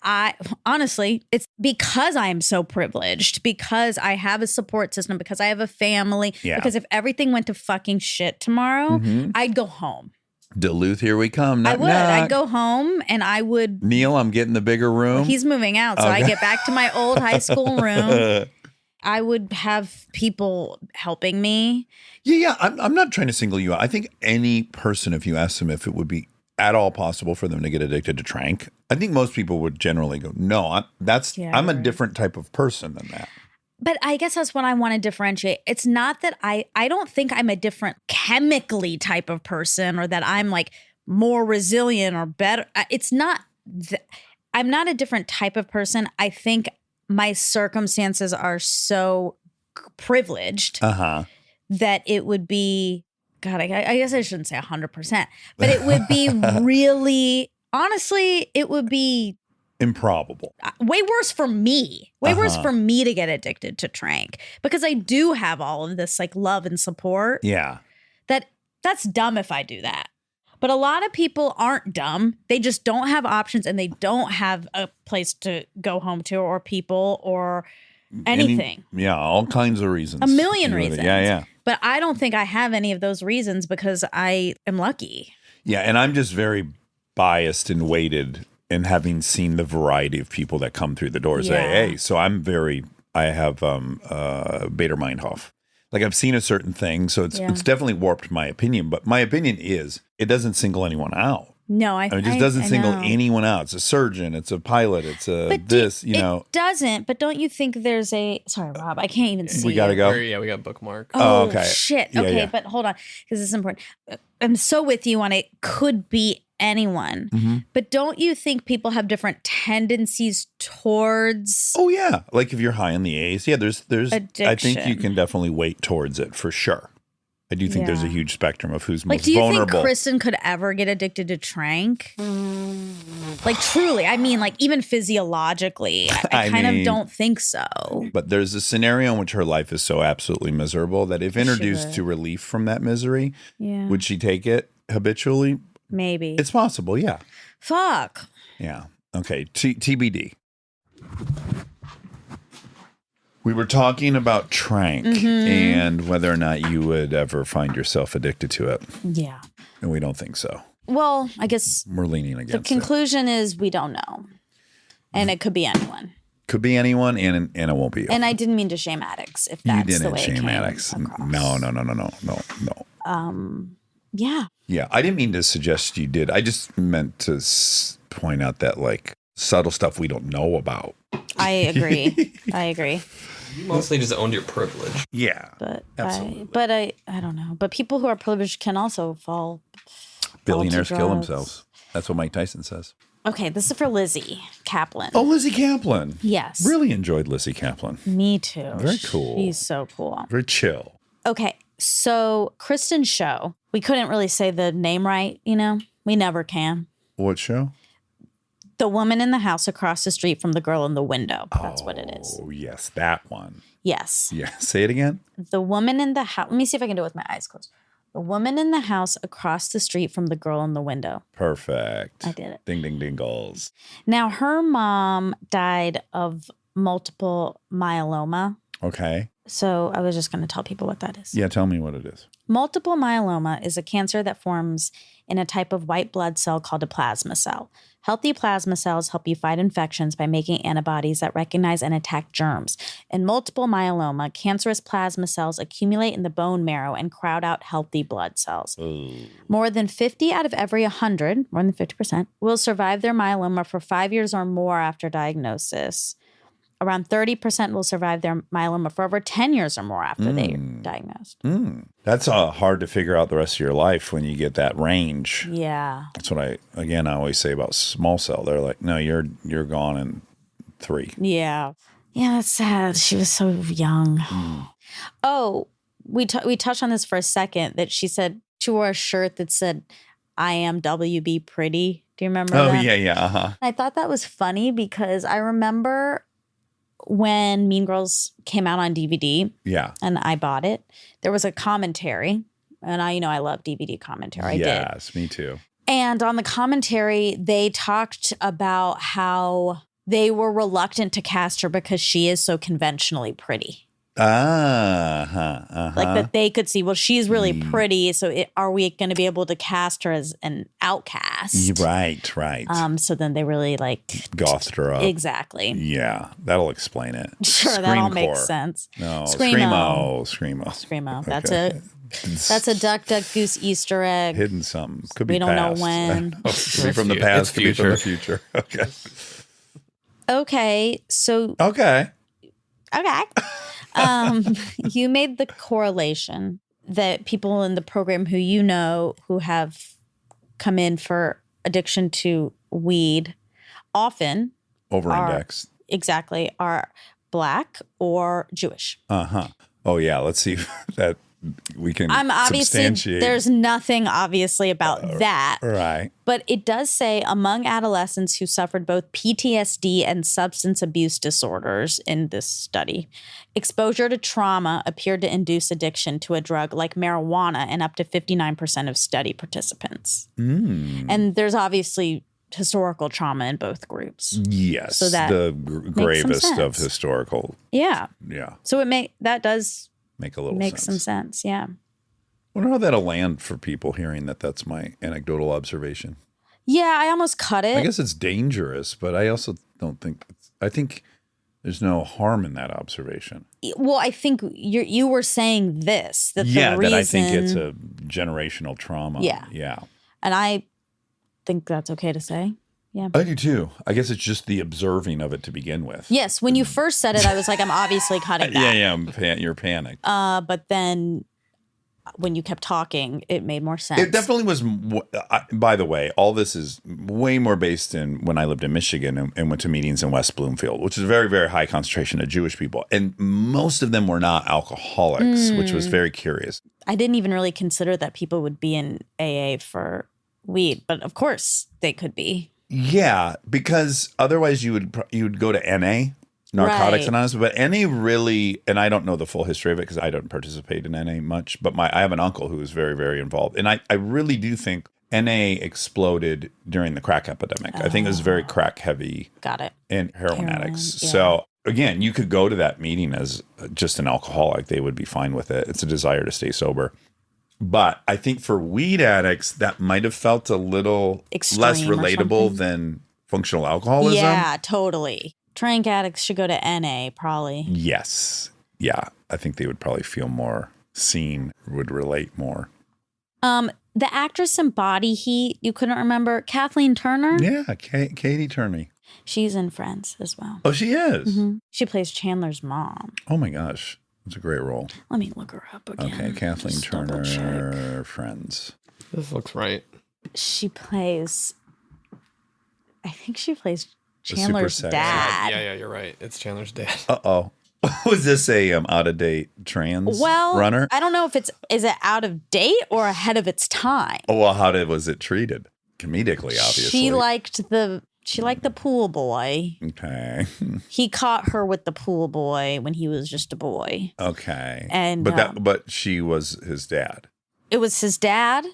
it's because I am so privileged, because I have a support system, because I have a family, Yeah. because if everything went to fucking shit tomorrow, I'd go home. Duluth, here we come. Knock, I would. knock. I'd go home and I would. Neil, I'm getting the bigger room. He's moving out, so I Okay. get back to my old high school room. I would have people helping me. Yeah. I'm not trying to single you out. I think any person, if you ask them if it would be at all possible for them to get addicted to trank, I think most people would generally go, no, I'm a right. different type of person than that. But I guess that's what I want to differentiate. It's not that I don't think I'm a different chemically type of person or that I'm like more resilient or better. It's not, I'm not a different type of person. I think my circumstances are so privileged that it would be, God, I guess I shouldn't say 100%, but it would be really, honestly, it would be Improbable. way worse for me. Way worse for me to get addicted to trank because I do have all of this like love and support. Yeah. That's dumb if I do that. But a lot of people aren't dumb. They just don't have options and they don't have a place to go home to or people or anything. All kinds of reasons. A million reasons. Yeah. But I don't think I have any of those reasons because I am lucky. Yeah, and I'm just very biased and weighted in having seen the variety of people that come through the doors of Yeah. AA. So I have Bader-Meinhof. Like I've seen a certain thing, so it's definitely warped my opinion. But my opinion is it doesn't single anyone out. No, I mean, it just doesn't single know. anyone out. It's a surgeon, it's a pilot, it's a But know. It doesn't, but don't you think there's sorry, Rob, I can't even see We got to it. go. Yeah, we got bookmark. Oh, okay. shit. Yeah, Okay, yeah. but hold on, because this is important. I'm so with you on it could be anyone, Mm-hmm. but don't you think people have different tendencies towards? Oh yeah, like if you're high on the A's, yeah. There's. I think you Addiction. can definitely weight towards it for sure. I do think there's a Yeah. huge spectrum of who's Like, most do you vulnerable. think Kristen could ever get addicted to trank? Like, truly, I mean, like, even physiologically, I kind of don't think so. But there's a scenario in which her life is so absolutely miserable that if introduced would. to relief from that misery, Yeah. would she take it habitually? Maybe. It's possible, yeah. Fuck. Yeah. Okay. TBD. We were talking about trank and whether or not you would ever find yourself addicted to it. Yeah. And we don't think so. Well, I guess We're leaning the against it. conclusion is we don't know. And it could be anyone. Could be anyone and it won't be you. And I didn't mean to shame addicts if You that's the didn't way it shame came addicts. across. No. Yeah. Yeah, I didn't mean to suggest you did. I just meant to point out that like subtle stuff we don't know about. I agree. I agree. You mostly just owned your privilege. Yeah, But absolutely. I don't know. But people who are privileged can also fall Billionaires to kill drugs. themselves. That's what Mike Tyson says. Okay, this is for Lizzy Caplan. Oh, Lizzy Caplan. Yes. Really enjoyed Lizzy Caplan. Me too. Very cool. She's so cool. Very chill. Okay, so Kristen's show, we couldn't really say the name right, you know? We never can. What show? The woman in the house across the street from the girl in the window. That's what it is. Oh, yes, that one. Yes. Yeah, say it again. The woman in the house. Let me see if I can do it with my eyes closed. The woman in the house across the street from the girl in the window. Perfect. I did it. Ding, ding, dingles. Now, her mom died of multiple myeloma. Okay. So I was just going to tell people what that is. Yeah, tell me what it is. Multiple myeloma is a cancer that forms in a type of white blood cell called a plasma cell. Healthy plasma cells help you fight infections by making antibodies that recognize and attack germs. In multiple myeloma, cancerous plasma cells accumulate in the bone marrow and crowd out healthy blood cells. More than 50 out of every 100, more than 50%, will survive their myeloma for 5 years or more after diagnosis. Around 30% will survive their myeloma for over 10 years or more after they're diagnosed. That's hard to figure out the rest of your life when you get that range. Yeah. That's what I always say about small cell. They're like, no, you're gone in 3. Yeah. Yeah, that's sad. She was so young. Oh, we touched on this for a second, that she said she wore a shirt that said, I am WB pretty. Do you remember Oh, that? yeah. Uh-huh. I thought that was funny because I remember when Mean Girls came out on DVD Yeah. and I bought it, there was a commentary. And I love DVD commentary. I did. Yes, me too. And on the commentary, they talked about how they were reluctant to cast her because she is so conventionally pretty. Like that they could see, well, she's really pretty. So are we going to be able to cast her as an outcast? Right. So then they really Gothed her up. Exactly. Yeah, that'll explain it. Sure, that all makes Screamcore. sense. No, Screamo. Screamo. That's a Duck Duck Goose Easter egg. Hidden something. Could be We don't know past. when. Could be from the past. Could be from the future. Okay. Okay, so Okay. you made the correlation that people in the program who have come in for addiction to weed often Over-indexed. are Black or Jewish. Oh, yeah. Let's see if that we can I'm obviously, substantiate. there's nothing obviously about that. Right. But it does say among adolescents who suffered both PTSD and substance abuse disorders in this study, exposure to trauma appeared to induce addiction to a drug like marijuana in up to 59% of study participants. And there's obviously historical trauma in both groups. Yes. So that the makes gravest some of sense. historical. Yeah. Yeah. So that does Make a little make sense. some sense. Yeah. Wonder how that'll land for people hearing that that's my anecdotal observation. Yeah, I almost cut it. I guess it's dangerous, but I also don't think I think there's no harm in that observation. Well, I think you were saying this, that the reason, that I think it's a generational trauma. Yeah. Yeah. and I think that's okay to say. Yeah. I do too. I guess it's just the observing of it to begin with. Yes, when you first said it, I was like, I'm obviously cutting that. You're panicked. But then when you kept talking, it made more sense. It definitely was. By the way, all this is way more based in when I lived in Michigan and went to meetings in West Bloomfield, which is a very, very high concentration of Jewish people. And most of them were not alcoholics, which was very curious. I didn't even really consider that people would be in AA for weed, but of course they could be. Yeah, because otherwise you would go to NA, Narcotics Right. Anonymous, but NA really, and I don't know the full history of it because I don't participate in NA much, but I have an uncle who is very, very involved. And I really do think NA exploded during the crack epidemic. I think it was very crack heavy Got it. and heroin Heroin, addicts. yeah. So again, you could go to that meeting as just an alcoholic. They would be fine with it. It's a desire to stay sober. But I think for weed addicts, that might have felt a little Extreme less or relatable something. than functional alcoholism. Yeah, totally. Drink addicts should go to NA, probably. Yes. Yeah. I think they would probably feel more seen, would relate more. The actress in Body Heat, you couldn't remember Kathleen Turner? Yeah. Katie Turney. She's in Friends as well. Oh, she is. She plays Chandler's mom. Oh, my gosh. It's a great role. Let me look her up again. Okay. Kathleen Just double check. Turner, Friends. This looks right. She plays, I think she plays The Chandler's super sexy- dad. Yeah, you're right. It's Chandler's dad. Uh-oh. Was this a out-of-date trans Well, runner? I don't know if is it out of date or ahead of its time. Oh, well, how was it treated? Comedically, obviously. She liked the pool boy. Okay. He caught her with the pool boy when he was just a boy. Okay. And, but she was his dad. It was his dad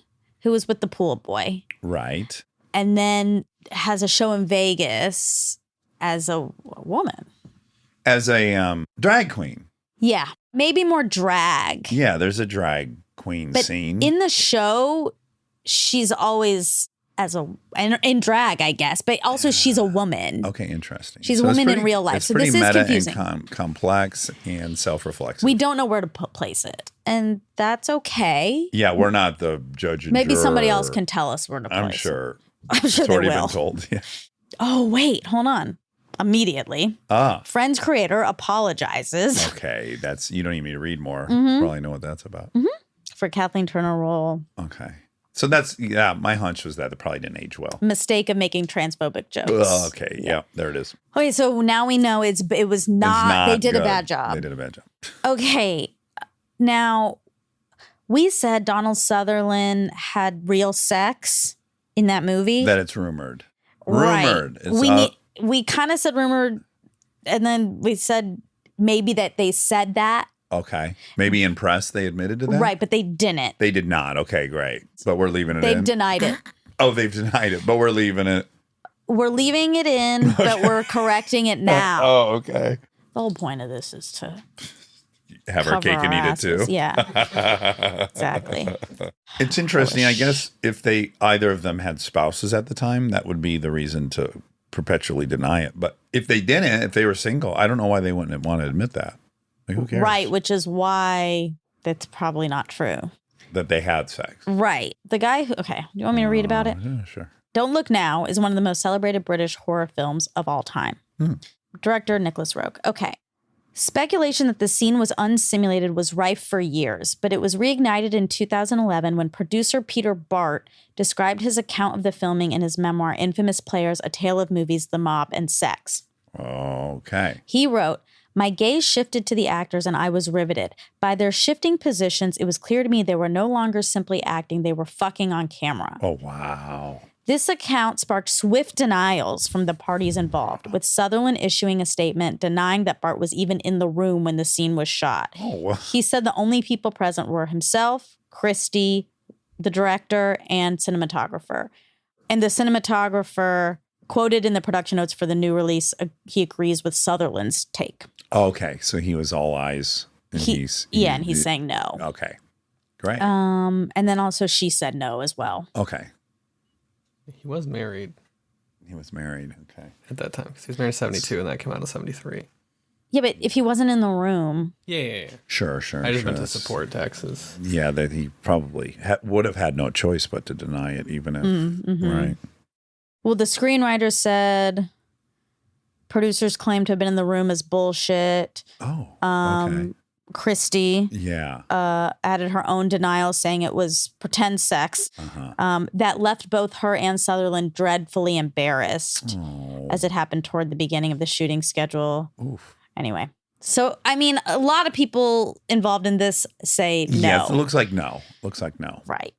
who was with the pool boy, Right. and then has a show in Vegas as a woman. As a drag queen. Yeah, maybe more drag. Yeah, there's a drag queen But scene. in the show, she's always in drag, I guess. But also, she's a woman. Okay, interesting. She's a it's woman in pretty- real life, It's so pretty this is meta confusing. and complex and self-reflexive. We don't know where to place it, and that's okay. Yeah, we're not the judge and Maybe somebody juror. else can tell us where to place I'm it. sure. I'm sure It's they already will. been told. Yeah. Oh, wait, hold on. Immediately, Ah, Friends creator apologizes okay. You don't even need to read more. Mm-hmm. Probably know what that's about. for Kathleen Turner role. Okay. So my hunch was that it probably didn't age well. Mistake of making transphobic jokes. Oh, okay. Yeah, there it is. Okay, so now we know it was It's not. They did a good. bad job. They did a bad job. Okay, now we said Donald Sutherland had real sex in that movie. That it's rumored. Right. Rumored. It's We kind of said rumored, and then we said maybe that they said that. okay. Maybe in press they admitted to that? Right, but they didn't. They did not. Okay, great. But we're leaving it They've in. denied it. Oh, they've denied it, but we're leaving it. We're leaving it in, but we're correcting it now. Oh, okay. The whole point of this is to Have cover our cake and our eat asses. it too. Yeah, exactly. It's interesting. I guess if either of them had spouses at the time, that would be the reason to perpetually deny it. But if they didn't, if they were single, I don't know why they wouldn't want to admit that. Like, who cares? Right, which is why that's probably not true. That they had sex. Right. The guy who, okay, do you want me to read about it? Yeah, sure. Don't Look Now is one of the most celebrated British horror films of all time. Director Nicholas Roeg. Okay. Speculation that the scene was unsimulated was rife for years, but it was reignited in 2011 when producer Peter Bart described his account of the filming in his memoir, Infamous Players, A Tale of Movies, the Mob, and Sex. Okay. He wrote, "My gaze shifted to the actors and I was riveted. By their shifting positions, it was clear to me they were no longer simply acting, they were fucking on camera." Oh, wow. This account sparked swift denials from the parties involved, with Sutherland issuing a statement denying that Bart was even in the room when the scene was shot. Oh, He said the only people present were himself, Christie, the director, and cinematographer. And the cinematographer quoted in the production notes for the new release, he agrees with Sutherland's take. okay. So he was all eyes. And he's saying no. Okay. Great. And then also she said no as well. Okay. He was married He was married. Okay. at that time because he was married in 72 and that came out in 73. Yeah, but if he wasn't in the room, Yeah. Sure. I just sure. meant to support Dax's. Yeah, that he probably would have had no choice but to deny it, even if, right? well, the screenwriter said producers claimed to have been in the room as bullshit. Oh, okay. Christie Yeah. added her own denial, saying it was pretend sex. That left both her and Sutherland dreadfully embarrassed, Oh. as it happened toward the beginning of the shooting schedule. Oof. Anyway, So, I mean, a lot of people involved in this say no. Yes, it looks like no. Looks like no. Right.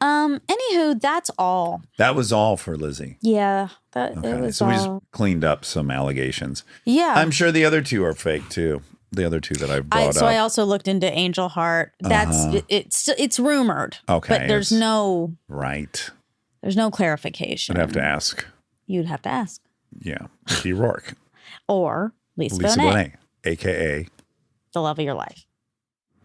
Anywho, that's all. That was all for Lizzy. Yeah. It Okay. was So we all. just cleaned up some allegations. Yeah. I'm sure the other two are fake too. The other two that I've brought So up. I also looked into Angel Heart. That's it's rumored. Okay, But there's it's- no Right. clarification. I'd have to ask. You'd have to ask. Yeah. Mickey Rourke. Or Lisa Lisa Bonet, Bonet, a.k.a. the love of your life.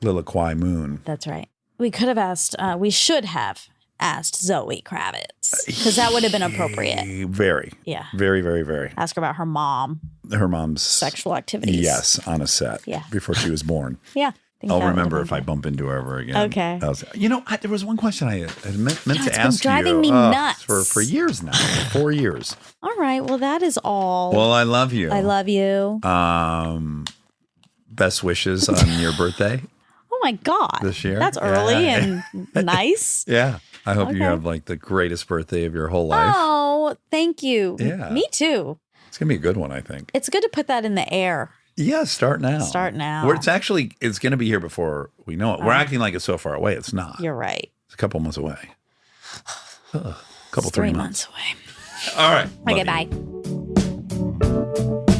Liliquai Moon. That's right. We could have asked, we should have asked Zoe Kravitz because that would have been appropriate. Very. Yeah. Very, very, very. Ask her about her mom, Her mom's sexual activities. Yes, on a set. Yeah. Before she was born. Yeah. think I'll that would remember have if I been bump into her ever again. Okay. There was one question I had meant Yeah, to it's been ask driving you me nuts. for years now, 4 years. good. All right. Well, that is all. Well, I love you. I love you. Best wishes on your birthday. Oh my God. This year? That's early Yeah. and nice. Yeah. I hope you Okay. have like the greatest birthday of your whole life. Oh, thank you. Yeah. Me too. It's going to be a good one, I think. It's good to put that in the air. Yeah, start now. Start now. Where it's going to be here before we know it. We're acting like it's so far away. It's not. You're right. It's a couple months away. Couple, It's 3 3 months. months away. All right. Okay, Love you. bye.